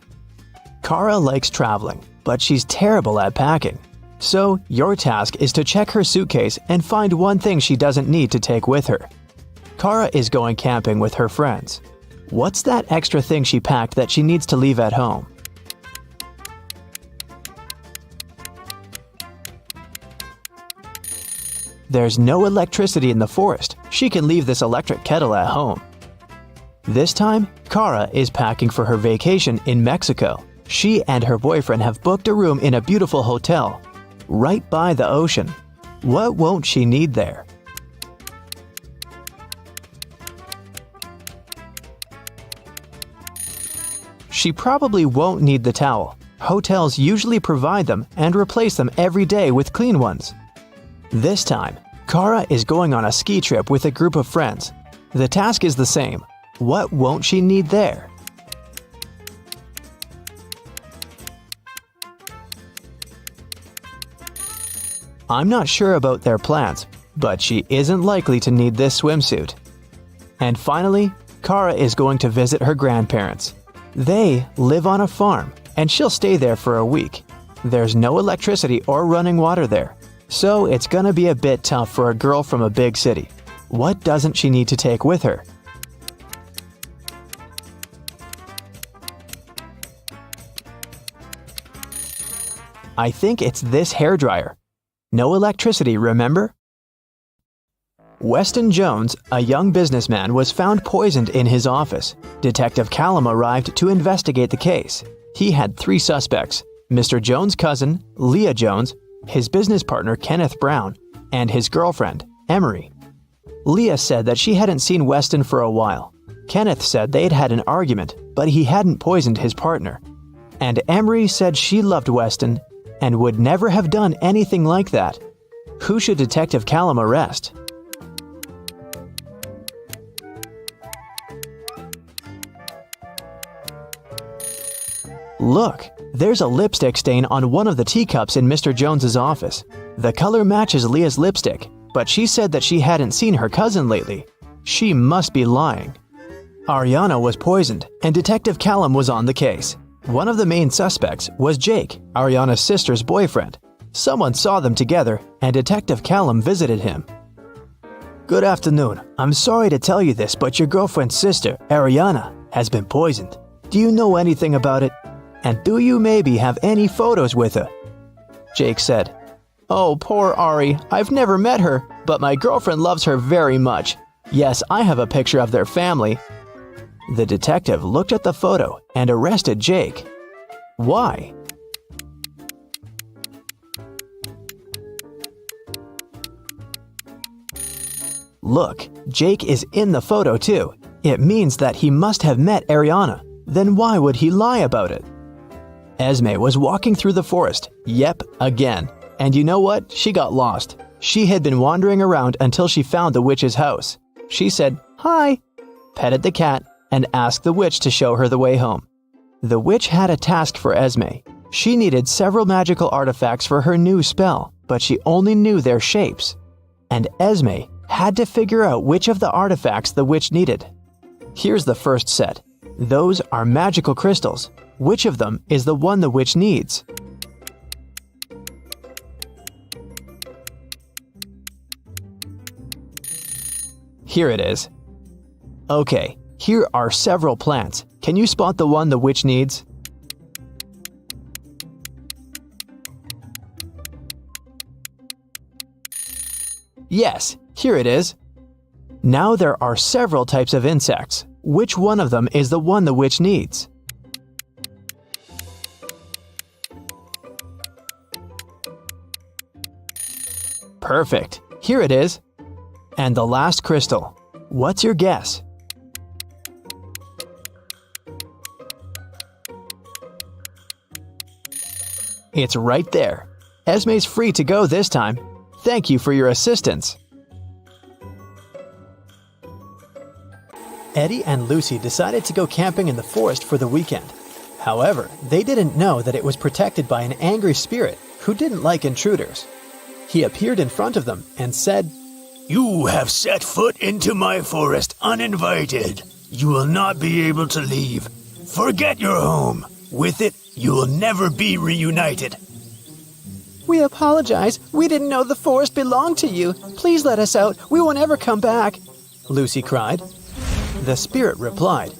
Kara likes traveling, but she's terrible at packing. So, your task is to check her suitcase and find one thing she doesn't need to take with her. Kara is going camping with her friends. What's that extra thing she packed that she needs to leave at home? There's no electricity in the forest. She can leave this electric kettle at home. This time, Kara is packing for her vacation in Mexico. She and her boyfriend have booked a room in a beautiful hotel right by the ocean. What won't she need there? She probably won't need the towel. Hotels usually provide them and replace them every day with clean ones. This time, Kara is going on a ski trip with a group of friends. The task is the same. What won't she need there? I'm not sure about their plans, but she isn't likely to need this swimsuit. And finally, Kara is going to visit her grandparents. They live on a farm, and she'll stay there for a week. There's no electricity or running water there, so it's gonna be a bit tough for a girl from a big city. What doesn't she need to take with her? I think it's this hairdryer. No electricity, remember? Weston Jones, a young businessman, was found poisoned in his office. Detective Callum arrived to investigate the case. He had 3 suspects: Mr. Jones' cousin, Leah Jones, his business partner Kenneth Brown, and his girlfriend, Emery. Leah said that she hadn't seen Weston for a while. Kenneth said they'd had an argument, but he hadn't poisoned his partner. And Emery said she loved Weston and would never have done anything like that. Who should Detective Callum arrest? Look, there's a lipstick stain on one of the teacups in Mr. Jones's office. The color matches Leah's lipstick, but she said that she hadn't seen her cousin lately. She must be lying. Ariana was poisoned, and Detective Callum was on the case. One of the main suspects was Jake, Ariana's sister's boyfriend. Someone saw them together, and Detective Callum visited him. Good afternoon. I'm sorry to tell you this, but your girlfriend's sister, Ariana, has been poisoned. Do you know anything about it? And do you maybe have any photos with her? Jake said, "Oh, poor Ari. I've never met her, but my girlfriend loves her very much. Yes, I have a picture of their family." The detective looked at the photo and arrested Jake. Why? Look, Jake is in the photo too. It means that he must have met Ariana. Then why would he lie about it? Esme was walking through the forest. Yep, again. And you know what? She got lost. She had been wandering around until she found the witch's house. She said, "Hi," petted the cat, and asked the witch to show her the way home. The witch had a task for Esme. She needed several magical artifacts for her new spell, but she only knew their shapes. And Esme had to figure out which of the artifacts the witch needed. Here's the first set. Those are magical crystals. Which of them is the one the witch needs? Here it is. Okay, here are several plants. Can you spot the one the witch needs? Yes, here it is. Now there are several types of insects. Which one of them is the one the witch needs? Perfect. Here it is. And the last crystal. What's your guess? It's right there. Esme's free to go this time. Thank you for your assistance. Eddie and Lucy decided to go camping in the forest for the weekend. However, they didn't know that it was protected by an angry spirit who didn't like intruders. He appeared in front of them and said, You have set foot into my forest uninvited. You will not be able to leave. Forget your home. With it, you will never be reunited. "We apologize. We didn't know the forest belonged to you. Please let us out. We won't ever come back," Lucy cried. The spirit replied,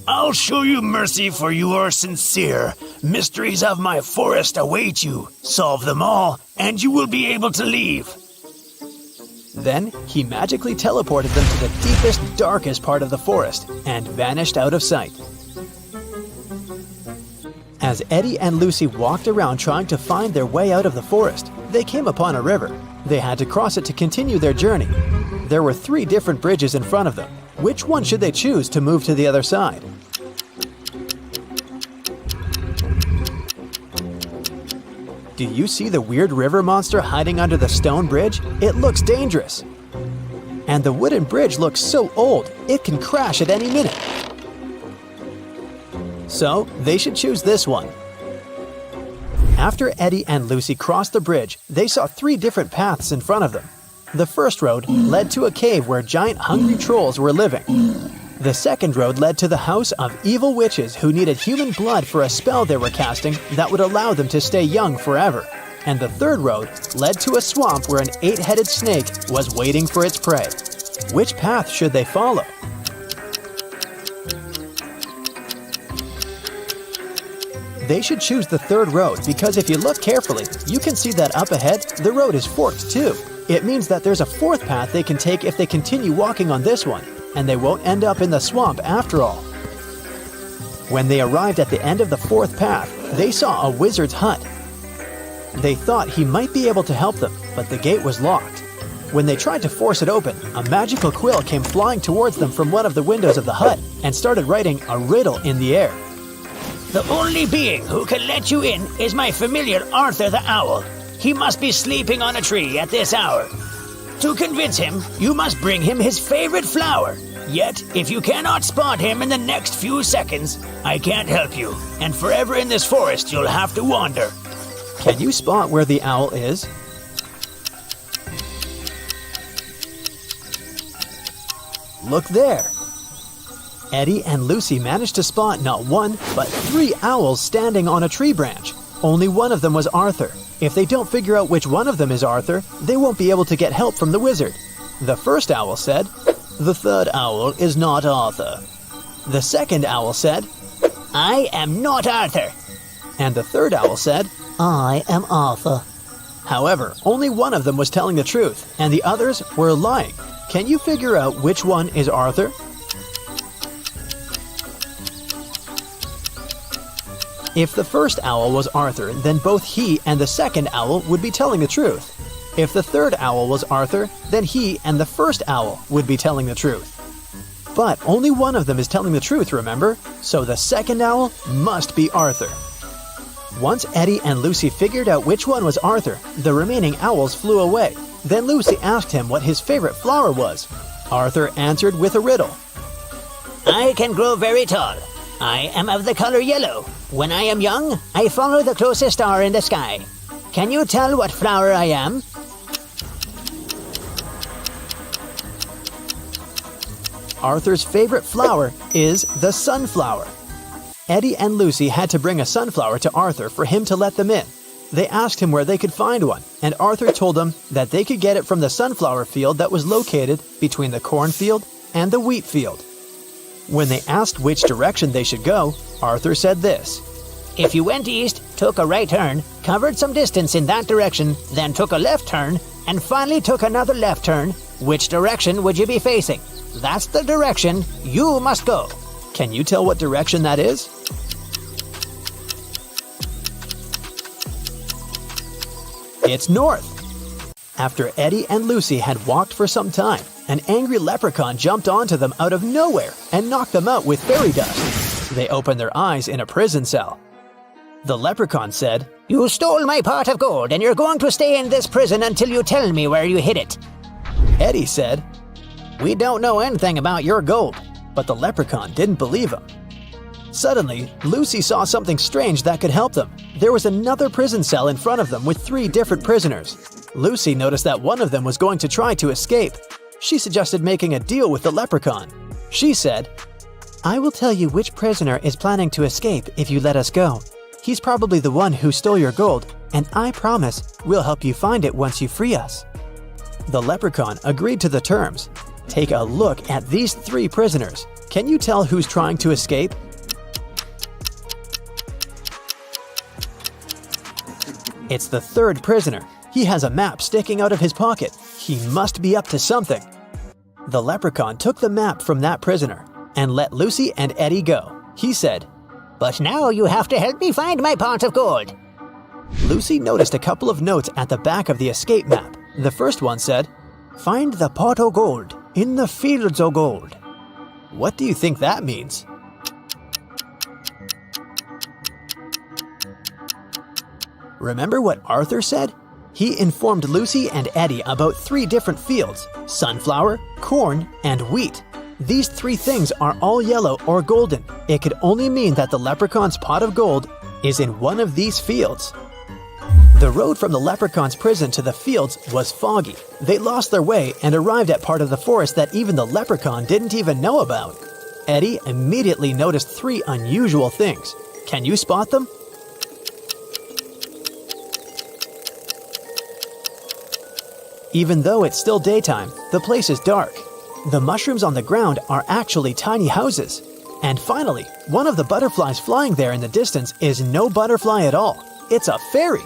I'll show you mercy, for you are sincere. Mysteries of my forest await you. Solve them all, and you will be able to leave. Then he magically teleported them to the deepest, darkest part of the forest and vanished out of sight. As Eddie and Lucy walked around trying to find their way out of the forest, they came upon a river. They had to cross it to continue their journey. There were 3 different bridges in front of them. Which one should they choose to move to the other side? Do you see the weird river monster hiding under the stone bridge? It looks dangerous. And the wooden bridge looks so old, it can crash at any minute. So, they should choose this one. After Eddie and Lucy crossed the bridge, they saw 3 different paths in front of them. The first road led to a cave where giant hungry trolls were living. The second road led to the house of evil witches who needed human blood for a spell they were casting that would allow them to stay young forever. And the third road led to a swamp where an 8-headed snake was waiting for its prey. Which path should they follow? They should choose the third road because if you look carefully, you can see that up ahead, the road is forked too. It means that there's a fourth path they can take if they continue walking on this one, and they won't end up in the swamp after all. When they arrived at the end of the fourth path, they saw a wizard's hut. They thought he might be able to help them, but the gate was locked. When they tried to force it open, a magical quill came flying towards them from one of the windows of the hut and started writing a riddle in the air. The only being who can let you in is my familiar Arthur the Owl. He must be sleeping on a tree at this hour. To convince him, you must bring him his favorite flower. Yet, if you cannot spot him in the next few seconds, I can't help you, and forever in this forest you'll have to wander. Can you spot where the owl is? Look there! Eddie and Lucy managed to spot not 1, but 3 owls standing on a tree branch. Only one of them was Arthur. If they don't figure out which one of them is Arthur, they won't be able to get help from the wizard. The first owl said, "The third owl is not Arthur." The second owl said, I am not Arthur. and the third owl said, I am Arthur. However, only one of them was telling the truth, and the others were lying. Can you figure out which one is Arthur? If the first owl was Arthur, then both he and the second owl would be telling the truth. If the third owl was Arthur, then he and the first owl would be telling the truth. But only one of them is telling the truth, remember? So the second owl must be Arthur. Once Eddie and Lucy figured out which one was Arthur, the remaining owls flew away. Then Lucy asked him what his favorite flower was. Arthur answered with a riddle. I can grow very tall. I am of the color yellow. When I am young, I follow the closest star in the sky. Can you tell what flower I am? Arthur's favorite flower is the sunflower. Eddie and Lucy had to bring a sunflower to Arthur for him to let them in. They asked him where they could find one, and Arthur told them that they could get it from the sunflower field that was located between the cornfield and the wheat field. When they asked which direction they should go, Arthur said this. If you went east, took a right turn, covered some distance in that direction, then took a left turn, and finally took another left turn, which direction would you be facing? That's the direction you must go. Can you tell what direction that is? It's north. After Eddie and Lucy had walked for some time, an angry leprechaun jumped onto them out of nowhere and knocked them out with fairy dust. They opened their eyes in a prison cell. The leprechaun said, You stole my pot of gold and you're going to stay in this prison until you tell me where you hid it. Eddie said, We don't know anything about your gold, but the leprechaun didn't believe him. Suddenly, Lucy saw something strange that could help them. There was another prison cell in front of them with 3 different prisoners. Lucy noticed that one of them was going to try to escape. She suggested making a deal with the leprechaun. She said, I will tell you which prisoner is planning to escape if you let us go. He's probably the one who stole your gold, and I promise we'll help you find it once you free us. The leprechaun agreed to the terms. Take a look at these 3 prisoners. Can you tell who's trying to escape? It's the 3rd prisoner. He has a map sticking out of his pocket. He must be up to something. The leprechaun took the map from that prisoner and let Lucy and Eddie go. He said, But now you have to help me find my pot of gold. Lucy noticed a couple of notes at the back of the escape map. The first one said, Find the pot of gold in the fields of gold. What do you think that means? Remember what Arthur said? He informed Lucy and Eddie about 3 different fields: sunflower, corn, and wheat. These 3 things are all yellow or golden. It could only mean that the leprechaun's pot of gold is in one of these fields. The road from the leprechaun's prison to the fields was foggy. They lost their way and arrived at part of the forest that even the leprechaun didn't even know about. Eddie immediately noticed 3 unusual things. Can you spot them? Even though it's still daytime, the place is dark. The mushrooms on the ground are actually tiny houses. And finally, one of the butterflies flying there in the distance is no butterfly at all. It's a fairy.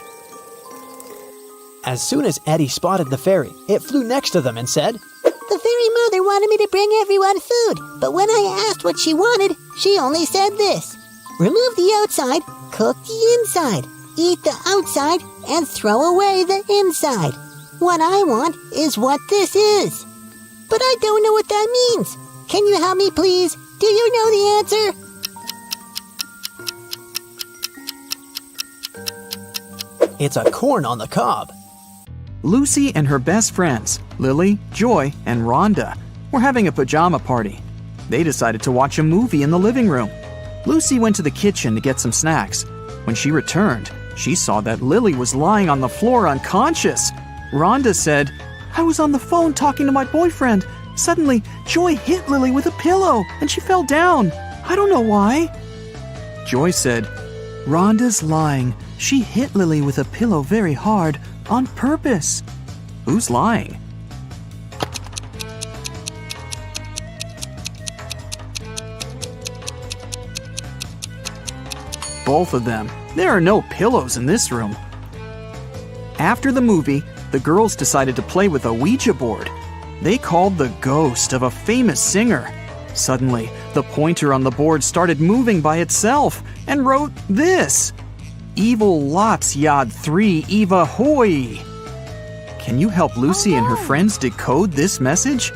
As soon as Eddie spotted the fairy, it flew next to them and said, The fairy mother wanted me to bring everyone food, but when I asked what she wanted, she only said this: remove the outside, cook the inside, eat the outside, and throw away the inside. What I want is what this is. But I don't know what that means. Can you help me, please? Do you know the answer? It's a corn on the cob. Lucy and her best friends, Lily, Joy, and Rhonda, were having a pajama party. They decided to watch a movie in the living room. Lucy went to the kitchen to get some snacks. When she returned, she saw that Lily was lying on the floor unconscious. Rhonda said, I was on the phone talking to my boyfriend. Suddenly, Joy hit Lily with a pillow and she fell down. I don't know why. Joy said, Rhonda's lying. She hit Lily with a pillow very hard on purpose. Who's lying? Both of them. There are no pillows in this room. After the movie, the girls decided to play with a Ouija board. They called the ghost of a famous singer. Suddenly, the pointer on the board started moving by itself and wrote this: Evil Lots Yad 3 Eva Hoy. Can you help Lucy and her friends decode this message?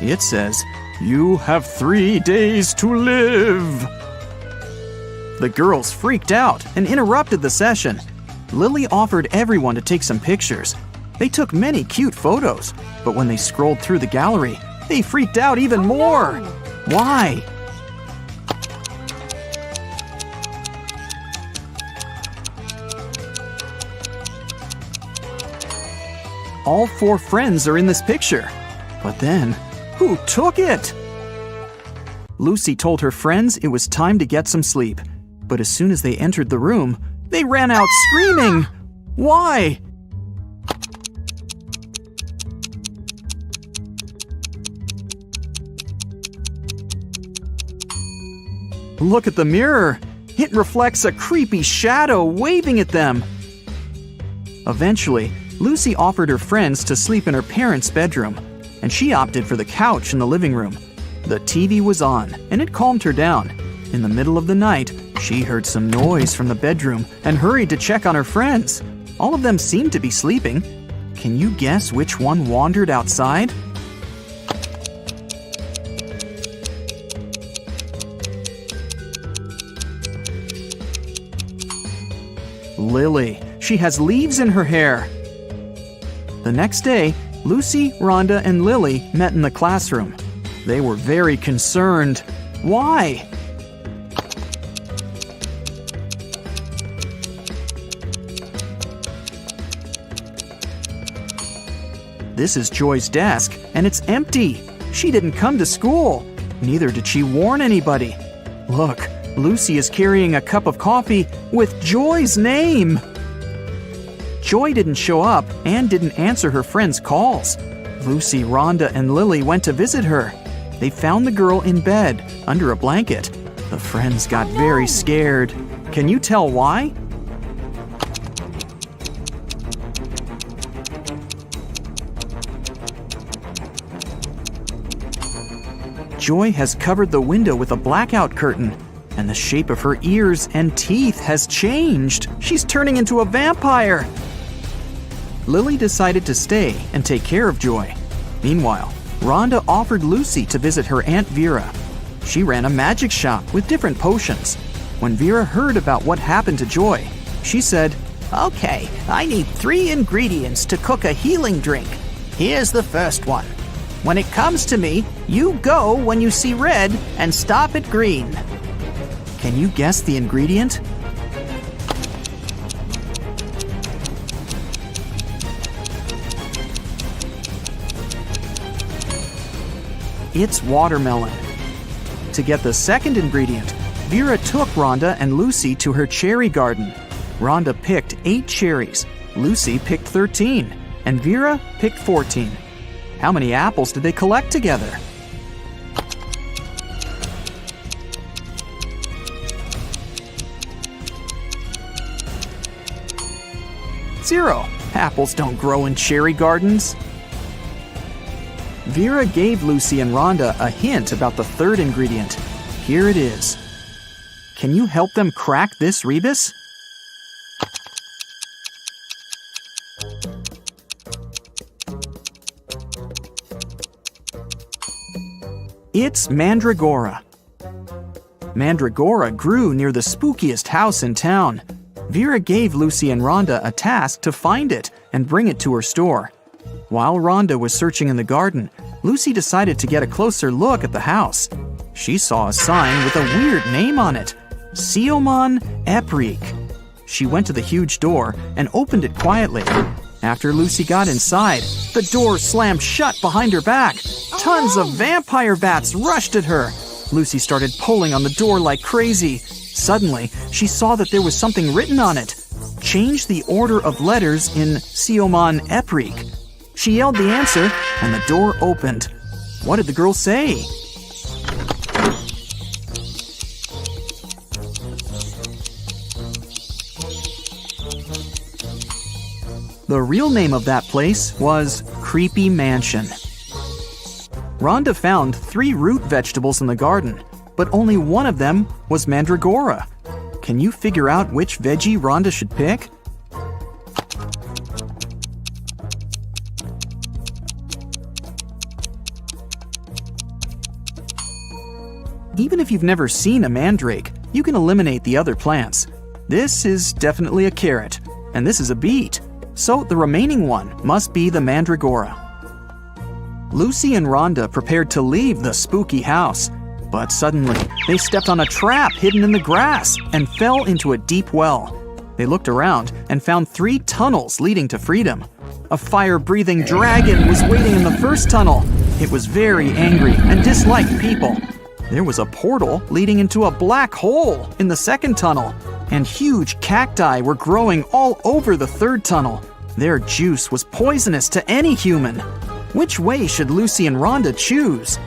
It says, You have 3 days to live. The girls freaked out and interrupted the session. Lily offered everyone to take some pictures. They took many cute photos, but when they scrolled through the gallery, they freaked out even more. Why? All 4 friends are in this picture. But then, who took it? Lucy told her friends it was time to get some sleep. But as soon as they entered the room, they ran out screaming. Why? Look at the mirror. It reflects a creepy shadow waving at them. Eventually, Lucy offered her friends to sleep in her parents' bedroom, and she opted for the couch in the living room. The TV was on, and it calmed her down. In the middle of the night, she heard some noise from the bedroom and hurried to check on her friends. All of them seemed to be sleeping. Can you guess which one wandered outside? Lily. She has leaves in her hair. The next day, Lucy, Rhonda, and Lily met in the classroom. They were very concerned. Why? This is Joy's desk, and it's empty. She didn't come to school. Neither did she warn anybody. Look, Lucy is carrying a cup of coffee with Joy's name. Joy didn't show up and didn't answer her friends' calls. Lucy, Rhonda, and Lily went to visit her. They found the girl in bed, under a blanket. The friends got very scared. Can you tell why? Joy has covered the window with a blackout curtain, and the shape of her ears and teeth has changed. She's turning into a vampire. Lily decided to stay and take care of Joy. Meanwhile, Rhonda offered Lucy to visit her Aunt Vera. She ran a magic shop with different potions. When Vera heard about what happened to Joy, she said, Okay, I need 3 ingredients to cook a healing drink. Here's the first one: When it comes to me, you go when you see red and stop at green. Can you guess the ingredient? It's watermelon. To get the second ingredient, Vera took Rhonda and Lucy to her cherry garden. Rhonda picked 8 cherries, Lucy picked 13, and Vera picked 14. How many apples did they collect together? Zero. Apples don't grow in cherry gardens. Vera gave Lucy and Rhonda a hint about the third ingredient. Here it is. Can you help them crack this rebus? It's mandragora. Mandragora grew near the spookiest house in town. Vera gave Lucy and Rhonda a task to find it and bring it to her store. While Rhonda was searching in the garden, Lucy decided to get a closer look at the house. She saw a sign with a weird name on it, Siomon Eprik. She went to the huge door and opened it quietly. After Lucy got inside, the door slammed shut behind her back. Tons of vampire bats rushed at her. Lucy started pulling on the door like crazy. Suddenly, she saw that there was something written on it. Change the order of letters in Siomon Eprik. She yelled the answer, and the door opened. What did the girl say? The real name of that place was Creepy Mansion. Rhonda found 3 root vegetables in the garden, but only one of them was mandragora. Can you figure out which veggie Rhonda should pick? Even if you've never seen a mandrake, you can eliminate the other plants. This is definitely a carrot, and this is a beet. So the remaining one must be the mandragora. Lucy and Rhonda prepared to leave the spooky house, but suddenly they stepped on a trap hidden in the grass and fell into a deep well. They looked around and found 3 tunnels leading to freedom. A fire-breathing dragon was waiting in the first tunnel. It was very angry and disliked people. There was a portal leading into a black hole in the second tunnel, and huge cacti were growing all over the third tunnel. Their juice was poisonous to any human. Which way should Lucy and Rhonda choose?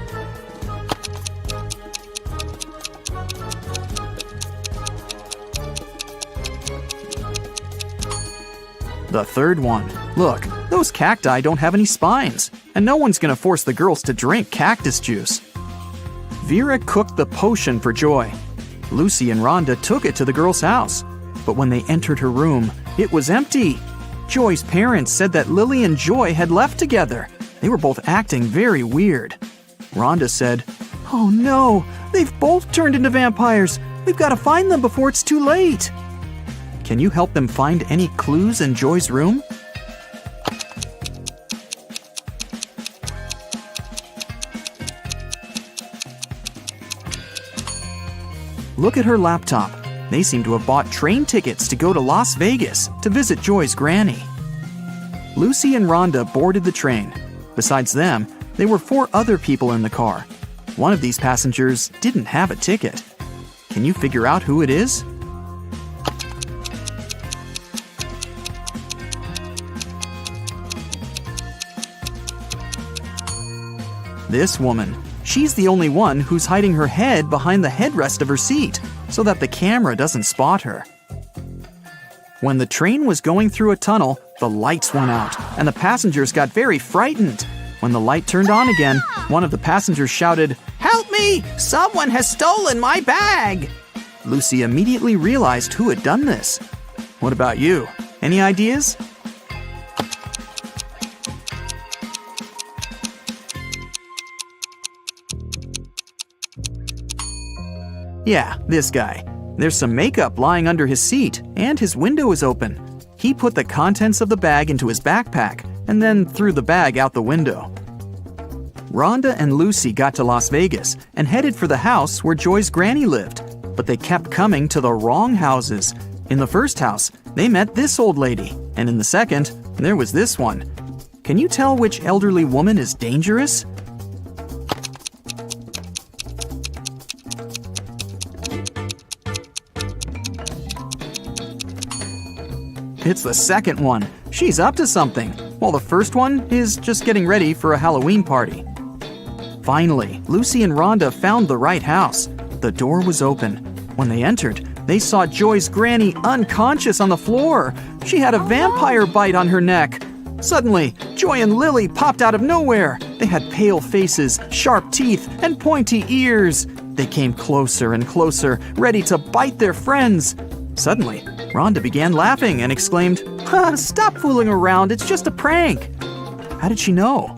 The third one. Look, those cacti don't have any spines, and no one's gonna force the girls to drink cactus juice. Vera cooked the potion for Joy. Lucy and Rhonda took it to the girl's house, but when they entered her room, it was empty. Joy's parents said that Lily and Joy had left together. They were both acting very weird. Rhonda said, "Oh no, they've both turned into vampires. We've got to find them before it's too late." Can you help them find any clues in Joy's room? Look at her laptop. They seem to have bought train tickets to go to Las Vegas to visit Joy's granny. Lucy and Rhonda boarded the train. Besides them, there were 4 other people in the car. One of these passengers didn't have a ticket. Can you figure out who it is? This woman. She's the only one who's hiding her head behind the headrest of her seat so that the camera doesn't spot her. When the train was going through a tunnel, the lights went out and the passengers got very frightened. When the light turned on again, one of the passengers shouted, "Help me! Someone has stolen my bag!" Lucy immediately realized who had done this. What about you? Any ideas? Yeah, this guy. There's some makeup lying under his seat, and his window is open. He put the contents of the bag into his backpack, and then threw the bag out the window. Rhonda and Lucy got to Las Vegas and headed for the house where Joy's granny lived. But they kept coming to the wrong houses. In the first house, they met this old lady, and in the second, there was this one. Can you tell which elderly woman is dangerous? It's the second one. She's up to something, while the first one is just getting ready for a Halloween party. Finally, Lucy and Rhonda found the right house. The door was open. When they entered, they saw Joy's granny unconscious on the floor. She had a vampire bite on her neck. Suddenly, Joy and Lily popped out of nowhere. They had pale faces, sharp teeth, and pointy ears. They came closer and closer, ready to bite their friends. Suddenly, Rhonda began laughing and exclaimed, "Stop fooling around, it's just a prank." How did she know?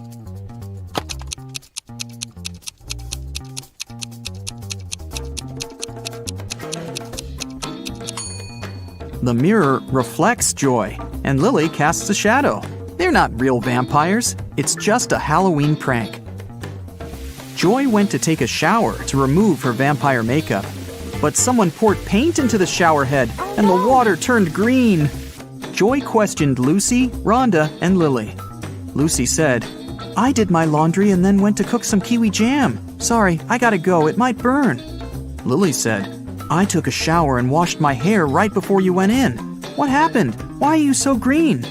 The mirror reflects Joy, and Lily casts a shadow. They're not real vampires, it's just a Halloween prank. Joy went to take a shower to remove her vampire makeup, but someone poured paint into the shower head, and the water turned green. Joy questioned Lucy, Rhonda, and Lily. Lucy said, "I did my laundry and then went to cook some kiwi jam. Sorry, I gotta go, it might burn." Lily said, "I took a shower and washed my hair right before you went in. What happened? Why are you so green?"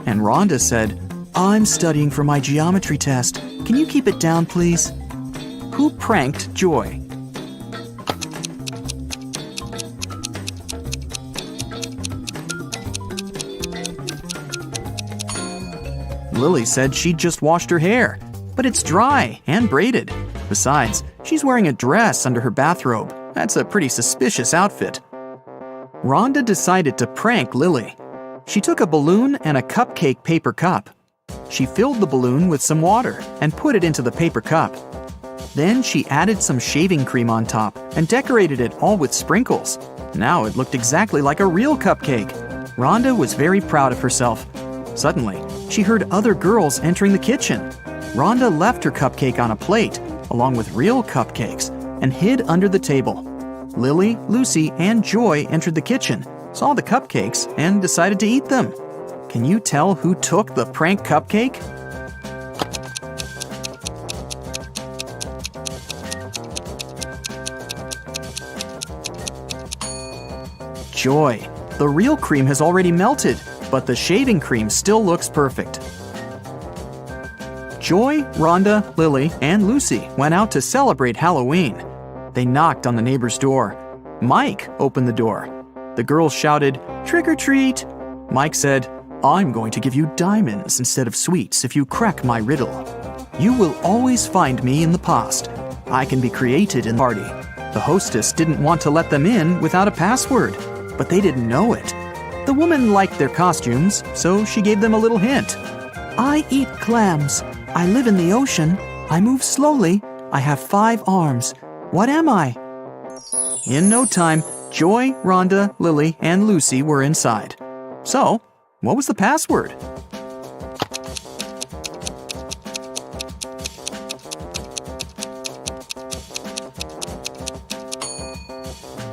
And Rhonda said, "I'm studying for my geometry test. Can you keep it down, please?" Who pranked Joy? Lily said she'd just washed her hair, but it's dry and braided. Besides, she's wearing a dress under her bathrobe. That's a pretty suspicious outfit. Rhonda decided to prank Lily. She took a balloon and a cupcake paper cup. She filled the balloon with some water and put it into the paper cup. Then she added some shaving cream on top and decorated it all with sprinkles. Now it looked exactly like a real cupcake. Rhonda was very proud of herself. Suddenly, she heard other girls entering the kitchen. Rhonda left her cupcake on a plate, along with real cupcakes, and hid under the table. Lily, Lucy, and Joy entered the kitchen, saw the cupcakes, and decided to eat them. Can you tell who took the prank cupcake? Joy. The real cream has already melted, but the shaving cream still looks perfect. Joy, Rhonda, Lily, and Lucy went out to celebrate Halloween. They knocked on the neighbor's door. Mike opened the door. The girls shouted, "Trick or treat!" Mike said, "I'm going to give you diamonds instead of sweets if you crack my riddle. You will always find me in the past. I can be created in the party." The hostess didn't want to let them in without a password, but they didn't know it. The woman liked their costumes, so she gave them a little hint. "I eat clams. I live in the ocean. I move slowly. I have 5 arms. What am I?" In no time, Joy, Rhonda, Lily, and Lucy were inside. So, what was the password?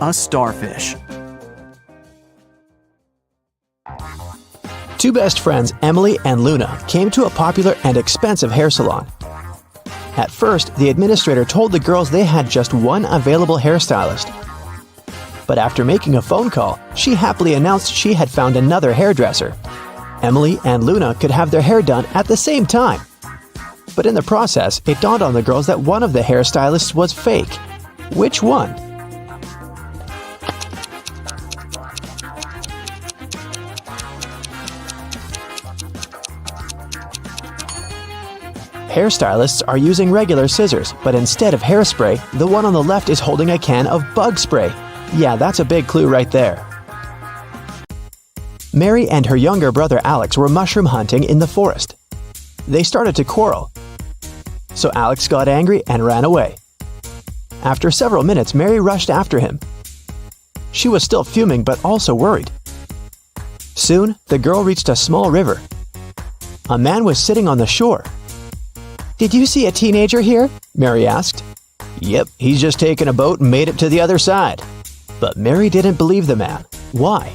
A starfish. Two best friends, Emily and Luna, came to a popular and expensive hair salon. At first, the administrator told the girls they had just one available hairstylist. But after making a phone call, she happily announced she had found another hairdresser. Emily and Luna could have their hair done at the same time. But in the process, it dawned on the girls that one of the hairstylists was fake. Which one? Hairstylists are using regular scissors, but instead of hairspray, the one on the left is holding a can of bug spray. Yeah, that's a big clue right there. Mary and her younger brother Alex were mushroom hunting in the forest. They started to quarrel. So Alex got angry and ran away. After several minutes, Mary rushed after him. She was still fuming but also worried. Soon, the girl reached a small river. A man was sitting on the shore. Did you see a teenager here? Mary asked. Yep, he's just taken a boat and made it to the other side. But Mary didn't believe the man. Why?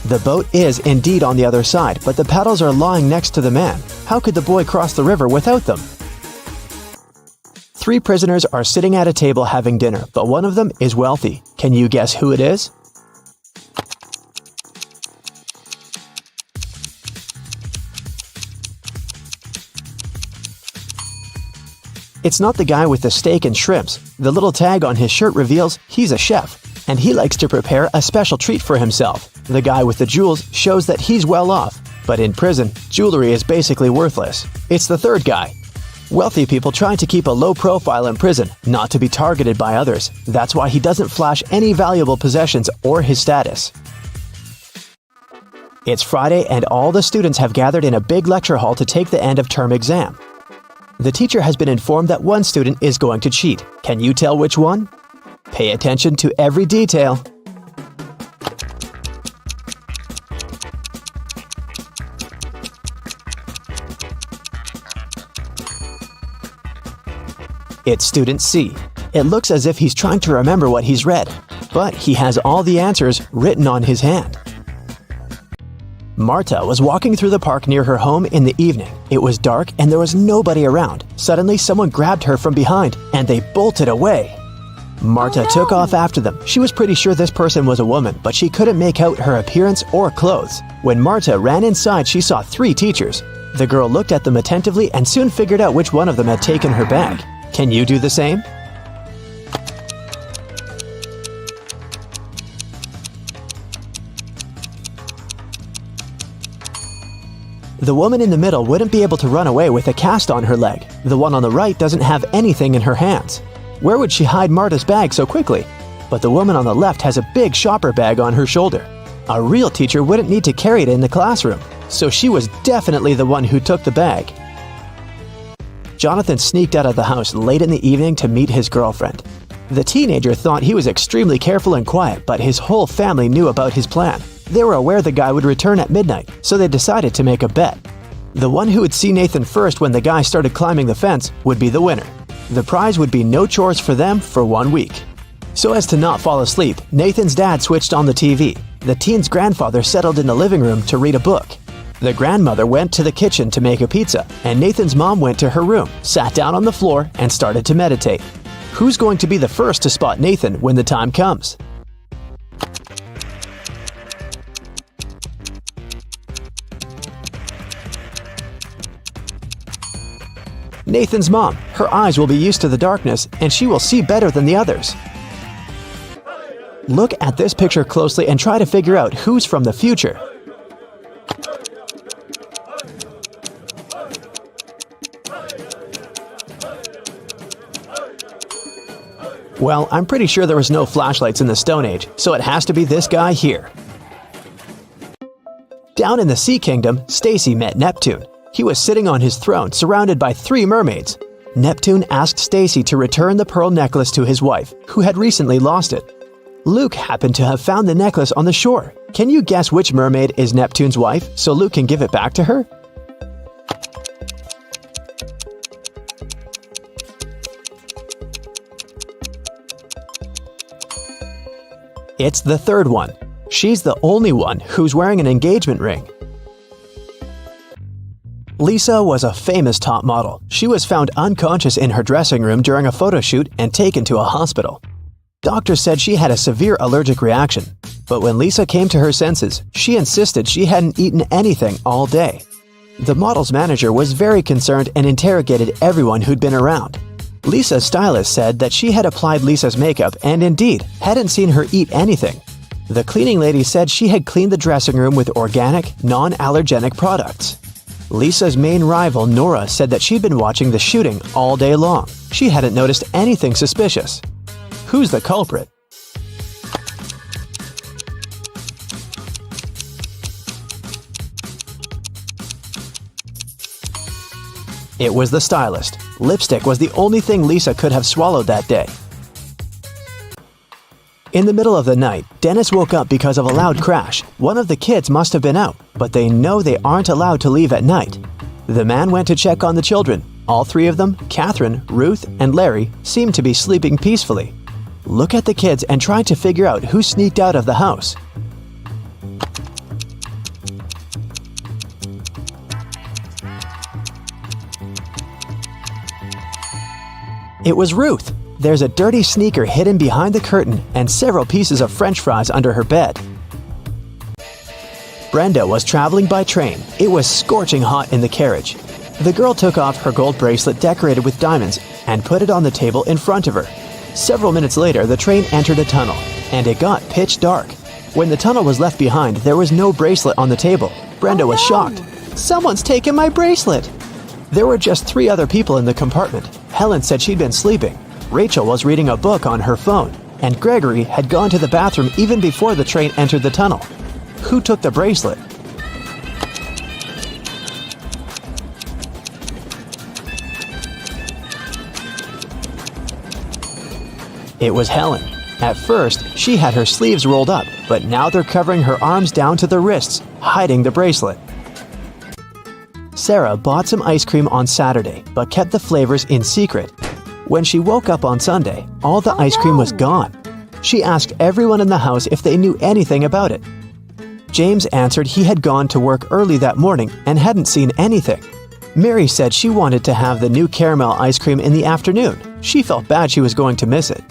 The boat is indeed on the other side, but the paddles are lying next to the man. How could the boy cross the river without them? 3 prisoners are sitting at a table having dinner, but one of them is wealthy. Can you guess who it is? It's not the guy with the steak and shrimps. The little tag on his shirt reveals he's a chef, and he likes to prepare a special treat for himself. The guy with the jewels shows that he's well off, but in prison, jewelry is basically worthless. It's the third guy. Wealthy people try to keep a low profile in prison, not to be targeted by others. That's why he doesn't flash any valuable possessions or his status. It's Friday and all the students have gathered in a big lecture hall to take the end of term exam. The teacher has been informed that one student is going to cheat. Can you tell which one? Pay attention to every detail. It's student C. It looks as if he's trying to remember what he's read, but he has all the answers written on his hand. Marta was walking through the park near her home in the evening. It was dark and there was nobody around. Suddenly, someone grabbed her from behind and they bolted away. Marta took off after them. She was pretty sure this person was a woman, but she couldn't make out her appearance or clothes. When Marta ran inside, she saw 3 teachers. The girl looked at them attentively and soon figured out which one of them had taken her bag. Can you do the same? The woman in the middle wouldn't be able to run away with a cast on her leg. The one on the right doesn't have anything in her hands. Where would she hide Marta's bag so quickly? But the woman on the left has a big shopper bag on her shoulder. A real teacher wouldn't need to carry it in the classroom, so she was definitely the one who took the bag. Jonathan sneaked out of the house late in the evening to meet his girlfriend. The teenager thought he was extremely careful and quiet, but his whole family knew about his plan. They were aware the guy would return at midnight, so they decided to make a bet. The one who would see Nathan first when the guy started climbing the fence would be the winner. The prize would be no chores for them for 1 week. So as to not fall asleep, Nathan's dad switched on the TV. The teen's grandfather settled in the living room to read a book. The grandmother went to the kitchen to make a pizza, and Nathan's mom went to her room, sat down on the floor, and started to meditate. Who's going to be the first to spot Nathan when the time comes? Nathan's mom. Her eyes will be used to the darkness, and she will see better than the others. Look at this picture closely and try to figure out who's from the future. Well, I'm pretty sure there was no flashlights in the Stone Age, so it has to be this guy here. Down in the Sea Kingdom, Stacy met Neptune. He was sitting on his throne, surrounded by 3 mermaids. Neptune asked Stacy to return the pearl necklace to his wife, who had recently lost it. Luke happened to have found the necklace on the shore. Can you guess which mermaid is Neptune's wife, so Luke can give it back to her? It's the third one. She's the only one who's wearing an engagement ring. Lisa was a famous top model. She was found unconscious in her dressing room during a photo shoot and taken to a hospital. Doctors said she had a severe allergic reaction. But when Lisa came to her senses, she insisted she hadn't eaten anything all day. The model's manager was very concerned and interrogated everyone who'd been around. Lisa's stylist said that she had applied Lisa's makeup and indeed hadn't seen her eat anything. The cleaning lady said she had cleaned the dressing room with organic, non-allergenic products. Lisa's main rival, Nora, said that she'd been watching the shooting all day long. She hadn't noticed anything suspicious. Who's the culprit? It was the stylist. Lipstick was the only thing Lisa could have swallowed that day. In the middle of the night, Dennis woke up because of a loud crash. One of the kids must have been out, but they know they aren't allowed to leave at night. The man went to check on the children. All three of them, Catherine, Ruth, and Larry, seemed to be sleeping peacefully. Look at the kids and try to figure out who sneaked out of the house. It was Ruth. There's a dirty sneaker hidden behind the curtain and several pieces of French fries under her bed. Brenda was traveling by train. It was scorching hot in the carriage. The girl took off her gold bracelet decorated with diamonds and put it on the table in front of her. Several minutes later, the train entered a tunnel, and it got pitch dark. When the tunnel was left behind, there was no bracelet on the table. Brenda was shocked. "Someone's taken my bracelet!" There were just 3 other people in the compartment. Helen said she'd been sleeping. Rachel was reading a book on her phone, and Gregory had gone to the bathroom even before the train entered the tunnel. Who took the bracelet? It was Helen. At first, she had her sleeves rolled up, but now they're covering her arms down to the wrists, hiding the bracelet. Sarah bought some ice cream on Saturday, but kept the flavors in secret. When she woke up on Sunday, all the ice cream was gone. She asked everyone in the house if they knew anything about it. James answered he had gone to work early that morning and hadn't seen anything. Mary said she wanted to have the new caramel ice cream in the afternoon. She felt bad she was going to miss it.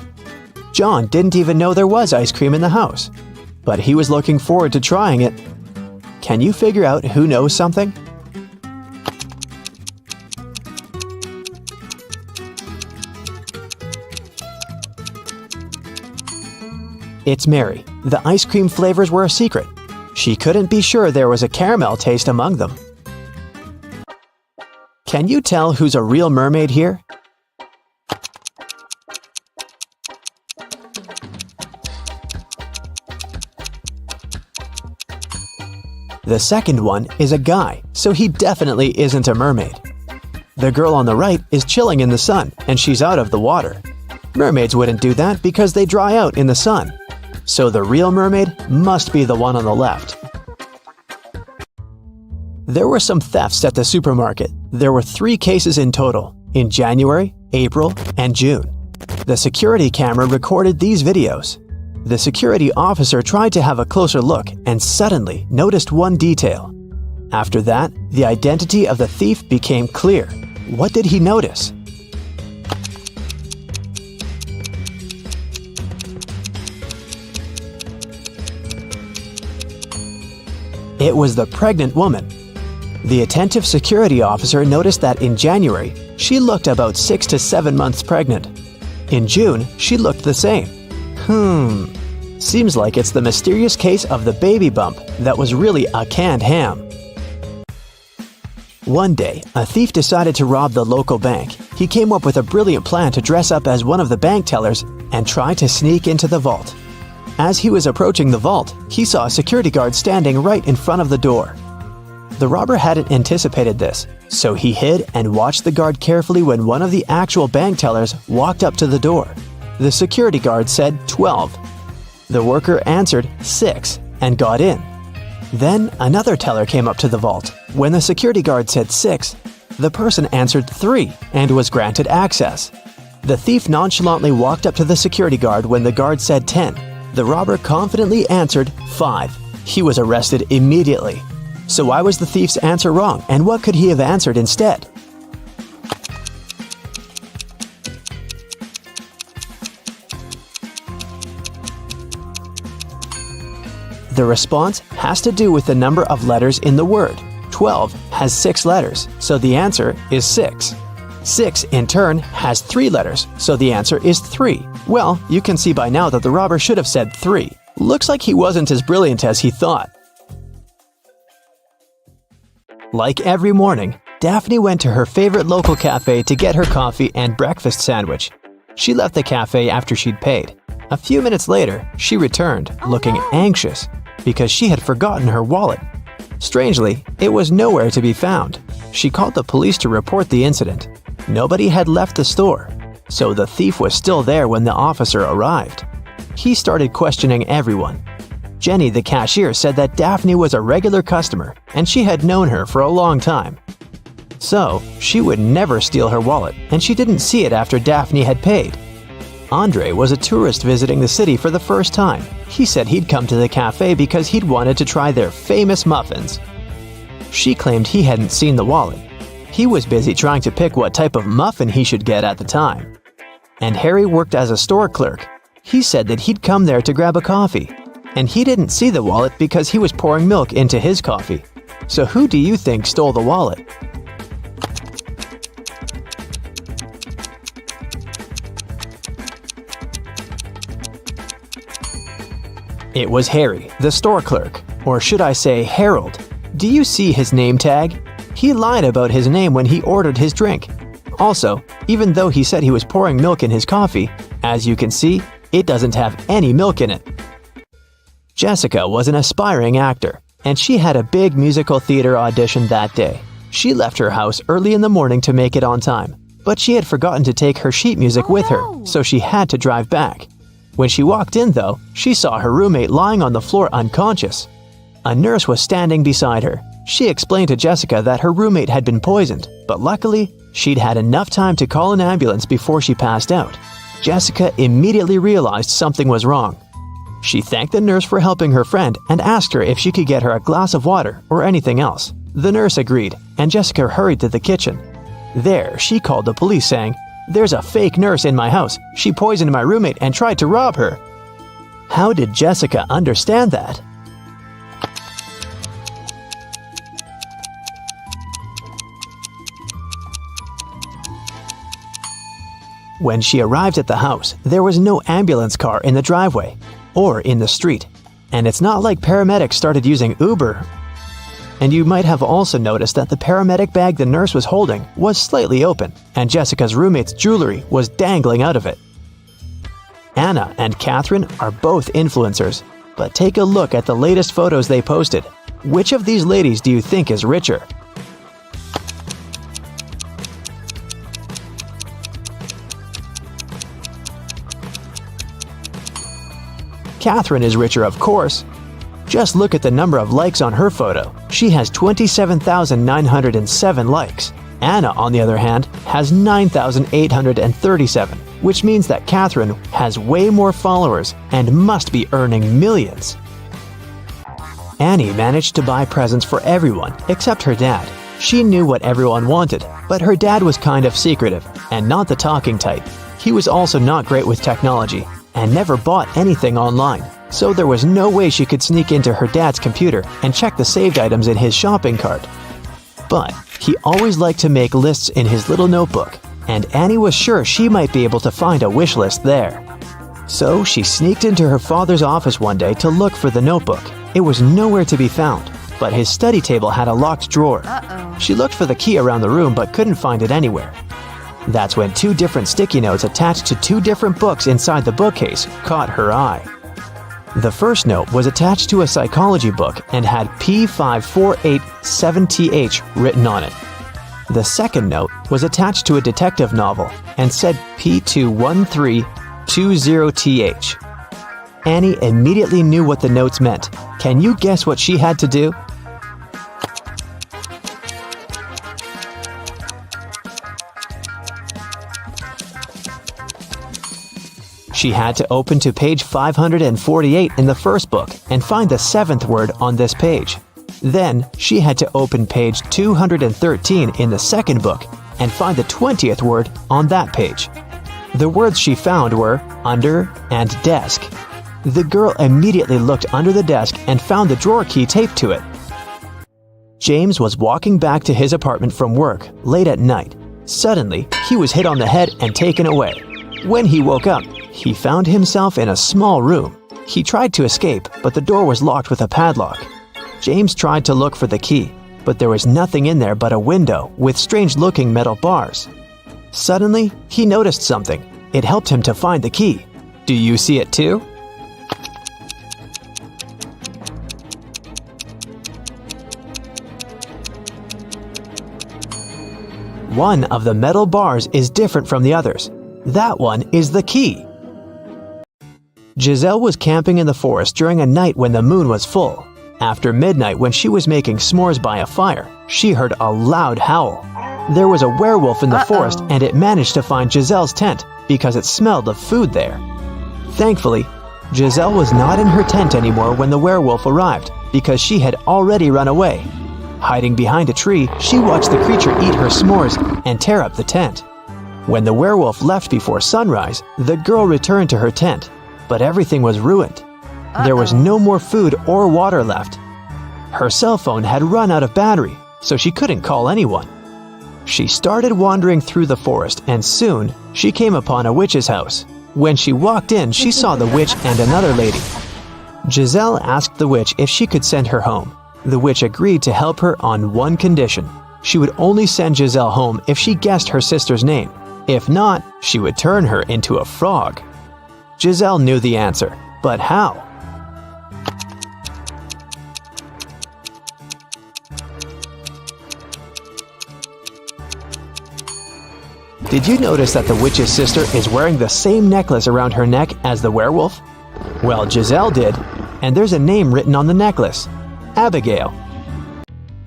John didn't even know there was ice cream in the house, but he was looking forward to trying it. Can you figure out who knows something? It's Mary. The ice cream flavors were a secret. She couldn't be sure there was a caramel taste among them. Can you tell who's a real mermaid here? The second one is a guy, so he definitely isn't a mermaid. The girl on the right is chilling in the sun, and she's out of the water. Mermaids wouldn't do that because they dry out in the sun. So the real mermaid must be the one on the left. There were some thefts at the supermarket. There were 3 cases in total, in January, April, and June. The security camera recorded these videos. The security officer tried to have a closer look and suddenly noticed one detail. After that, the identity of the thief became clear. What did he notice? It was the pregnant woman. The attentive security officer noticed that in January, she looked about 6 to 7 months pregnant. In June, she looked the same. Seems like it's the mysterious case of the baby bump that was really a canned ham. One day, a thief decided to rob the local bank. He came up with a brilliant plan to dress up as one of the bank tellers and try to sneak into the vault. As he was approaching the vault, he saw a security guard standing right in front of the door. The robber hadn't anticipated this, so he hid and watched the guard carefully when one of the actual bank tellers walked up to the door. The security guard said 12. The worker answered 6 and got in. Then another teller came up to the vault. When the security guard said 6, the person answered 3 and was granted access. The thief nonchalantly walked up to the security guard when the guard said 10. The robber confidently answered 5. He was arrested immediately. So why was the thief's answer wrong, and what could he have answered instead? The response has to do with the number of letters in the word. 12 has 6 letters, so the answer is 6. 6, in turn, has 3 letters, so the answer is 3. Well, you can see by now that the robber should have said 3. Looks like he wasn't as brilliant as he thought. Like every morning, Daphne went to her favorite local cafe to get her coffee and breakfast sandwich. She left the cafe after she'd paid. A few minutes later, she returned, looking anxious, because she had forgotten her wallet. Strangely, it was nowhere to be found. She called the police to report the incident. Nobody had left the store, so the thief was still there when the officer arrived. he started questioning everyone. Jenny, the cashier, said that Daphne was a regular customer and she had known her for a long time. So, she would never steal her wallet, and she didn't see it after Daphne had paid. Andre was a tourist visiting the city for the first time. He said he'd come to the cafe because he'd wanted to try their famous muffins. She claimed he hadn't seen the wallet. He was busy trying to pick what type of muffin he should get at the time. And Harry worked as a store clerk. He said that he'd come there to grab a coffee, and he didn't see the wallet because he was pouring milk into his coffee. So who do you think stole the wallet? It was Harry, the store clerk, or should I say Harold. Do you see his name tag? He lied about his name when he ordered his drink. Also, even though he said he was pouring milk in his coffee, as you can see, it doesn't have any milk in it. Jessica was an aspiring actor, and she had a big musical theater audition that day. She left her house early in the morning to make it on time, but she had forgotten to take her sheet music with her, so she had to drive back. When she walked in, though, she saw her roommate lying on the floor unconscious. A nurse was standing beside her. She explained to Jessica that her roommate had been poisoned, but luckily, she'd had enough time to call an ambulance before she passed out. Jessica immediately realized something was wrong. She thanked the nurse for helping her friend and asked her if she could get her a glass of water or anything else. The nurse agreed, and Jessica hurried to the kitchen. There, she called the police saying, "There's a fake nurse in my house. She poisoned my roommate and tried to rob her." How did Jessica understand that? When she arrived at the house, there was no ambulance car in the driveway or in the street. And it's not like paramedics started using Uber. And you might have also noticed that the paramedic bag the nurse was holding was slightly open, and Jessica's roommate's jewelry was dangling out of it. Anna and Catherine are both influencers, but take a look at the latest photos they posted. Which of these ladies do you think is richer? Catherine is richer, of course. Just look at the number of likes on her photo. She has 27,907 likes. Anna, on the other hand, has 9,837, which means that Catherine has way more followers and must be earning millions. Annie managed to buy presents for everyone except her dad. She knew what everyone wanted, but her dad was kind of secretive and not the talking type. He was also not great with technology and never bought anything online. So there was no way she could sneak into her dad's computer and check the saved items in his shopping cart. But he always liked to make lists in his little notebook, and Annie was sure she might be able to find a wish list there. So she sneaked into her father's office one day to look for the notebook. It was nowhere to be found, but his study table had a locked drawer. She looked for the key around the room but couldn't find it anywhere. That's when 2 different sticky notes attached to 2 different books inside the bookcase caught her eye. The first note was attached to a psychology book and had P5487TH written on it. The second note was attached to a detective novel and said P21320TH. Annie immediately knew what the notes meant. Can you guess what she had to do? She had to open to page 548 in the first book and find the 7th word on this page. Then, she had to open page 213 in the second book and find the 20th word on that page. The words she found were under and desk. The girl immediately looked under the desk and found the drawer key taped to it. James was walking back to his apartment from work late at night. Suddenly, he was hit on the head and taken away. When he woke up, he found himself in a small room. He tried to escape, but the door was locked with a padlock. James tried to look for the key, but there was nothing in there but a window with strange-looking metal bars. Suddenly, he noticed something. It helped him to find the key. Do you see it too? One of the metal bars is different from the others. That one is the key. Giselle was camping in the forest during a night when the moon was full. After midnight, when she was making s'mores by a fire, she heard a loud howl. There was a werewolf in the forest, and it managed to find Giselle's tent because it smelled of food there. Thankfully, Giselle was not in her tent anymore when the werewolf arrived because she had already run away. Hiding behind a tree, she watched the creature eat her s'mores and tear up the tent. When the werewolf left before sunrise, the girl returned to her tent, but everything was ruined. There was no more food or water left. Her cell phone had run out of battery, so she couldn't call anyone. She started wandering through the forest, and soon she came upon a witch's house. When she walked in, she saw the witch and another lady. Giselle asked the witch if she could send her home. The witch agreed to help her on one condition. She would only send Giselle home if she guessed her sister's name. If not, she would turn her into a frog. Giselle knew the answer, but how? Did you notice that the witch's sister is wearing the same necklace around her neck as the werewolf? Well, Giselle did, and there's a name written on the necklace: Abigail.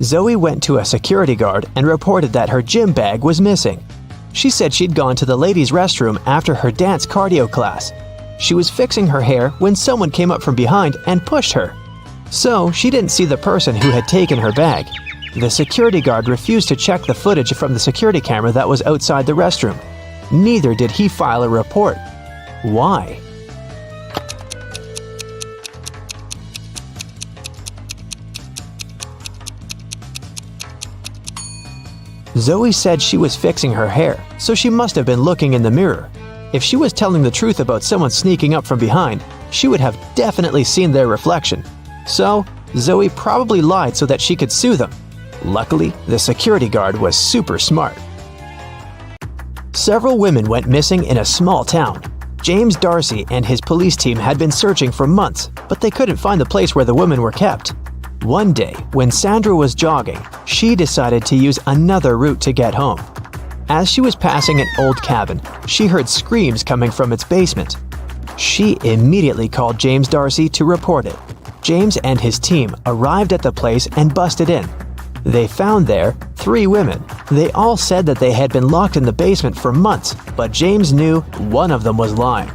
Zoe went to a security guard and reported that her gym bag was missing. She said she'd gone to the ladies' restroom after her dance cardio class. She was fixing her hair when someone came up from behind and pushed her. So she didn't see the person who had taken her bag. The security guard refused to check the footage from the security camera that was outside the restroom. Neither did he file a report. Why? Zoe said she was fixing her hair, so she must have been looking in the mirror. If she was telling the truth about someone sneaking up from behind, she would have definitely seen their reflection. So, Zoe probably lied so that she could sue them. Luckily, the security guard was super smart. Several women went missing in a small town. James Darcy and his police team had been searching for months, but they couldn't find the place where the women were kept. One day, when Sandra was jogging, she decided to use another route to get home. As she was passing an old cabin, she heard screams coming from its basement. She immediately called James Darcy to report it. James and his team arrived at the place and busted in. They found there 3 women. They all said that they had been locked in the basement for months, but James knew one of them was lying.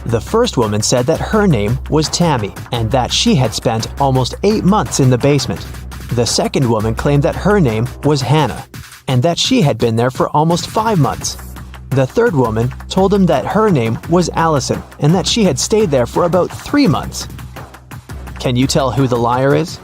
The first woman said that her name was Tammy and that she had spent almost 8 months in the basement. The second woman claimed that her name was Hannah and that she had been there for almost 5 months. The third woman told him that her name was Allison and that she had stayed there for about 3 months. Can you tell who the liar is?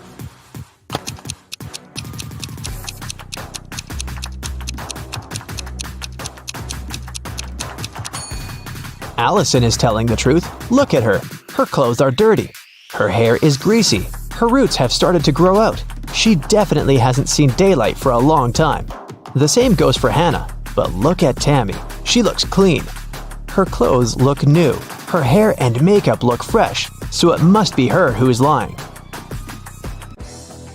Allison is telling the truth. Look at her. Her clothes are dirty. Her hair is greasy. Her roots have started to grow out. She definitely hasn't seen daylight for a long time. The same goes for Hannah. But look at Tammy. She looks clean. Her clothes look new. Her hair and makeup look fresh, so it must be her who is lying.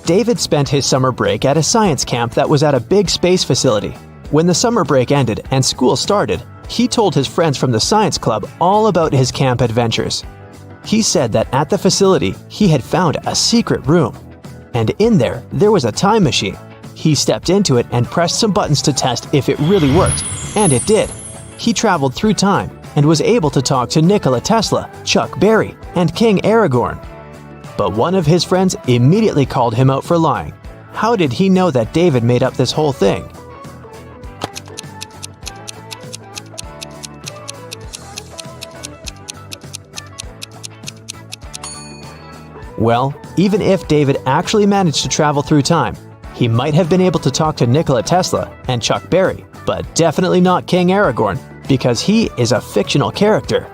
David spent his summer break at a science camp that was at a big space facility. When the summer break ended and school started, he told his friends from the science club all about his camp adventures. He said that at the facility, he had found a secret room. And in there was a time machine. He stepped into it and pressed some buttons to test if it really worked. And it did. He traveled through time and was able to talk to Nikola Tesla, Chuck Berry, and King Aragorn. But one of his friends immediately called him out for lying. How did he know that David made up this whole thing? Well, even if David actually managed to travel through time, he might have been able to talk to Nikola Tesla and Chuck Berry, but definitely not King Aragorn, because he is a fictional character.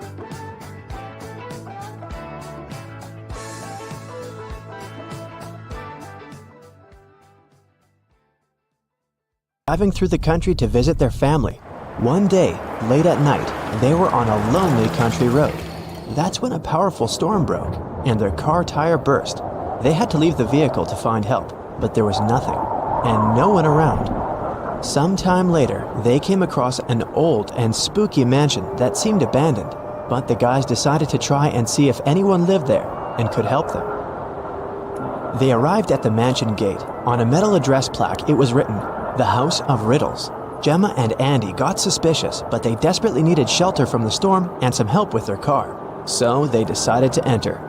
Driving through the country to visit their family. One day, late at night, they were on a lonely country road. That's when a powerful storm broke, and their car tire burst. They had to leave the vehicle to find help, but there was nothing, and no one around. Sometime later, they came across an old and spooky mansion that seemed abandoned. but the guys decided to try and see if anyone lived there and could help them. They arrived at the mansion gate. On a metal address plaque, it was written, "The House of Riddles." Gemma and Andy got suspicious, but they desperately needed shelter from the storm and some help with their car. So they decided to enter.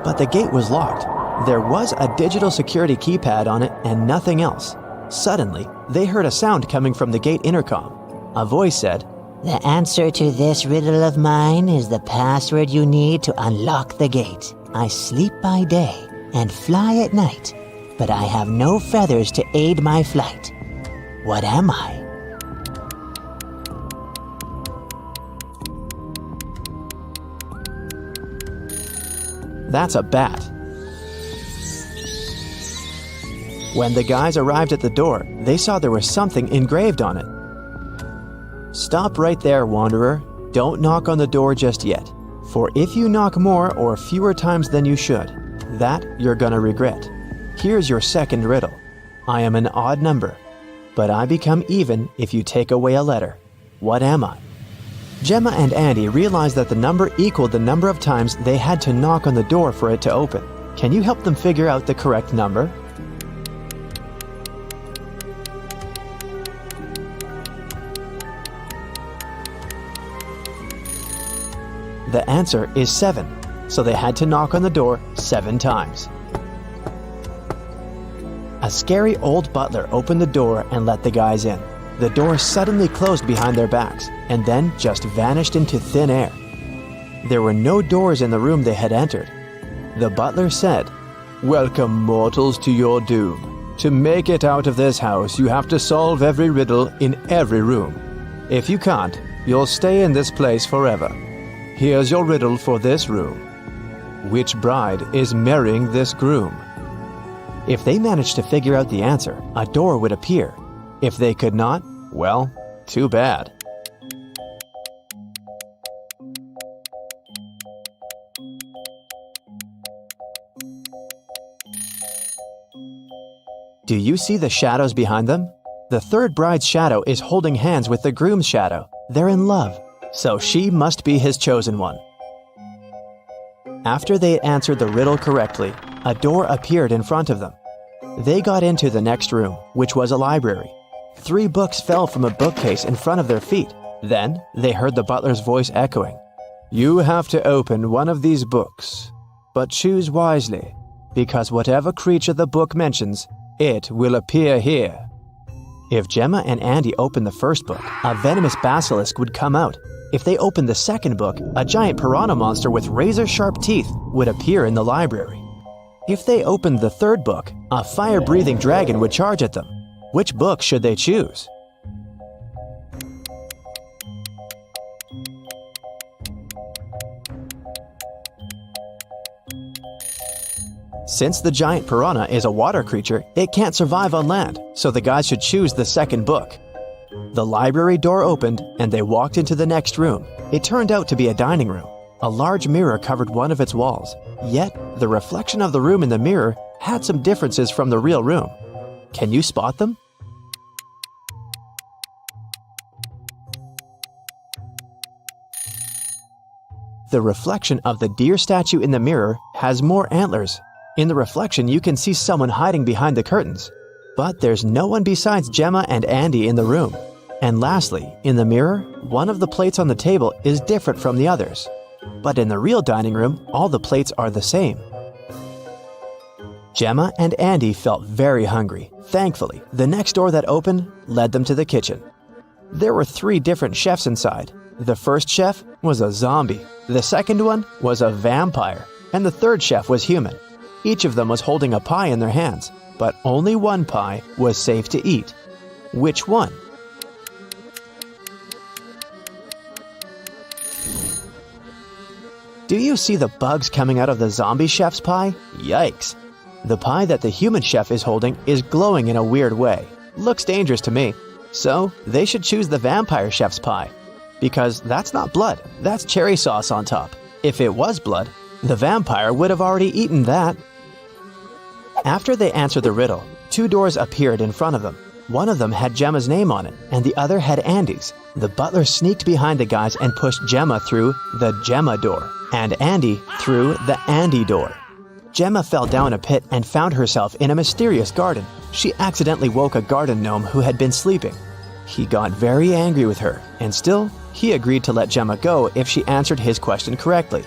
But the gate was locked. There was a digital security keypad on it and nothing else. Suddenly, they heard a sound coming from the gate intercom. A voice said, The answer to this riddle of mine is the password you need to unlock the gate. I sleep by day and fly at night, but I have no feathers to aid my flight. What am I? "That's a bat." When the guys arrived at the door, they saw there was something engraved on it. "Stop right there, wanderer. Don't knock on the door just yet. For if you knock more or fewer times than you should, that you're gonna regret. Here's your second riddle. I am an odd number, but I become even if you take away a letter. What am I?" Gemma and Andy realized that the number equaled the number of times they had to knock on the door for it to open. Can you help them figure out the correct number? The answer is 7, so they had to knock on the door 7 times. A scary old butler opened the door and let the guys in. The door suddenly closed behind their backs and then just vanished into thin air. There were no doors in the room they had entered. The butler said, "Welcome, mortals, to your doom. To make it out of this house, you have to solve every riddle in every room. If you can't, you'll stay in this place forever. Here's your riddle for this room. Which bride is marrying this groom?" If they managed to figure out the answer, a door would appear. If they could not, well, too bad. Do you see the shadows behind them? The third bride's shadow is holding hands with the groom's shadow. They're in love, so she must be his chosen one. After they answered the riddle correctly, a door appeared in front of them. They got into the next room, which was a library. 3 books fell from a bookcase in front of their feet. Then they heard the butler's voice echoing, "You have to open one of these books, but choose wisely, because whatever creature the book mentions, it will appear here." If Gemma and Andy opened the first book, a venomous basilisk would come out. If they opened the second book, a giant piranha monster with razor-sharp teeth would appear in the library. If they opened the third book, a fire-breathing dragon would charge at them. Which book should they choose? Since the giant piranha is a water creature, it can't survive on land, so the guys should choose the second book. The library door opened, and they walked into the next room. It turned out to be a dining room. A large mirror covered one of its walls. Yet, the reflection of the room in the mirror had some differences from the real room. Can you spot them? The reflection of the deer statue in the mirror has more antlers. In the reflection, you can see someone hiding behind the curtains. But there's no one besides Gemma and Andy in the room. And lastly, in the mirror, one of the plates on the table is different from the others. But in the real dining room, all the plates are the same. Gemma and Andy felt very hungry. Thankfully, the next door that opened led them to the kitchen. There were 3 different chefs inside. The first chef was a zombie, the second one was a vampire, and the third chef was human. Each of them was holding a pie in their hands, but only one pie was safe to eat. Which one? Do you see the bugs coming out of the zombie chef's pie? Yikes! The pie that the human chef is holding is glowing in a weird way. Looks dangerous to me. So, they should choose the vampire chef's pie. Because that's not blood, that's cherry sauce on top. If it was blood, the vampire would have already eaten that. After they answered the riddle, 2 doors appeared in front of them. One of them had Gemma's name on it, and the other had Andy's. The butler sneaked behind the guys and pushed Gemma through the Gemma door, and Andy through the Andy door. Gemma fell down a pit and found herself in a mysterious garden. She accidentally woke a garden gnome who had been sleeping. He got very angry with her, and still, he agreed to let Gemma go if she answered his question correctly.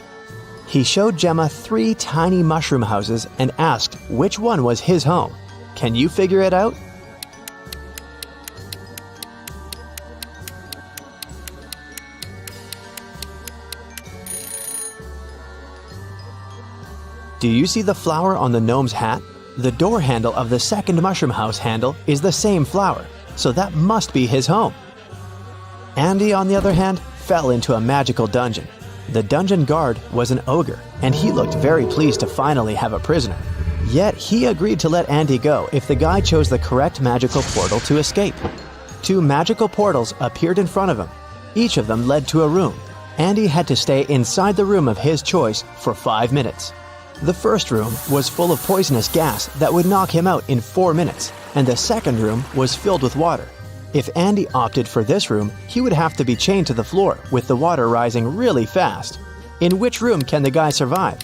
He showed Gemma 3 tiny mushroom houses and asked which one was his home. Can you figure it out? Do you see the flower on the gnome's hat? The door handle of the second mushroom house handle is the same flower, so that must be his home. Andy, on the other hand, fell into a magical dungeon. The dungeon guard was an ogre, and he looked very pleased to finally have a prisoner. Yet he agreed to let Andy go if the guy chose the correct magical portal to escape. 2 magical portals appeared in front of him. Each of them led to a room. Andy had to stay inside the room of his choice for 5 minutes. The first room was full of poisonous gas that would knock him out in 4 minutes, and the second room was filled with water. If Andy opted for this room, he would have to be chained to the floor with the water rising really fast. In which room can the guy survive?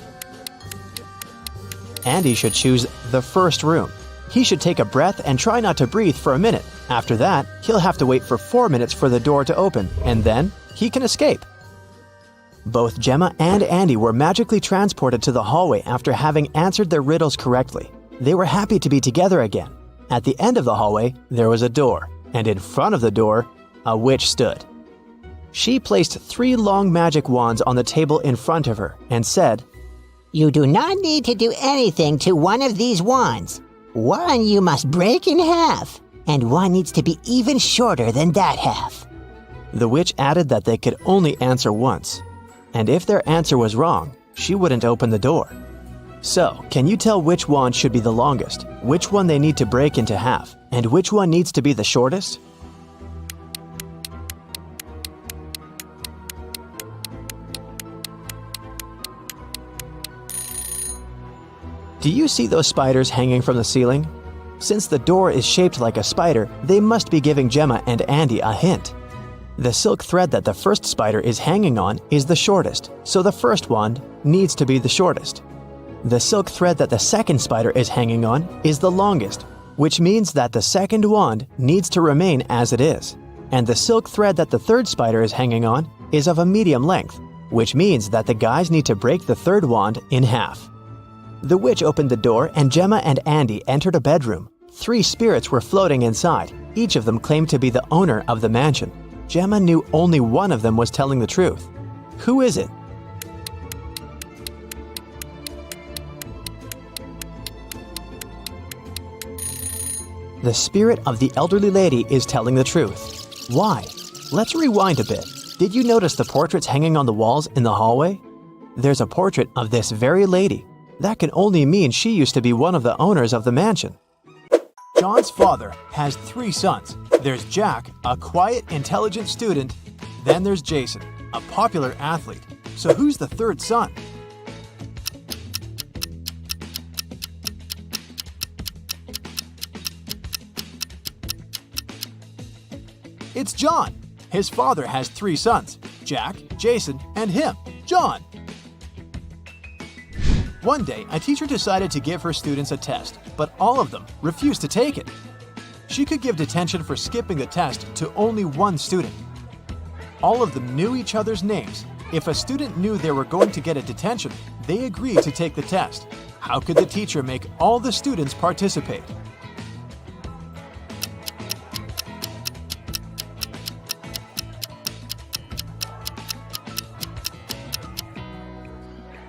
Andy should choose the first room. He should take a breath and try not to breathe for a minute. After that, he'll have to wait for 4 minutes for the door to open, and then he can escape. Both Gemma and Andy were magically transported to the hallway after having answered their riddles correctly. They were happy to be together again. At the end of the hallway, there was a door, and in front of the door, a witch stood. She placed 3 long magic wands on the table in front of her and said, You do not need to do anything to one of these wands. One you must break in half, and one needs to be even shorter than that half. The witch added that they could only answer once, and if their answer was wrong, she wouldn't open the door. So, can you tell which wand should be the longest, which one they need to break into half, and which one needs to be the shortest? Do you see those spiders hanging from the ceiling? Since the door is shaped like a spider, they must be giving Gemma and Andy a hint. The silk thread that the first spider is hanging on is the shortest, so the first wand needs to be the shortest. The silk thread that the second spider is hanging on is the longest, which means that the second wand needs to remain as it is. And the silk thread that the third spider is hanging on is of a medium length, which means that the guys need to break the third wand in half. The witch opened the door and Gemma and Andy entered a bedroom. 3 spirits were floating inside. Each of them claimed to be the owner of the mansion. Gemma knew only one of them was telling the truth. Who is it? The spirit of the elderly lady is telling the truth. Why? Let's rewind a bit. Did you notice the portraits hanging on the walls in the hallway? There's a portrait of this very lady. That can only mean she used to be one of the owners of the mansion. John's father has 3 sons. There's Jack, a quiet, intelligent student. Then there's Jason, a popular athlete. So who's the third son? It's John. His father has 3 sons, Jack, Jason, and him, John. One day, a teacher decided to give her students a test, but all of them refused to take it. She could give detention for skipping the test to only one student. All of them knew each other's names. If a student knew they were going to get a detention, they agreed to take the test. How could the teacher make all the students participate?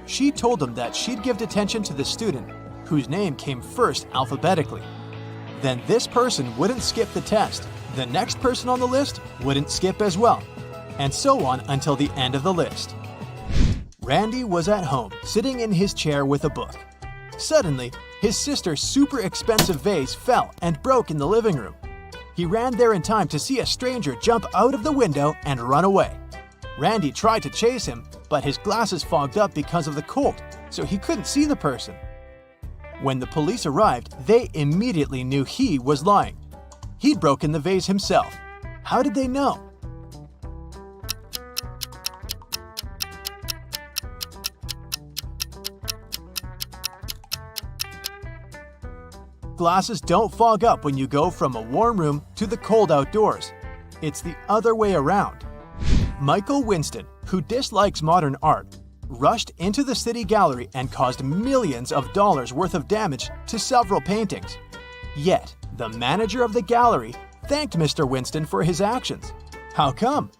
She told them that she'd give detention to the student whose name came first alphabetically. Then this person wouldn't skip the test. The next person on the list wouldn't skip as well, and so on until the end of the list. Randy was at home, sitting in his chair with a book. Suddenly, his sister's super expensive vase fell and broke in the living room. He ran there in time to see a stranger jump out of the window and run away. Randy tried to chase him, but his glasses fogged up because of the cold, so he couldn't see the person. When the police arrived, they immediately knew he was lying. He'd broken the vase himself. How did they know? Glasses don't fog up when you go from a warm room to the cold outdoors. It's the other way around. Michael Winston, who dislikes modern art, rushed into the city gallery and caused millions of dollars worth of damage to several paintings. Yet, the manager of the gallery thanked Mr. Winston for his actions. How come?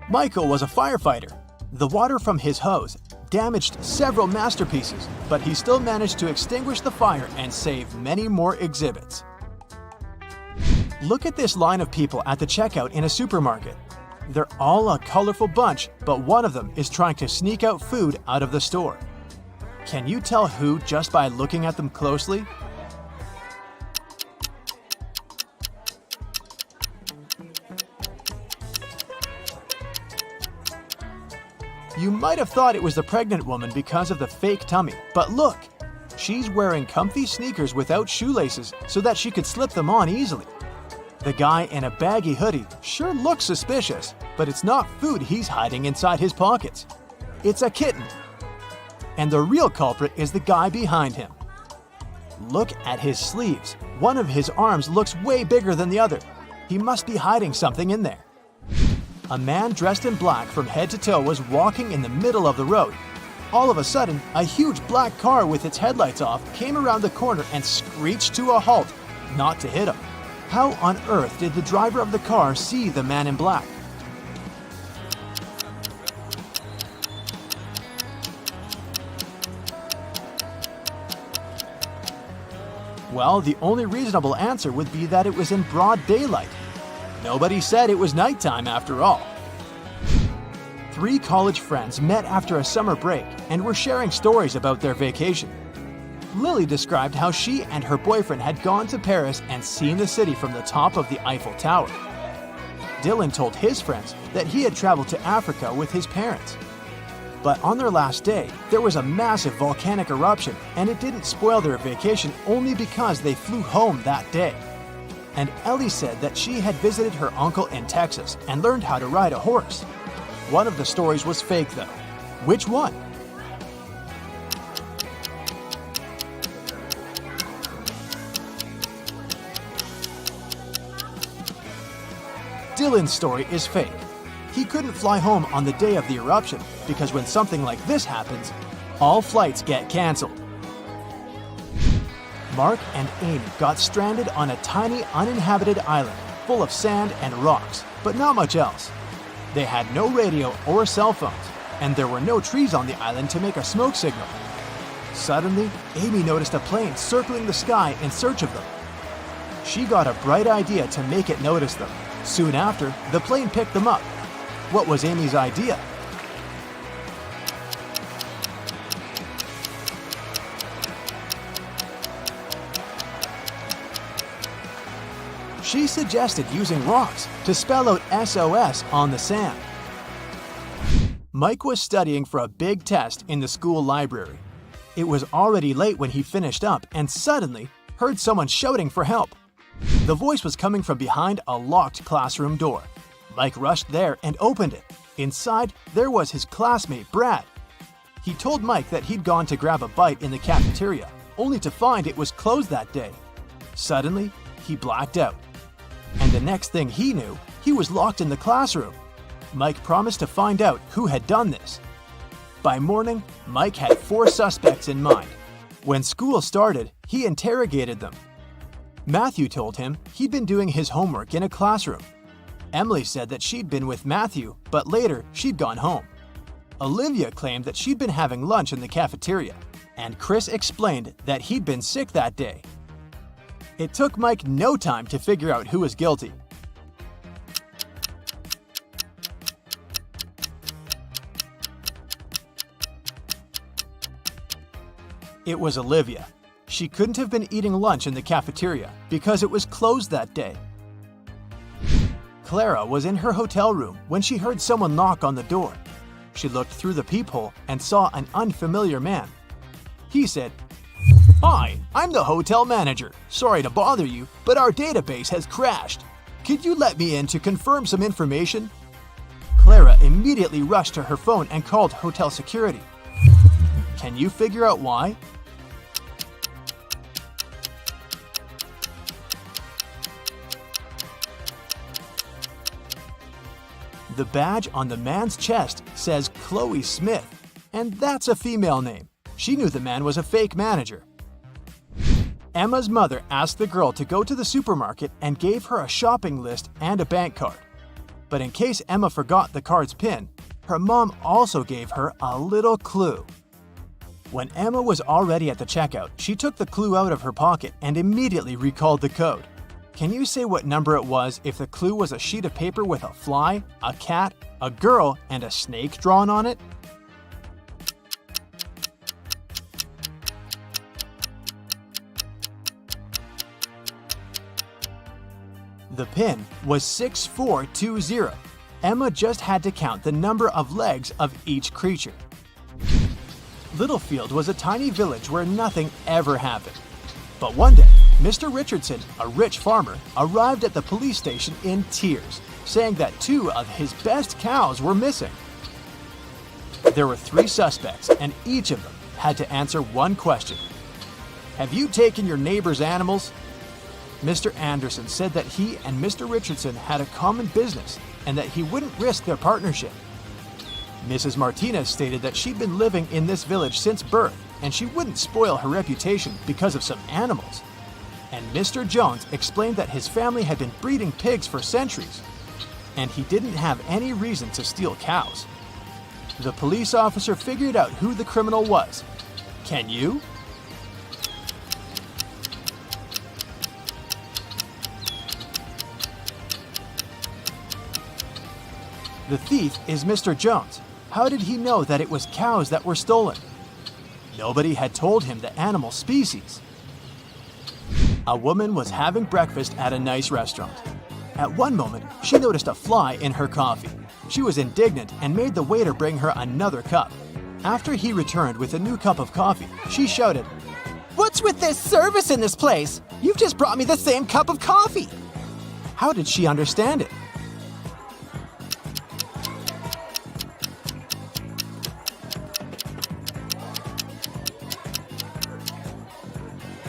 Michael was a firefighter. The water from his hose damaged several masterpieces, but he still managed to extinguish the fire and save many more exhibits. Look at this line of people at the checkout in a supermarket. They're all a colorful bunch, but one of them is trying to sneak out food out of the store. Can you tell who just by looking at them closely? You might have thought it was the pregnant woman because of the fake tummy, but look! She's wearing comfy sneakers without shoelaces so that she could slip them on easily. The guy in a baggy hoodie sure looks suspicious, but it's not food he's hiding inside his pockets. It's a kitten. And the real culprit is the guy behind him. Look at his sleeves. One of his arms looks way bigger than the other. He must be hiding something in there. A man dressed in black from head to toe was walking in the middle of the road. All of a sudden, a huge black car with its headlights off came around the corner and screeched to a halt, not to hit him. How on earth did the driver of the car see the man in black? Well, the only reasonable answer would be that it was in broad daylight. Nobody said it was nighttime after all. 3 college friends met after a summer break and were sharing stories about their vacation. Lily described how she and her boyfriend had gone to Paris and seen the city from the top of the Eiffel Tower. Dylan told his friends that he had traveled to Africa with his parents. But on their last day, there was a massive volcanic eruption, and it didn't spoil their vacation only because they flew home that day. And Ellie said that she had visited her uncle in Texas and learned how to ride a horse. One of the stories was fake though. Which one? Dylan's story is fake. He couldn't fly home on the day of the eruption because when something like this happens, all flights get cancelled. Mark and Amy got stranded on a tiny uninhabited island full of sand and rocks, but not much else. They had no radio or cell phones, and there were no trees on the island to make a smoke signal. Suddenly, Amy noticed a plane circling the sky in search of them. She got a bright idea to make it notice them. Soon after, the plane picked them up. What was Amy's idea? She suggested using rocks to spell out SOS on the sand. Mike was studying for a big test in the school library. It was already late when he finished up and suddenly heard someone shouting for help. The voice was coming from behind a locked classroom door. Mike rushed there and opened it. Inside, there was his classmate, Brad. He told Mike that he'd gone to grab a bite in the cafeteria, only to find it was closed that day. Suddenly, he blacked out. And the next thing he knew, he was locked in the classroom. Mike promised to find out who had done this. By morning, Mike had 4 suspects in mind. When school started, he interrogated them. Matthew told him he'd been doing his homework in a classroom. Emily said that she'd been with Matthew, but later she'd gone home. Olivia claimed that she'd been having lunch in the cafeteria, and Chris explained that he'd been sick that day. It took Mike no time to figure out who was guilty. It was Olivia. She couldn't have been eating lunch in the cafeteria because it was closed that day. Clara was in her hotel room when she heard someone knock on the door. She looked through the peephole and saw an unfamiliar man. He said, "Hi, I'm the hotel manager. Sorry to bother you, but our database has crashed. Could you let me in to confirm some information?" Clara immediately rushed to her phone and called hotel security. Can you figure out why? The badge on the man's chest says Chloe Smith, and that's a female name. She knew the man was a fake manager. Emma's mother asked the girl to go to the supermarket and gave her a shopping list and a bank card. But in case Emma forgot the card's PIN, her mom also gave her a little clue. When Emma was already at the checkout, she took the clue out of her pocket and immediately recalled the code. Can you say what number it was if the clue was a sheet of paper with a fly, a cat, a girl, and a snake drawn on it? The pin was 6420. Emma just had to count the number of legs of each creature. Littlefield was a tiny village where nothing ever happened. But one day, Mr. Richardson, a rich farmer, arrived at the police station in tears, saying that 2 of his best cows were missing. There were 3 suspects, and each of them had to answer one question. "Have you taken your neighbor's animals?" Mr. Anderson said that he and Mr. Richardson had a common business and that he wouldn't risk their partnership. Mrs. Martinez stated that she'd been living in this village since birth and she wouldn't spoil her reputation because of some animals. And Mr. Jones explained that his family had been breeding pigs for centuries and he didn't have any reason to steal cows. The police officer figured out who the criminal was. Can you? The thief is Mr. Jones. How did he know that it was cows that were stolen? Nobody had told him the animal species. A woman was having breakfast at a nice restaurant. At one moment, she noticed a fly in her coffee. She was indignant and made the waiter bring her another cup. After he returned with a new cup of coffee, she shouted, "What's with this service in this place? You've just brought me the same cup of coffee." How did she understand it?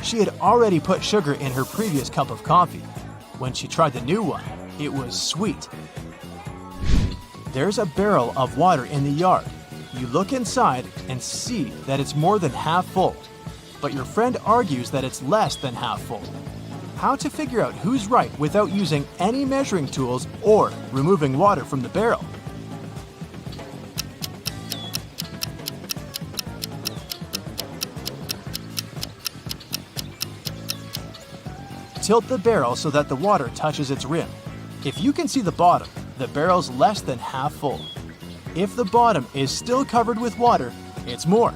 She had already put sugar in her previous cup of coffee. When she tried the new one, it was sweet. There's a barrel of water in the yard. You look inside and see that it's more than half full, but your friend argues that it's less than half full. How to figure out who's right without using any measuring tools or removing water from the barrel? Tilt the barrel so that the water touches its rim. If you can see the bottom, the barrel's less than half full. If the bottom is still covered with water, it's more.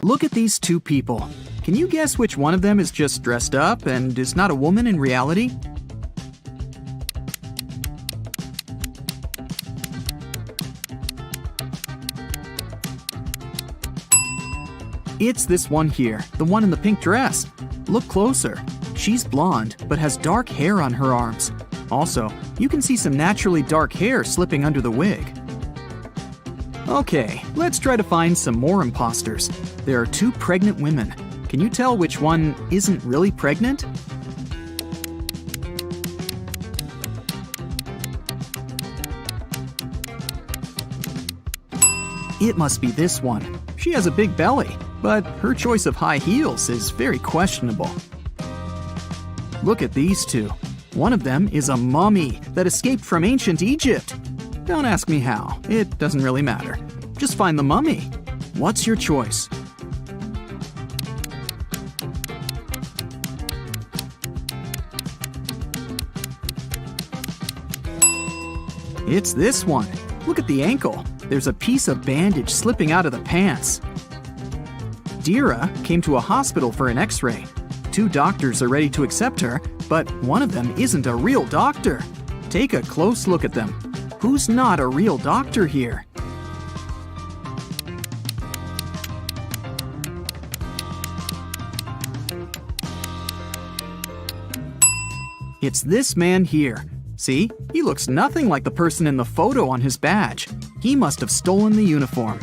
Look at these 2 people. Can you guess which one of them is just dressed up and is not a woman in reality? It's this one here, the one in the pink dress. Look closer. She's blonde, but has dark hair on her arms. Also, you can see some naturally dark hair slipping under the wig. Okay, let's try to find some more imposters. There are 2 pregnant women. Can you tell which one isn't really pregnant? It must be this one. She has a big belly, but her choice of high heels is very questionable. Look at these 2. One of them is a mummy that escaped from ancient Egypt. Don't ask me how. It doesn't really matter. Just find the mummy. What's your choice? It's this one. Look at the ankle. There's a piece of bandage slipping out of the pants. Dira came to a hospital for an x-ray. 2 doctors are ready to accept her, but one of them isn't a real doctor. Take a close look at them. Who's not a real doctor here? It's this man here. See, he looks nothing like the person in the photo on his badge. He must have stolen the uniform.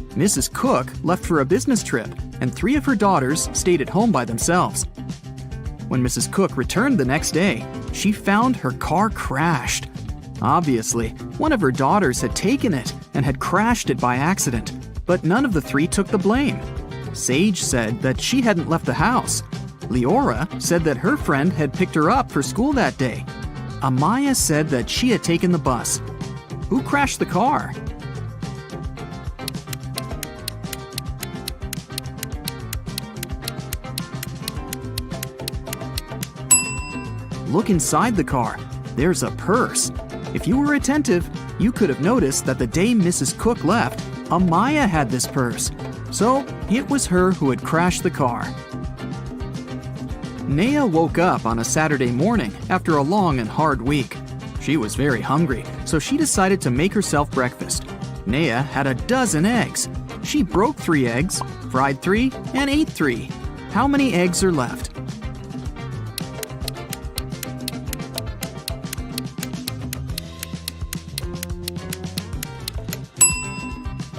Mrs. Cook left for a business trip, and 3 of her daughters stayed at home by themselves. When Mrs. Cook returned the next day, she found her car crashed. Obviously, one of her daughters had taken it and had crashed it by accident, but none of the 3 took the blame. Sage said that she hadn't left the house. Leora said that her friend had picked her up for school that day. Amaya said that she had taken the bus. Who crashed the car? Look inside the car. There's a purse. If you were attentive, you could have noticed that the day Mrs. Cook left, Amaya had this purse. So, it was her who had crashed the car. Naya woke up on a Saturday morning after a long and hard week. She was very hungry, so she decided to make herself breakfast. Naya had a dozen eggs. She broke 3 eggs, fried 3, and ate 3. How many eggs are left?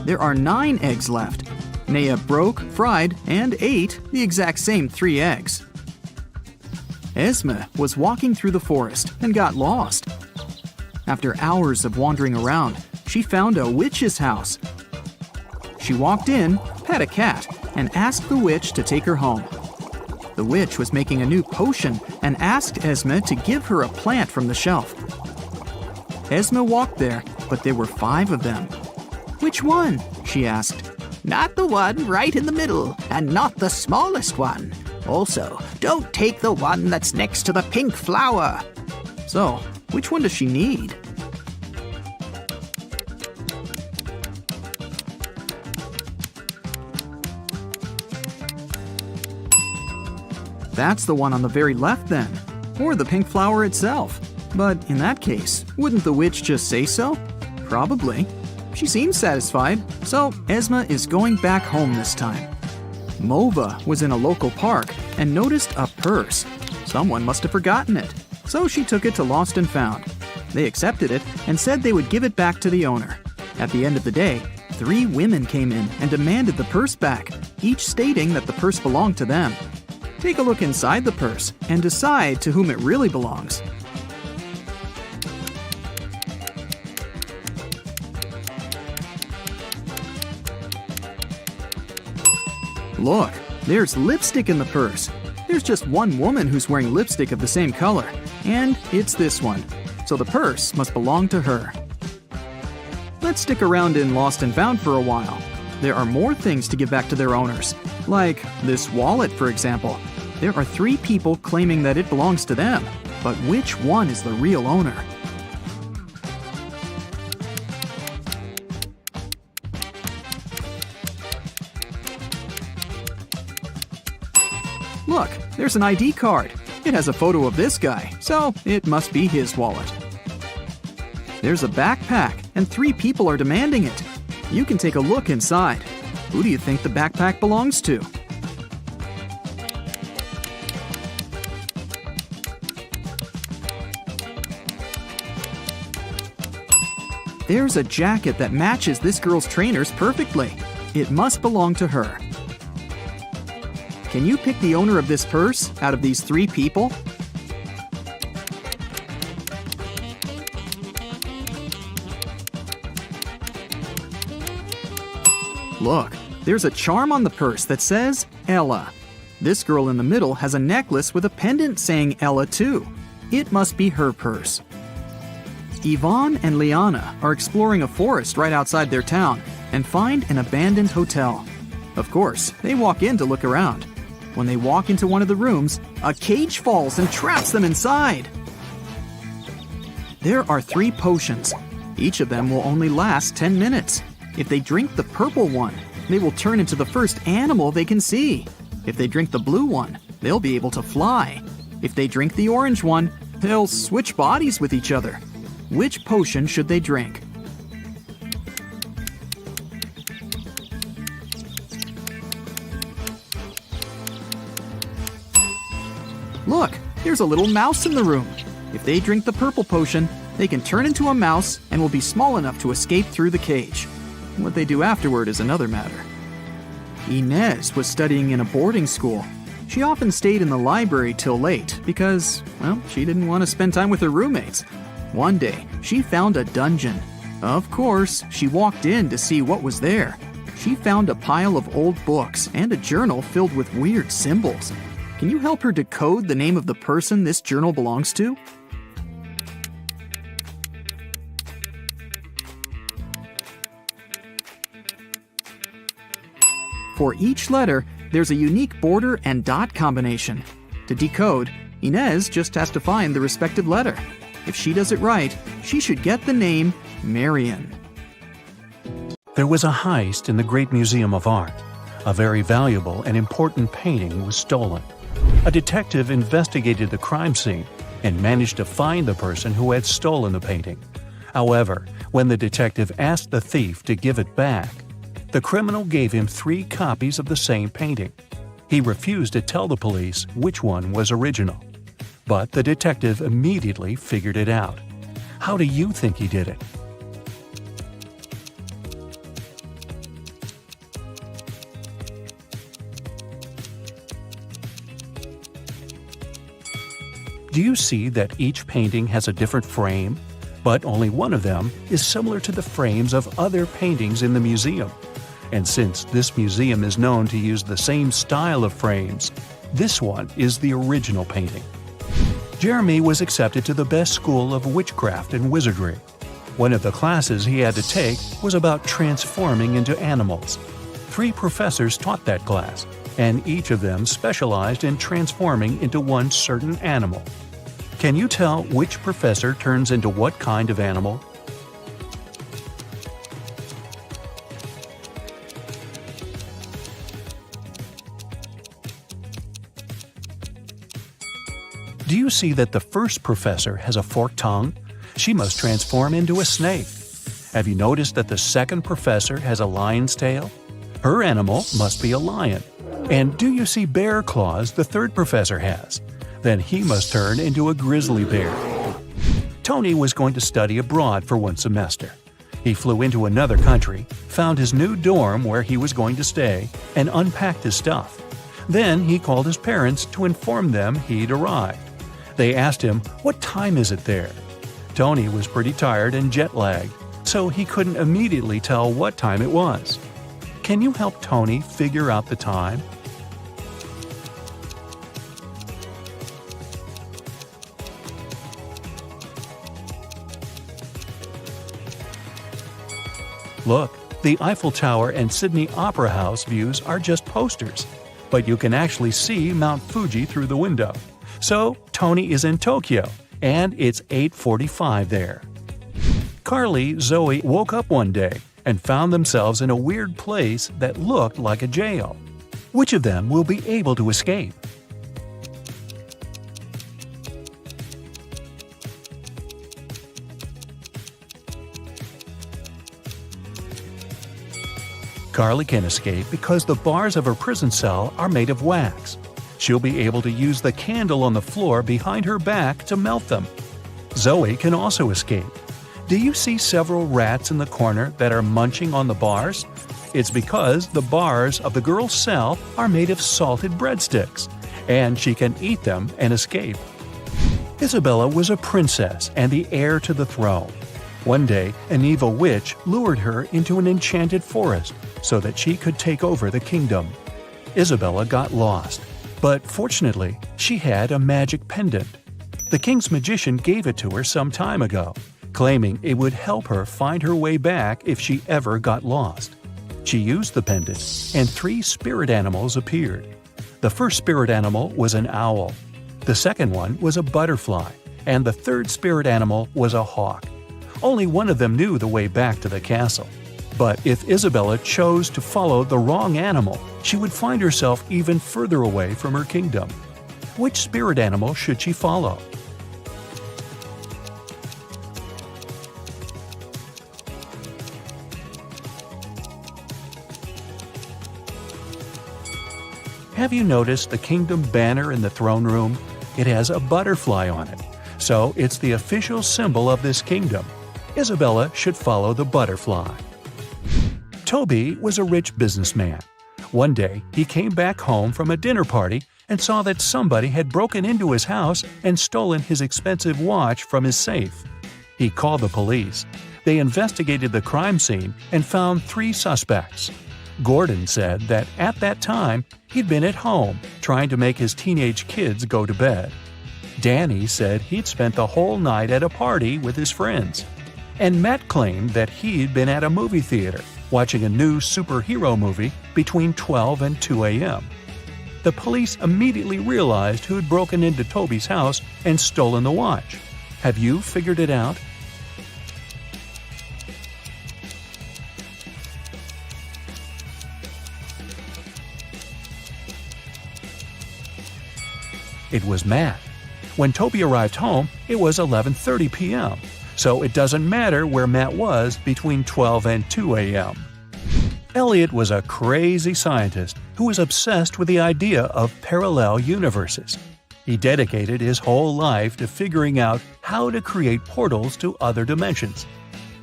There are 9 eggs left. Naya broke, fried, and ate the exact same 3 eggs. Esme was walking through the forest and got lost. After hours of wandering around, she found a witch's house. She walked in, pet a cat, and asked the witch to take her home. The witch was making a new potion and asked Esme to give her a plant from the shelf. Esme walked there, but there were 5 of them. "Which one?" she asked. Not the one right in the middle, and not the smallest one. Also, don't take the one that's next to the pink flower. So, which one does she need? That's the one on the very left then, or the pink flower itself. But in that case, wouldn't the witch just say so? Probably. She seems satisfied, so Esme is going back home this time. Mova was in a local park and noticed a purse. Someone must have forgotten it, so she took it to Lost and Found. They accepted it and said they would give it back to the owner. At the end of the day, 3 women came in and demanded the purse back, each stating that the purse belonged to them. Take a look inside the purse and decide to whom it really belongs. Look, there's lipstick in the purse. There's just one woman who's wearing lipstick of the same color, and it's this one. So the purse must belong to her. Let's stick around in Lost and Found for a while. There are more things to give back to their owners, like this wallet, for example. There are 3 people claiming that it belongs to them, but which one is the real owner? Look, there's an ID card. It has a photo of this guy, so it must be his wallet. There's a backpack, and 3 people are demanding it. You can take a look inside. Who do you think the backpack belongs to? There's a jacket that matches this girl's trainers perfectly. It must belong to her. Can you pick the owner of this purse out of these 3 people? Look, there's a charm on the purse that says Ella. This girl in the middle has a necklace with a pendant saying Ella too. It must be her purse. Yvonne and Liana are exploring a forest right outside their town and find an abandoned hotel. Of course, they walk in to look around. When they walk into one of the rooms, a cage falls and traps them inside. There are 3 potions. Each of them will only last 10 minutes. If they drink the purple one, they will turn into the first animal they can see. If they drink the blue one, they'll be able to fly. If they drink the orange one, they'll switch bodies with each other. Which potion should they drink? Look, There's a little mouse in the room. If they drink the purple potion, they can turn into a mouse and will be small enough to escape through the cage. What they do afterward is another matter. Inez was studying in a boarding school. She often stayed in the library till late because, well, she didn't want to spend time with her roommates. One day, she found a dungeon. Of course, she walked in to see what was there. She found a pile of old books and a journal filled with weird symbols. Can you help her decode the name of the person this journal belongs to? For each letter, there's a unique border and dot combination. To decode, Inez just has to find the respective letter. If she does it right, she should get the name Marion. There was a heist in the Great Museum of Art. A very valuable and important painting was stolen. A detective investigated the crime scene and managed to find the person who had stolen the painting. However, when the detective asked the thief to give it back, the criminal gave him 3 copies of the same painting. He refused to tell the police which one was original. But the detective immediately figured it out. How do you think he did it? Do you see that each painting has a different frame? But only one of them is similar to the frames of other paintings in the museum. And since this museum is known to use the same style of frames, this one is the original painting. Jeremy was accepted to the best school of witchcraft and wizardry. One of the classes he had to take was about transforming into animals. 3 professors taught that class, and each of them specialized in transforming into one certain animal. Can you tell which professor turns into what kind of animal? Do you see that the first professor has a forked tongue? She must transform into a snake. Have you noticed that the second professor has a lion's tail? Her animal must be a lion. And do you see bear claws the third professor has? Then he must turn into a grizzly bear. Tony was going to study abroad for one semester. He flew into another country, found his new dorm where he was going to stay, and unpacked his stuff. Then he called his parents to inform them he'd arrived. They asked him, "What time is it there?" Tony was pretty tired and jet-lagged, so he couldn't immediately tell what time it was. Can you help Tony figure out the time? Look, the Eiffel Tower and Sydney Opera House views are just posters, but you can actually see Mount Fuji through the window. So, Tony is in Tokyo, and it's 8:45 there. Carly, Zoe woke up one day and found themselves in a weird place that looked like a jail. Which of them will be able to escape? Carly can escape because the bars of her prison cell are made of wax. She'll be able to use the candle on the floor behind her back to melt them. Zoe can also escape. Do you see several rats in the corner that are munching on the bars? It's because the bars of the girl's cell are made of salted breadsticks, and she can eat them and escape. Isabella was a princess and the heir to the throne. One day, an evil witch lured her into an enchanted forest so that she could take over the kingdom. Isabella got lost, but fortunately, she had a magic pendant. The king's magician gave it to her some time ago, claiming it would help her find her way back if she ever got lost. She used the pendant, and 3 spirit animals appeared. The first spirit animal was an owl. The second one was a butterfly, and the third spirit animal was a hawk. Only one of them knew the way back to the castle. But if Isabella chose to follow the wrong animal, she would find herself even further away from her kingdom. Which spirit animal should she follow? Have you noticed the kingdom banner in the throne room? it has a butterfly on it, so it's the official symbol of this kingdom. Isabella should follow the butterfly. Toby was a rich businessman. One day, he came back home from a dinner party and saw that somebody had broken into his house and stolen his expensive watch from his safe. He called the police. They investigated the crime scene and found 3 suspects. Gordon said that at that time, he'd been at home trying to make his teenage kids go to bed. Danny said he'd spent the whole night at a party with his friends. And Matt claimed that he'd been at a movie theater watching a new superhero movie between 12 and 2 a.m. The police immediately realized who'd broken into Toby's house and stolen the watch. Have you figured it out? It was Matt. When Toby arrived home, it was 11:30 p.m., so it doesn't matter where Matt was between 12 and 2 a.m. Elliot was a crazy scientist who was obsessed with the idea of parallel universes. He dedicated his whole life to figuring out how to create portals to other dimensions.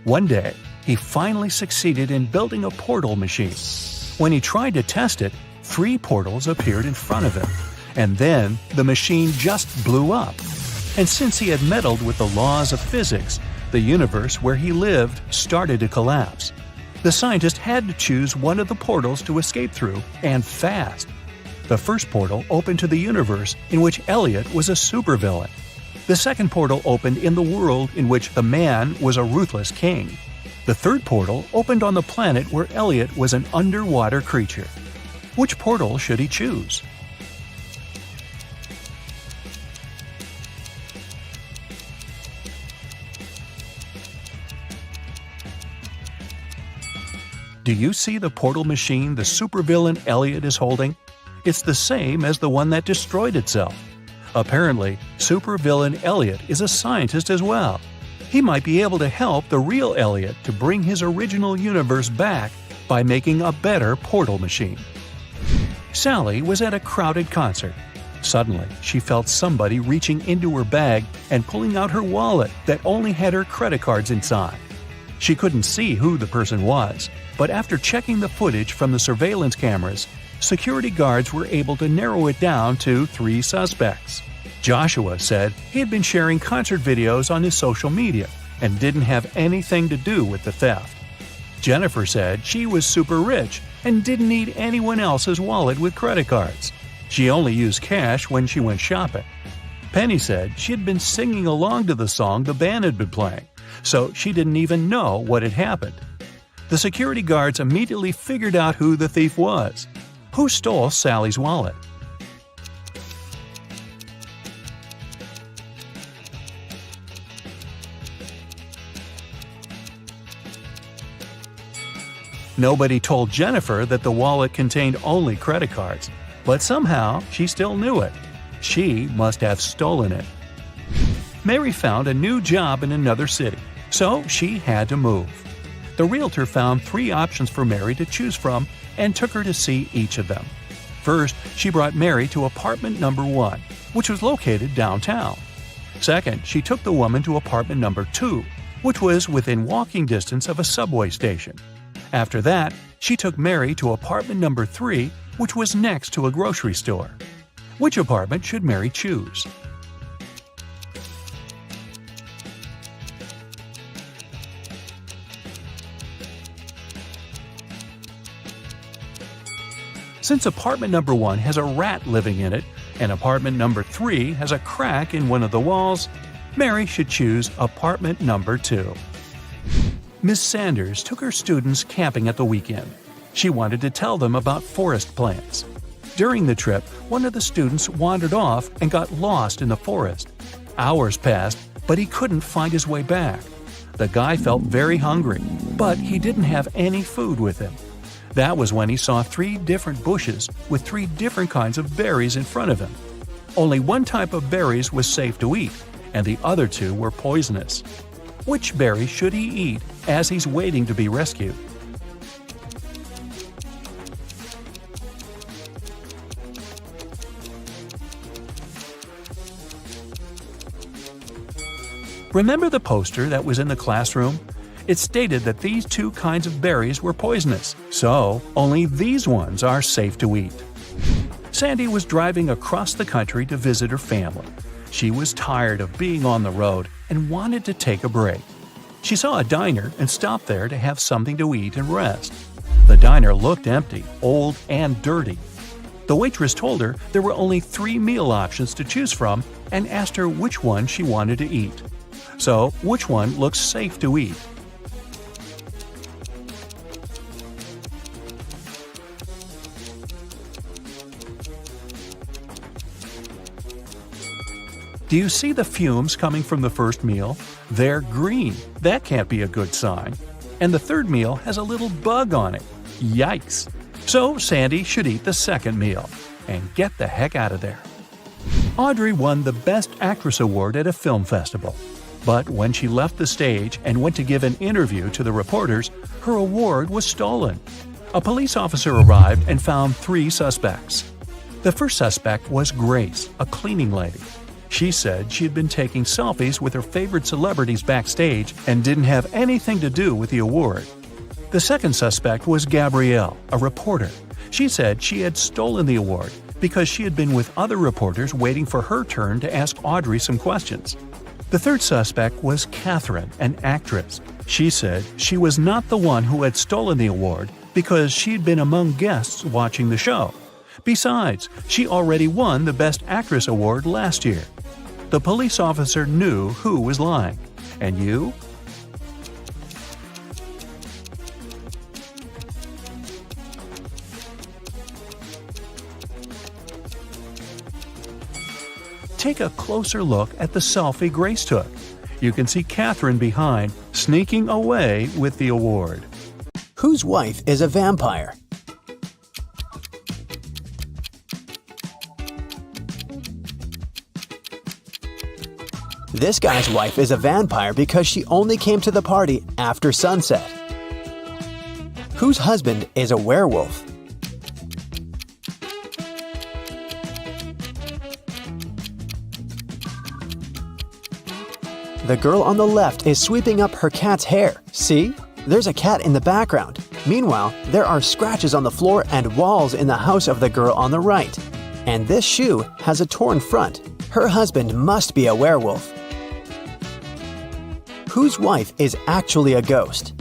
One day, he finally succeeded in building a portal machine. When he tried to test it, 3 portals appeared in front of him. And then the machine just blew up. And since he had meddled with the laws of physics, the universe where he lived started to collapse. The scientist had to choose one of the portals to escape through, and fast. The first portal opened to the universe in which Elliot was a supervillain. The second portal opened in the world in which the man was a ruthless king. The third portal opened on the planet where Elliot was an underwater creature. Which portal should he choose? Do you see the portal machine the supervillain Elliot is holding? It's the same as the one that destroyed itself. Apparently, supervillain Elliot is a scientist as well. He might be able to help the real Elliot to bring his original universe back by making a better portal machine. Sally was at a crowded concert. Suddenly, she felt somebody reaching into her bag and pulling out her wallet that only had her credit cards inside. She couldn't see who the person was, but after checking the footage from the surveillance cameras, security guards were able to narrow it down to 3 suspects. Joshua said he had been sharing concert videos on his social media and didn't have anything to do with the theft. Jennifer said she was super rich and didn't need anyone else's wallet with credit cards. She only used cash when she went shopping. Penny said she had been singing along to the song the band had been playing, so she didn't even know what had happened. The security guards immediately figured out who the thief was. Who stole Sally's wallet? Nobody told Jennifer that the wallet contained only credit cards, but somehow she still knew it. She must have stolen it. Mary found a new job in another city, so she had to move. The realtor found 3 options for Mary to choose from and took her to see each of them. First, she brought Mary to apartment number 1, which was located downtown. Second, she took the woman to apartment number 2, which was within walking distance of a subway station. After that, she took Mary to apartment number 3, which was next to a grocery store. Which apartment should Mary choose? Since apartment number 1 has a rat living in it, and apartment number 3 has a crack in one of the walls, Mary should choose apartment number 2. Miss Sanders took her students camping at the weekend. She wanted to tell them about forest plants. During the trip, one of the students wandered off and got lost in the forest. Hours passed, but he couldn't find his way back. The guy felt very hungry, but he didn't have any food with him. That was when he saw 3 different bushes with 3 different kinds of berries in front of him. Only one type of berries was safe to eat, and the other 2 were poisonous. Which berry should he eat as he's waiting to be rescued? Remember the poster that was in the classroom? It stated that these two kinds of berries were poisonous, so only these ones are safe to eat. Sandy was driving across the country to visit her family. She was tired of being on the road and wanted to take a break. She saw a diner and stopped there to have something to eat and rest. The diner looked empty, old, and dirty. The waitress told her there were only 3 meal options to choose from and asked her which one she wanted to eat. So, which one looks safe to eat? Do you see the fumes coming from the first meal? They're green. That can't be a good sign. And the third meal has a little bug on it. Yikes! So Sandy should eat the second meal and get the heck out of there. Audrey won the Best Actress Award at a film festival. But when she left the stage and went to give an interview to the reporters, her award was stolen. A police officer arrived and found 3 suspects. The first suspect was Grace, a cleaning lady. She said she had been taking selfies with her favorite celebrities backstage and didn't have anything to do with the award. The second suspect was Gabrielle, a reporter. She said she had stolen the award because she had been with other reporters waiting for her turn to ask Audrey some questions. The third suspect was Catherine, an actress. She said she was not the one who had stolen the award because she'd been among guests watching the show. Besides, she already won the Best Actress Award last year. The police officer knew who was lying. And you? Take a closer look at the selfie Grace took. You can see Catherine behind, sneaking away with the award. Whose wife is a vampire? This guy's wife is a vampire because she only came to the party after sunset. Whose husband is a werewolf? The girl on the left is sweeping up her cat's hair. See? There's a cat in the background. Meanwhile, there are scratches on the floor and walls in the house of the girl on the right. And this shoe has a torn front. Her husband must be a werewolf. Whose wife is actually a ghost?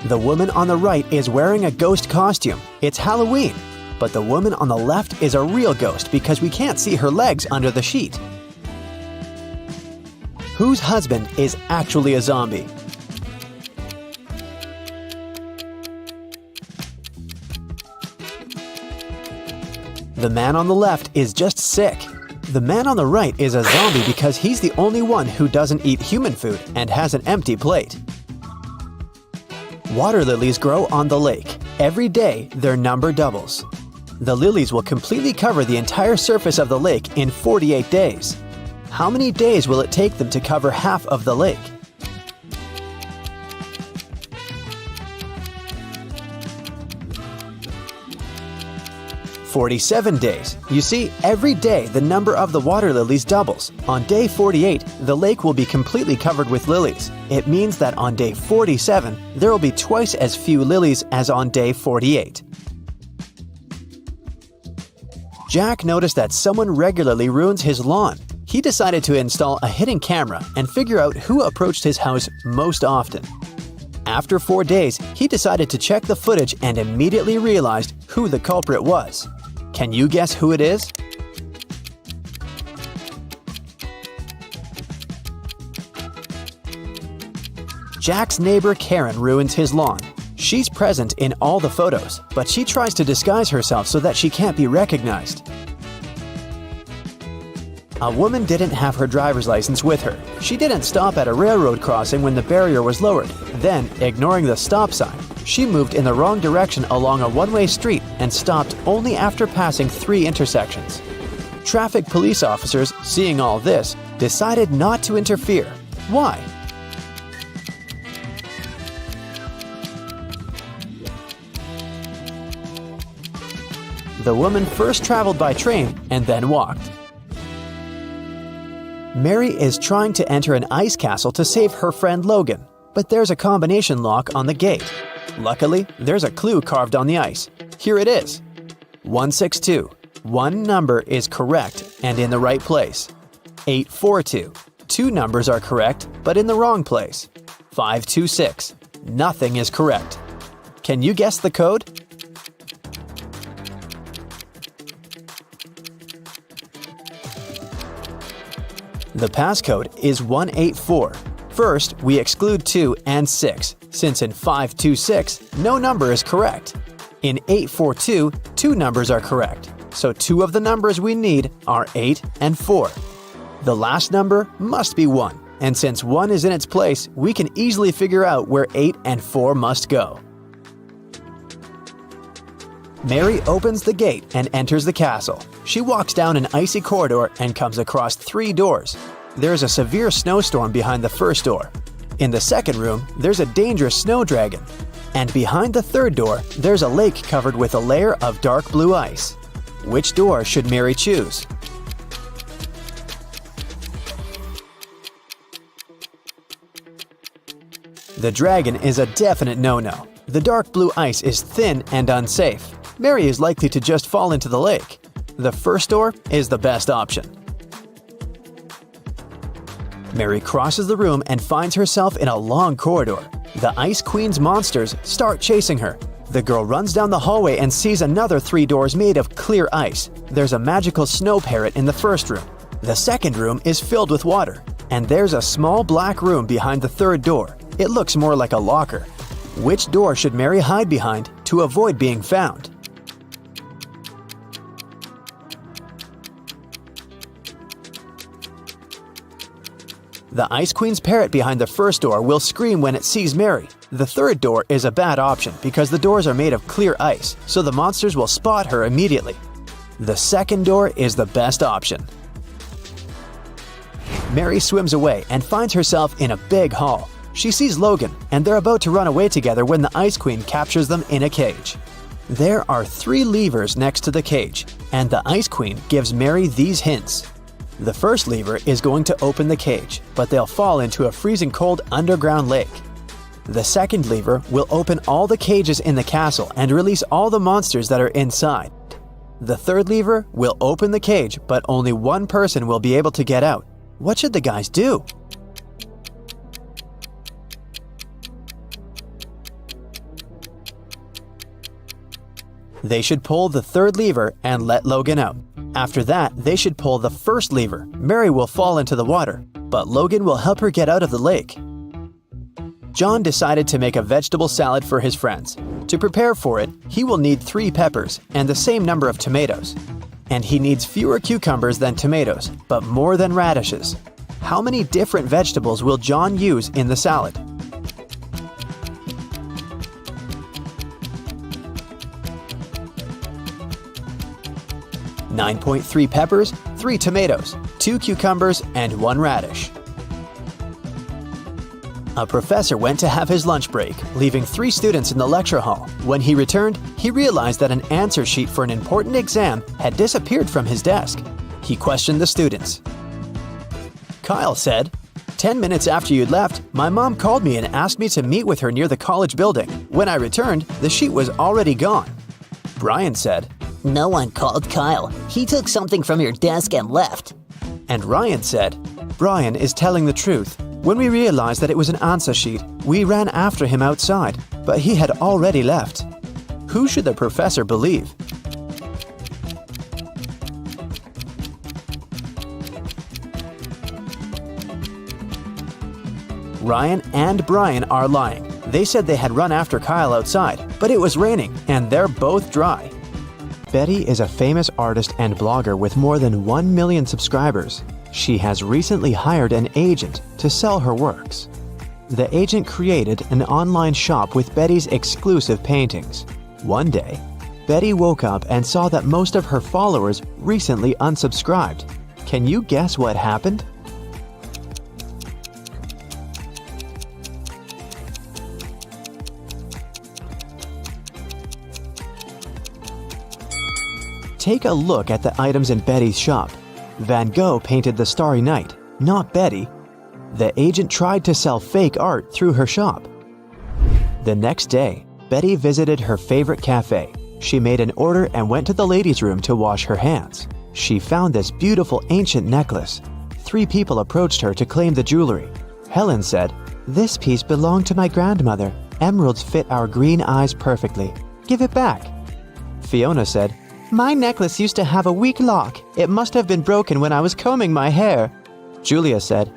The woman on the right is wearing a ghost costume. It's Halloween. But the woman on the left is a real ghost because we can't see her legs under the sheet. Whose husband is actually a zombie? The man on the left is just sick. The man on the right is a zombie because he's the only one who doesn't eat human food and has an empty plate. Water lilies grow on the lake. Every day, their number doubles. The lilies will completely cover the entire surface of the lake in 48 days. How many days will it take them to cover half of the lake? 47 days. You see, every day the number of the water lilies doubles. On day 48, the lake will be completely covered with lilies. It means that on day 47, there will be twice as few lilies as on day 48. Jack noticed that someone regularly ruins his lawn. He decided to install a hidden camera and figure out who approached his house most often. After 4 days, he decided to check the footage and immediately realized who the culprit was. Can you guess who it is? Jack's neighbor Karen ruins his lawn. She's present in all the photos, but she tries to disguise herself so that she can't be recognized. A woman didn't have her driver's license with her. She didn't stop at a railroad crossing when the barrier was lowered. Then, ignoring the stop sign, she moved in the wrong direction along a one-way street and stopped only after passing 3 intersections. Traffic police officers, seeing all this, decided not to interfere. Why? The woman first traveled by train and then walked. Mary is trying to enter an ice castle to save her friend Logan, but there's a combination lock on the gate. Luckily, there's a clue carved on the ice. Here it is. 162. One number is correct and in the right place. 842. Two numbers are correct, but in the wrong place. 526. Nothing is correct. Can you guess the code? The passcode is 184. First, we exclude 2 and 6, since in 526, no number is correct. In 842, two numbers are correct, so two of the numbers we need are 8 and 4. The last number must be 1, and since 1 is in its place, we can easily figure out where 8 and 4 must go. Mary opens the gate and enters the castle. She walks down an icy corridor and comes across 3 doors. There's a severe snowstorm behind the first door. In the second room, there's a dangerous snow dragon. And behind the third door, there's a lake covered with a layer of dark blue ice. Which door should Mary choose? The dragon is a definite no-no. The dark blue ice is thin and unsafe. Mary is likely to just fall into the lake. The first door is the best option. Mary crosses the room and finds herself in a long corridor. The Ice Queen's monsters start chasing her. The girl runs down the hallway and sees another 3 doors made of clear ice. There's a magical snow parrot in the first room. The second room is filled with water. And there's a small black room behind the third door. It looks more like a locker. Which door should Mary hide behind to avoid being found? The Ice Queen's parrot behind the first door will scream when it sees Mary. The third door is a bad option because the doors are made of clear ice, so the monsters will spot her immediately. The second door is the best option. Mary swims away and finds herself in a big hall. She sees Logan, and they're about to run away together when the Ice Queen captures them in a cage. There are 3 levers next to the cage, and the Ice Queen gives Mary these hints. The first lever is going to open the cage, but they'll fall into a freezing cold underground lake. The second lever will open all the cages in the castle and release all the monsters that are inside. The third lever will open the cage, but only one person will be able to get out. What should the guys do? They should pull the third lever and let Logan out. After that, they should pull the first lever. Mary will fall into the water, but Logan will help her get out of the lake. John decided to make a vegetable salad for his friends. To prepare for it, he will need 3 peppers and the same number of tomatoes. And he needs fewer cucumbers than tomatoes, but more than radishes. How many different vegetables will John use in the salad? .3 peppers, 3 tomatoes, 2 cucumbers, and 1 radish. A professor went to have his lunch break, leaving 3 students in the lecture hall. When he returned, he realized that an answer sheet for an important exam had disappeared from his desk. He questioned the students. Kyle said, 10 minutes after you'd left, my mom called me and asked me to meet with her near the college building. When I returned, the sheet was already gone. Brian said, No one called Kyle. He took something from your desk and left. And Ryan said, Brian is telling the truth. When we realized that it was an answer sheet, we ran after him outside, but he had already left. Who should the professor believe? Ryan and Brian are lying. They said they had run after Kyle outside, but it was raining, and they're both dry. Betty is a famous artist and blogger with more than 1 million subscribers. She has recently hired an agent to sell her works. The agent created an online shop with Betty's exclusive paintings. One day, Betty woke up and saw that most of her followers recently unsubscribed. Can you guess what happened? Take a look at the items in Betty's shop. Van Gogh painted the Starry Night, not Betty. The agent tried to sell fake art through her shop. The next day, Betty visited her favorite cafe. She made an order and went to the ladies' room to wash her hands. She found this beautiful ancient necklace. 3 people approached her to claim the jewelry. Helen said, "This piece belonged to my grandmother. Emeralds fit our green eyes perfectly. Give it back." Fiona said, "My necklace used to have a weak lock. It must have been broken when I was combing my hair." Julia said,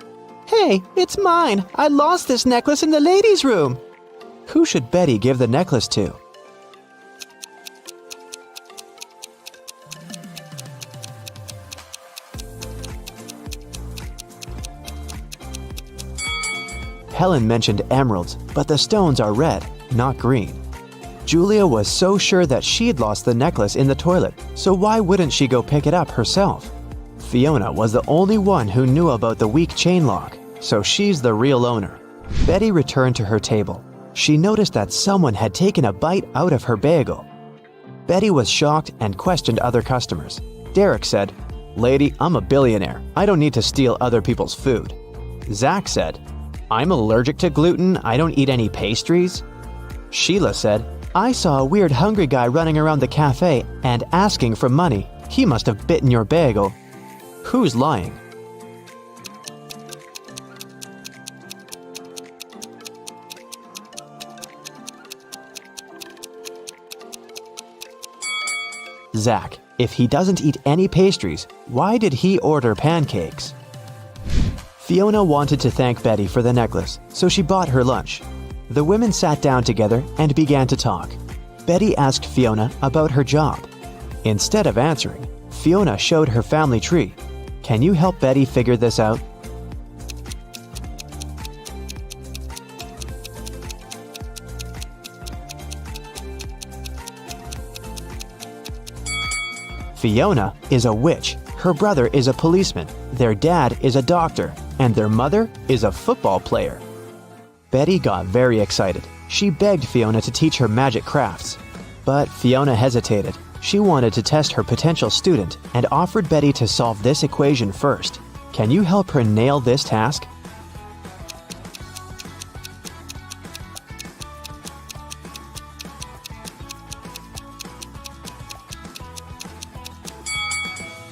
"Hey, it's mine. I lost this necklace in the ladies' room." Who should Betty give the necklace to? Helen mentioned emeralds, but the stones are red, not green. Julia was so sure that she'd lost the necklace in the toilet, so why wouldn't she go pick it up herself? Fiona was the only one who knew about the weak chain lock, so she's the real owner. Betty returned to her table. She noticed that someone had taken a bite out of her bagel. Betty was shocked and questioned other customers. Derek said, "Lady, I'm a billionaire. I don't need to steal other people's food." Zach said, "I'm allergic to gluten. I don't eat any pastries." Sheila said, "I saw a weird hungry guy running around the cafe and asking for money. He must have bitten your bagel." Who's lying? Zach. If he doesn't eat any pastries, why did he order pancakes? Fiona wanted to thank Betty for the necklace, so she bought her lunch. The women sat down together and began to talk. Betty asked Fiona about her job. Instead of answering, Fiona showed her family tree. Can you help Betty figure this out? Fiona is a witch, her brother is a policeman, their dad is a doctor, and their mother is a football player. Betty got very excited. She begged Fiona to teach her magic crafts. But Fiona hesitated. She wanted to test her potential student and offered Betty to solve this equation first. Can you help her nail this task?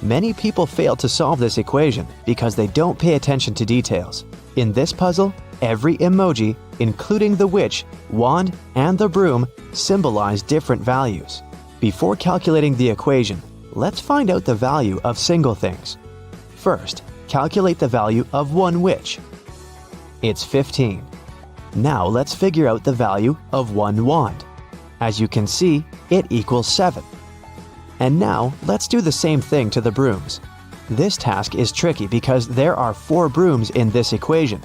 Many people fail to solve this equation because they don't pay attention to details. In this puzzle, every emoji, including the witch, wand, and the broom, symbolize different values. Before calculating the equation, let's find out the value of single things. First, calculate the value of one witch. It's 15. Now let's figure out the value of one wand. As you can see, it equals 7. And now, let's do the same thing to the brooms. This task is tricky because there are 4 brooms in this equation.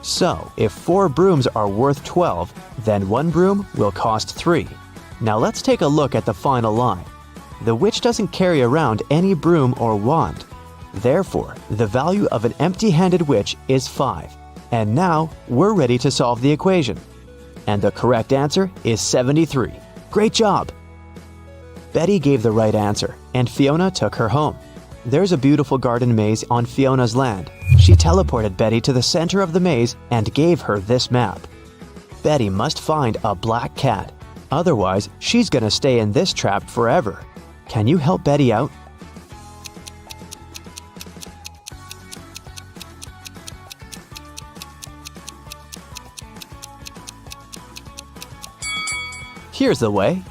So, if 4 brooms are worth 12, then 1 broom will cost 3. Now let's take a look at the final line. The witch doesn't carry around any broom or wand. Therefore, the value of an empty-handed witch is 5. And now, we're ready to solve the equation. And the correct answer is 73. Great job! Betty gave the right answer, and Fiona took her home. There's a beautiful garden maze on Fiona's land. She teleported Betty to the center of the maze and gave her this map. Betty must find a black cat. Otherwise, she's gonna stay in this trap forever. Can you help Betty out? Here's the way.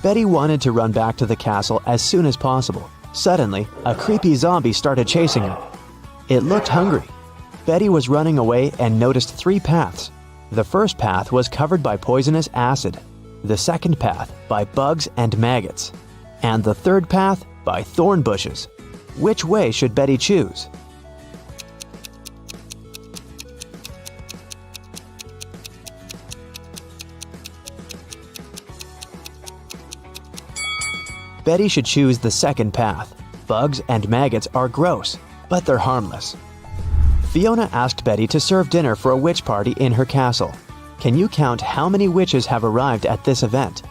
Betty wanted to run back to the castle as soon as possible. Suddenly, a creepy zombie started chasing her. It looked hungry. Betty was running away and noticed 3 paths. The first path was covered by poisonous acid, the second path by bugs and maggots, and the third path by thorn bushes. Which way should Betty choose? Betty should choose the second path. Bugs and maggots are gross, but they're harmless. Fiona asked Betty to serve dinner for a witch party in her castle. Can you count how many witches have arrived at this event?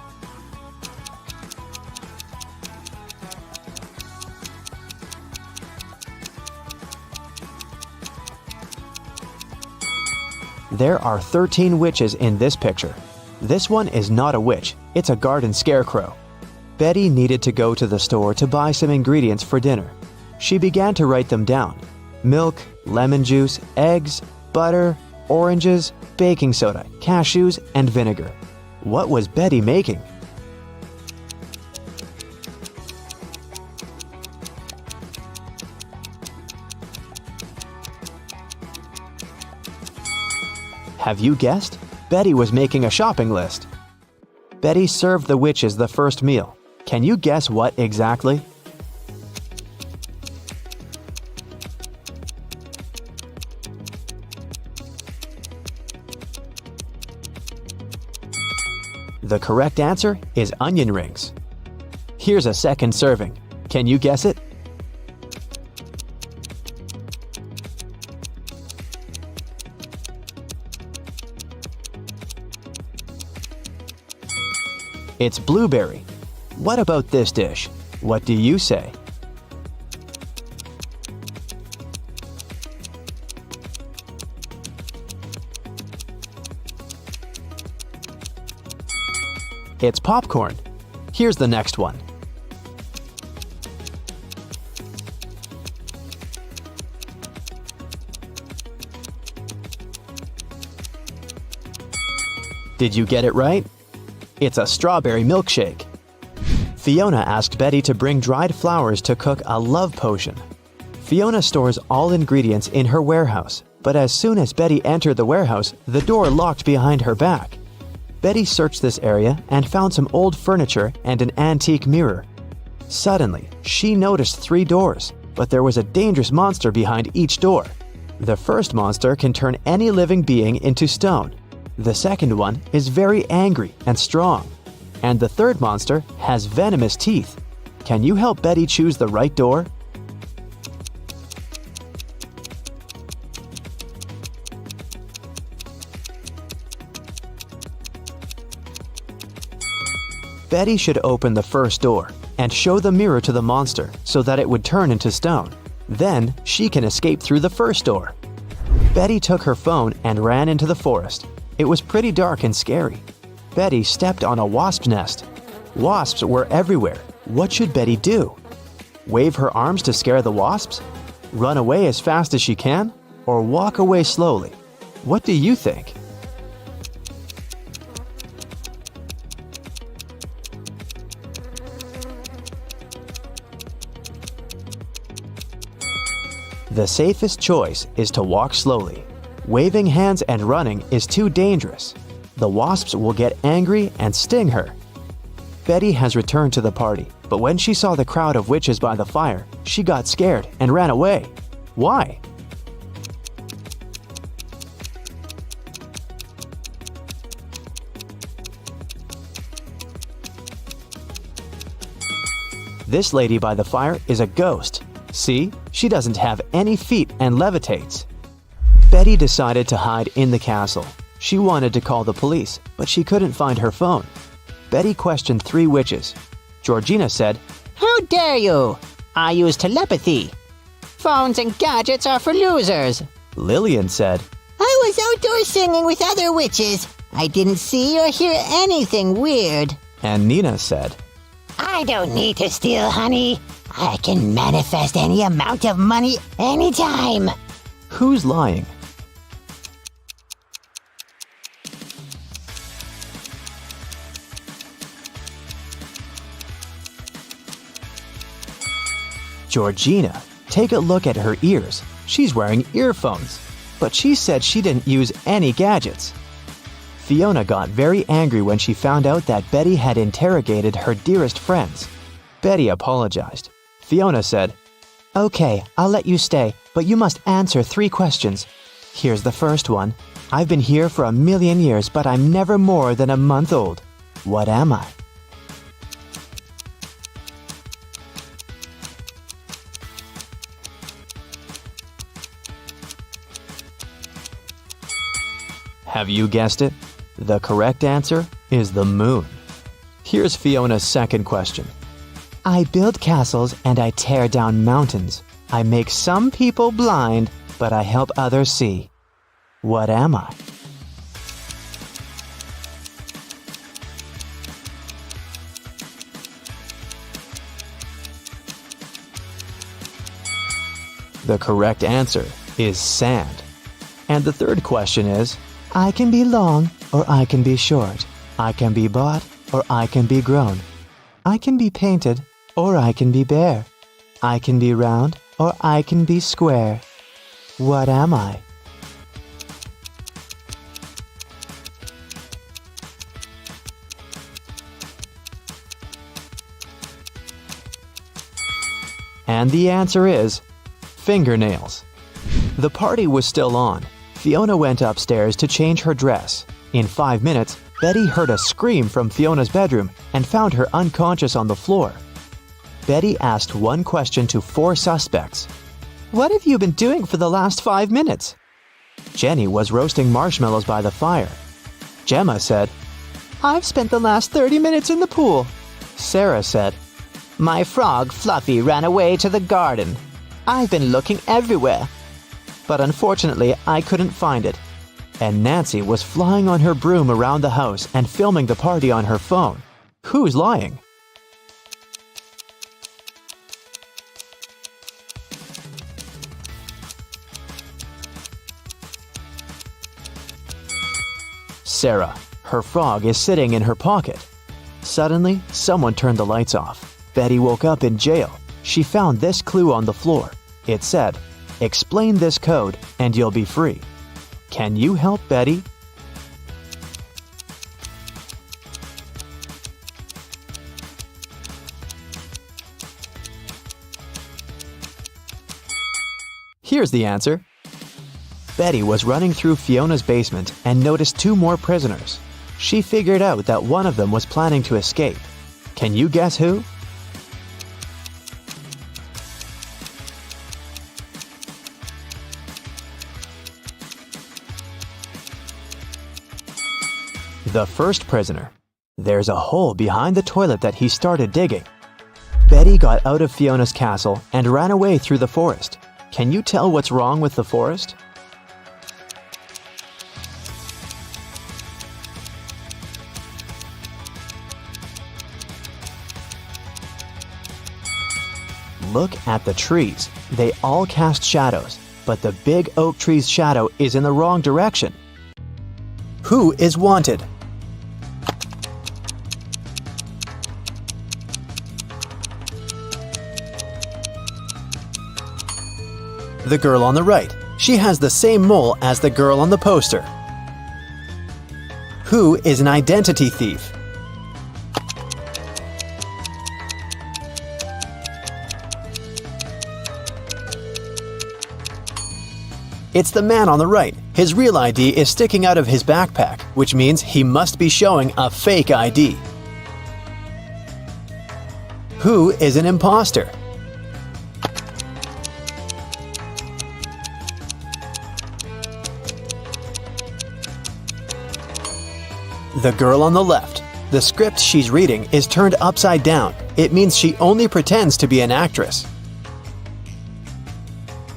There are 13 witches in this picture. This one is not a witch, it's a garden scarecrow. Betty needed to go to the store to buy some ingredients for dinner. She began to write them down: milk, lemon juice, eggs, butter, oranges, baking soda, cashews, and vinegar. What was Betty making? Have you guessed? Betty was making a shopping list. Betty served the witches the first meal. Can you guess what exactly? The correct answer is onion rings. Here's a second serving. Can you guess it? It's blueberry. What about this dish? What do you say? It's popcorn. Here's the next one. Did you get it right? It's a strawberry milkshake. Fiona asked Betty to bring dried flowers to cook a love potion. Fiona stores all ingredients in her warehouse, but as soon as Betty entered the warehouse, the door locked behind her back. Betty searched this area and found some old furniture and an antique mirror. Suddenly, she noticed 3 doors, but there was a dangerous monster behind each door. The first monster can turn any living being into stone. The second one is very angry and strong. And the third monster has venomous teeth. Can you help Betty choose the right door? Betty should open the first door and show the mirror to the monster so that it would turn into stone. Then she can escape through the first door. Betty took her phone and ran into the forest. It was pretty dark and scary. Betty stepped on a wasp nest. Wasps were everywhere. What should Betty do? Wave her arms to scare the wasps? Run away as fast as she can? Or walk away slowly? What do you think? The safest choice is to walk slowly. Waving hands and running is too dangerous. The wasps will get angry and sting her. Betty has returned to the party, but when she saw the crowd of witches by the fire, she got scared and ran away. Why? This lady by the fire is a ghost. See, she doesn't have any feet and levitates. Betty decided to hide in the castle. She wanted to call the police, but she couldn't find her phone. Betty questioned 3 witches. Georgina said, How dare you? I use telepathy. Phones and gadgets are for losers. Lillian said, I was outdoors singing with other witches. I didn't see or hear anything weird. and Nina said, I don't need to steal honey. I can manifest any amount of money anytime. Who's lying? Georgina, take a look at her ears. She's wearing earphones, but she said she didn't use any gadgets. Fiona got very angry when she found out that Betty had interrogated her dearest friends. Betty apologized. Fiona said, Okay, I'll let you stay, but you must answer 3 questions. Here's the first one. I've been here for 1,000,000 years, but I'm never more than a month old. What am I? Have you guessed it? The correct answer is the moon. Here's Fiona's second question. I build castles and I tear down mountains. I make some people blind, but I help others see. What am I? The correct answer is sand. And the third question is, I can be long or I can be short. I can be bought or I can be grown. I can be painted or I can be bare. I can be round or I can be square. What am I? And the answer is fingernails. The party was still on. Fiona went upstairs to change her dress. In 5 minutes, Betty heard a scream from Fiona's bedroom and found her unconscious on the floor. Betty asked one question to 4 suspects. What have you been doing for the last 5 minutes? Jenny was roasting marshmallows by the fire. Gemma said, I've spent the last 30 minutes in the pool. Sarah said, My frog Fluffy ran away to the garden. I've been looking everywhere. but unfortunately I couldn't find it. And Nancy was flying on her broom around the house and filming the party on her phone. Who's lying? Sarah. Her frog is sitting in her pocket. Suddenly, someone turned the lights off. Betty woke up in jail. She found this clue on the floor. It said, "Explain this code and you'll be free." Can you help Betty? Here's the answer. Betty was running through Fiona's basement and noticed 2 more prisoners. She figured out that one of them was planning to escape. Can you guess who? The first prisoner. There's a hole behind the toilet that he started digging. Betty got out of Fiona's castle and ran away through the forest. Can you tell what's wrong with the forest? Look at the trees. They all cast shadows, but the big oak tree's shadow is in the wrong direction. Who is wanted? The girl on the right. She has the same mole as the girl on the poster. Who is an identity thief? It's the man on the right. His real ID is sticking out of his backpack, which means he must be showing a fake ID. Who is an imposter? The girl on the left. The script she's reading is turned upside down. It means she only pretends to be an actress.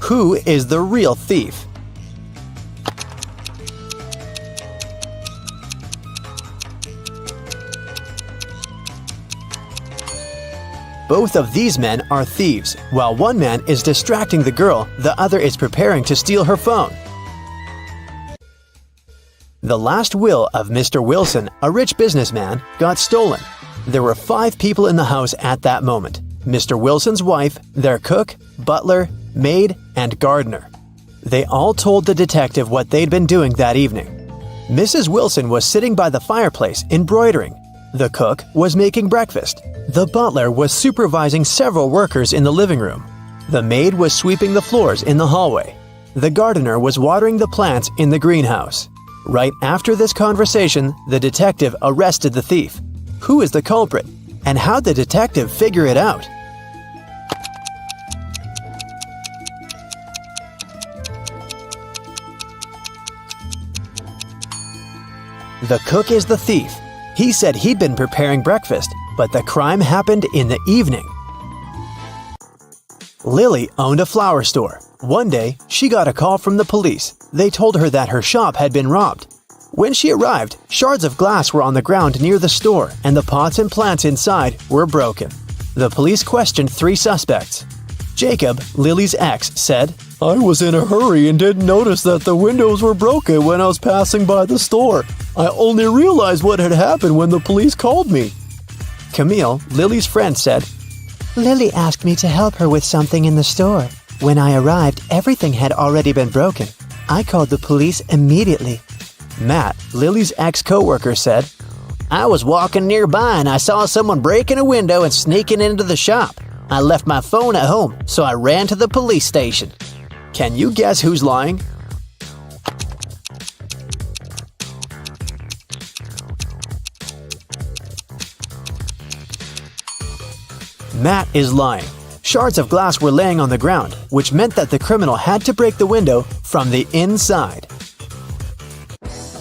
Who is the real thief? Both of these men are thieves. While one man is distracting the girl, the other is preparing to steal her phone. The last will of Mr. Wilson, a rich businessman, got stolen. There were 5 people in the house at that moment. Mr. Wilson's wife, their cook, butler, maid, and gardener. They all told the detective what they'd been doing that evening. Mrs. Wilson was sitting by the fireplace embroidering. The cook was making breakfast. The butler was supervising several workers in the living room. The maid was sweeping the floors in the hallway. The gardener was watering the plants in the greenhouse. Right after this conversation, the detective arrested the thief. Who is the culprit? And how'd the detective figure it out? The cook is the thief. He said he'd been preparing breakfast, but the crime happened in the evening. Lily owned a flower store. One day, she got a call from the police. They told her that her shop had been robbed. When she arrived, shards of glass were on the ground near the store, and the pots and plants inside were broken. The police questioned 3 suspects. Jacob, Lily's ex, said, "I was in a hurry and didn't notice that the windows were broken when I was passing by the store. I only realized what had happened when the police called me." Camille, Lily's friend, said, Lily asked me to help her with something in the store. When I arrived, everything had already been broken. I called the police immediately. Matt, Lily's ex-coworker, said, I was walking nearby and I saw someone breaking a window and sneaking into the shop. I left my phone at home, so I ran to the police station. Can you guess who's lying? Matt is lying. Shards of glass were laying on the ground, which meant that the criminal had to break the window from the inside.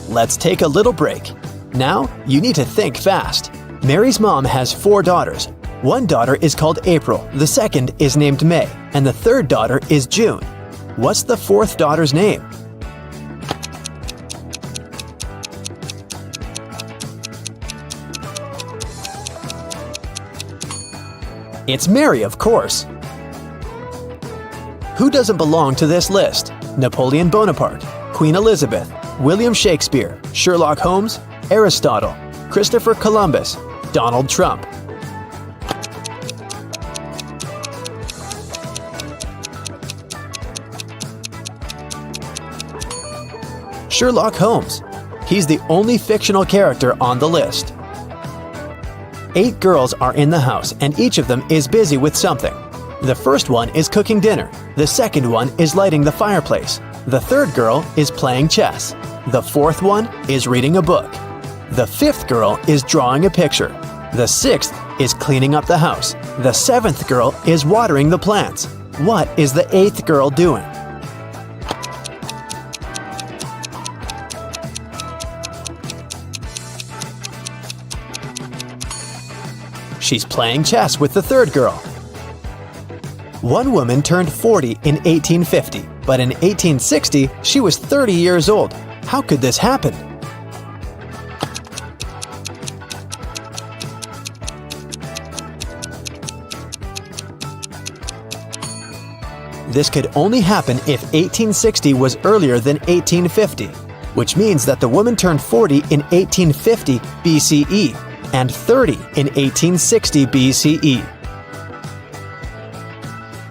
Let's take a little break. Now, you need to think fast. Mary's mom has 4 daughters. One daughter is called April, the second is named May, and the third daughter is June. What's the fourth daughter's name? It's Mary, of course. Who doesn't belong to this list? Napoleon Bonaparte, Queen Elizabeth, William Shakespeare, Sherlock Holmes, Aristotle, Christopher Columbus, Donald Trump. Sherlock Holmes. He's the only fictional character on the list. 8 girls are in the house and each of them is busy with something. The first one is cooking dinner. The second one is lighting the fireplace. The third girl is playing chess. The fourth one is reading a book. The fifth girl is drawing a picture. The sixth is cleaning up the house. The seventh girl is watering the plants. What is the 8th girl doing? She's playing chess with the third girl. One woman turned 40 in 1850, but in 1860 she was 30 years old. How could this happen? This could only happen if 1860 was earlier than 1850, which means that the woman turned 40 in 1850 BCE and 30 in 1860 BCE.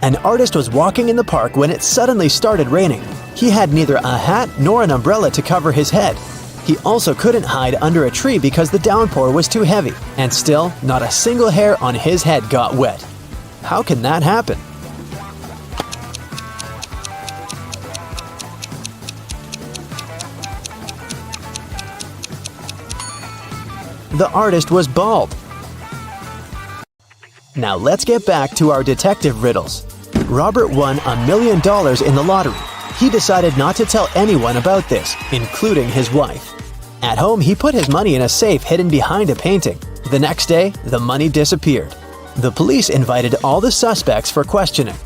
An artist was walking in the park when it suddenly started raining. He had neither a hat nor an umbrella to cover his head. He also couldn't hide under a tree because the downpour was too heavy, and still, not a single hair on his head got wet. How can that happen? The artist was bald. Now let's get back to our detective riddles. Robert won $1 million in the lottery. He decided not to tell anyone about this, including his wife. At home, he put his money in a safe hidden behind a painting. The next day, the money disappeared. The police invited all the suspects for questioning.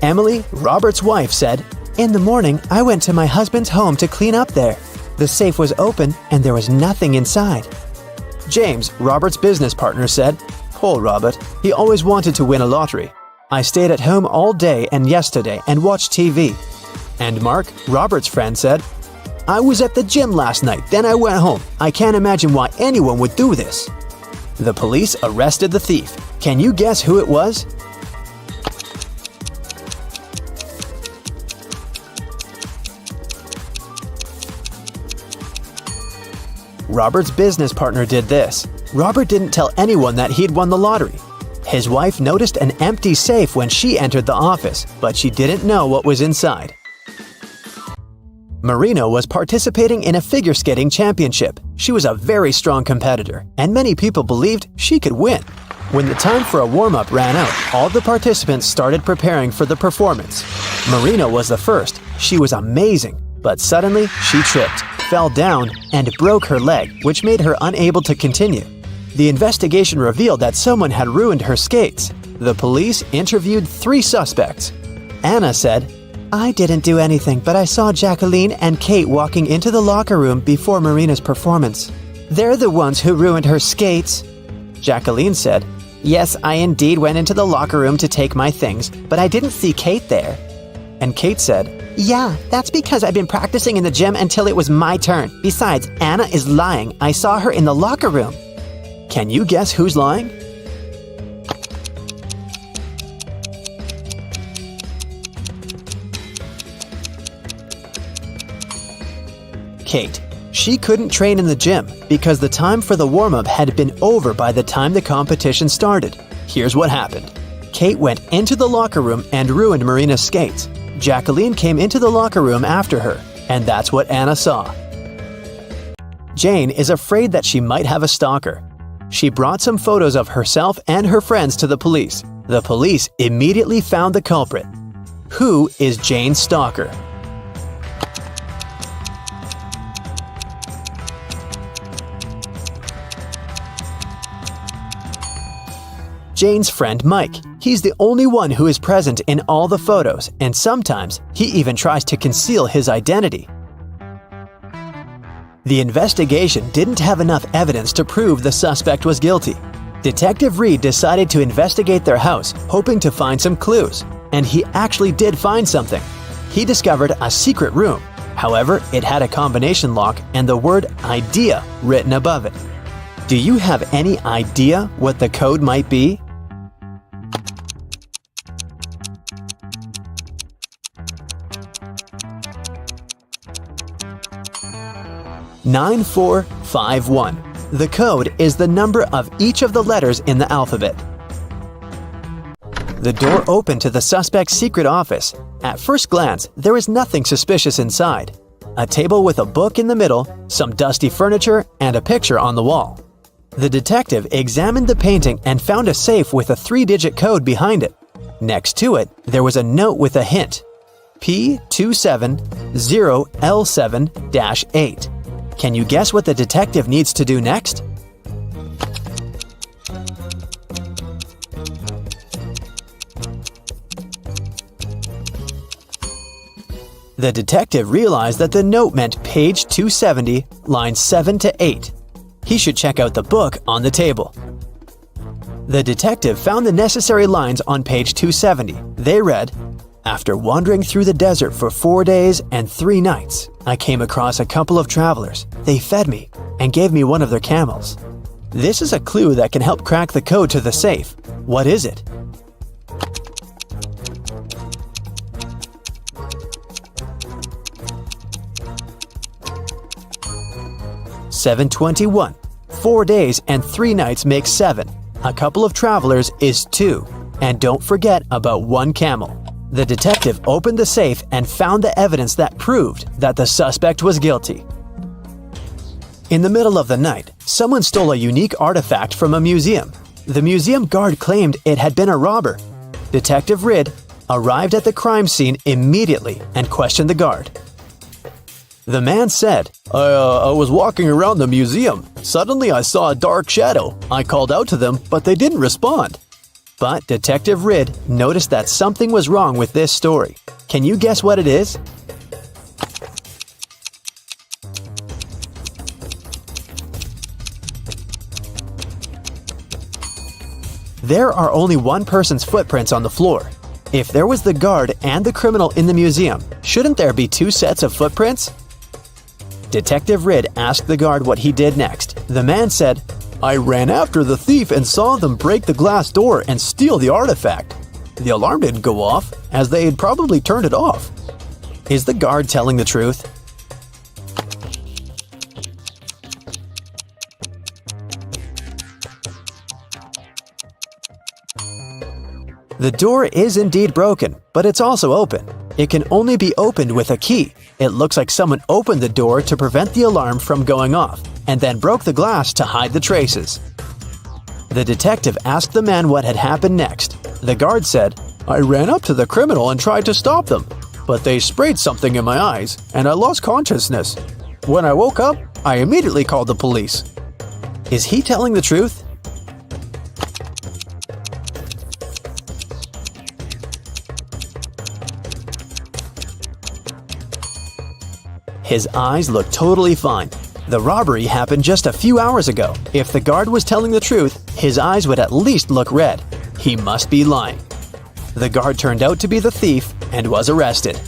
Emily, Robert's wife, said, In the morning, I went to my husband's home to clean up there. The safe was open and there was nothing inside. James, Robert's business partner, said, Poor Robert, he always wanted to win a lottery. I stayed at home all day and yesterday and watched TV. And Mark, Robert's friend, said, I was at the gym last night, then I went home. I can't imagine why anyone would do this. The police arrested the thief. Can you guess who it was? Robert's business partner did this. Robert didn't tell anyone that he'd won the lottery. His wife noticed an empty safe when she entered the office, but she didn't know what was inside. Marina was participating in a figure skating championship. She was a very strong competitor, and many people believed she could win. When the time for a warm-up ran out, all the participants started preparing for the performance. Marina was the first. She was amazing, but suddenly she tripped, fell down, and broke her leg, which made her unable to continue. The investigation revealed that someone had ruined her skates. The police interviewed 3 suspects. Anna said, I didn't do anything, but I saw Jacqueline and Kate walking into the locker room before Marina's performance. They're the ones who ruined her skates. Jacqueline said, Yes, I indeed went into the locker room to take my things, but I didn't see Kate there. And Kate said, Yeah, that's because I've been practicing in the gym until it was my turn. Besides, Anna is lying. I saw her in the locker room. Can you guess who's lying? Kate. She couldn't train in the gym because the time for the warm-up had been over by the time the competition started. Here's what happened. Kate went into the locker room and ruined Marina's skates. Jacqueline came into the locker room after her, and that's what Anna saw. Jane is afraid that she might have a stalker. She brought some photos of herself and her friends to the police. The police immediately found the culprit. Who is Jane's stalker? Jane's friend Mike. He's the only one who is present in all the photos, and sometimes he even tries to conceal his identity. The investigation didn't have enough evidence to prove the suspect was guilty. Detective Reed decided to investigate their house, hoping to find some clues, and he actually did find something. He discovered a secret room. However, it had a combination lock and the word idea written above it. Do you have any idea what the code might be? "9451. The code is the number of each of the letters in the alphabet. The door opened to the suspect's secret office. At first glance, there is nothing suspicious inside. A table with a book in the middle, some dusty furniture, and a picture on the wall. The detective examined the painting and found a safe with a 3-digit code behind it. Next to it, there was a note with a hint. P270L7-8. Can you guess what the detective needs to do next? The detective realized that the note meant page 270, lines 7 to 8. He should check out the book on the table. The detective found the necessary lines on page 270. They read, "After wandering through the desert for 4 days and 3 nights, I came across a couple of travelers. They fed me and gave me one of their camels." This is a clue that can help crack the code to the safe. What is it? "721. 4 days and 3 nights makes 7. A couple of travelers is 2. And don't forget about 1 camel." The detective opened the safe and found the evidence that proved that the suspect was guilty. In the middle of the night, someone stole a unique artifact from a museum. The museum guard claimed it had been a robber. Detective Ridd arrived at the crime scene immediately and questioned the guard. The man said, I was walking around the museum. Suddenly I saw a dark shadow. I called out to them, but they didn't respond." But Detective Ridd noticed that something was wrong with this story. Can you guess what it is? There are only one person's footprints on the floor. If there was the guard and the criminal in the museum, shouldn't there be 2 sets of footprints? Detective Ridd asked the guard what he did next. The man said, "I ran after the thief and saw them break the glass door and steal the artifact. The alarm didn't go off, as they had probably turned it off." Is the guard telling the truth? The door is indeed broken, but it's also open. It can only be opened with a key. It looks like someone opened the door to prevent the alarm from going off, and then broke the glass to hide the traces. The detective asked the man what had happened next. The guard said, "I ran up to the criminal and tried to stop them, but they sprayed something in my eyes, and I lost consciousness. When I woke up, I immediately called the police." Is he telling the truth? His eyes look totally fine. The robbery happened just a few hours ago. If the guard was telling the truth, his eyes would at least look red. He must be lying. The guard turned out to be the thief and was arrested.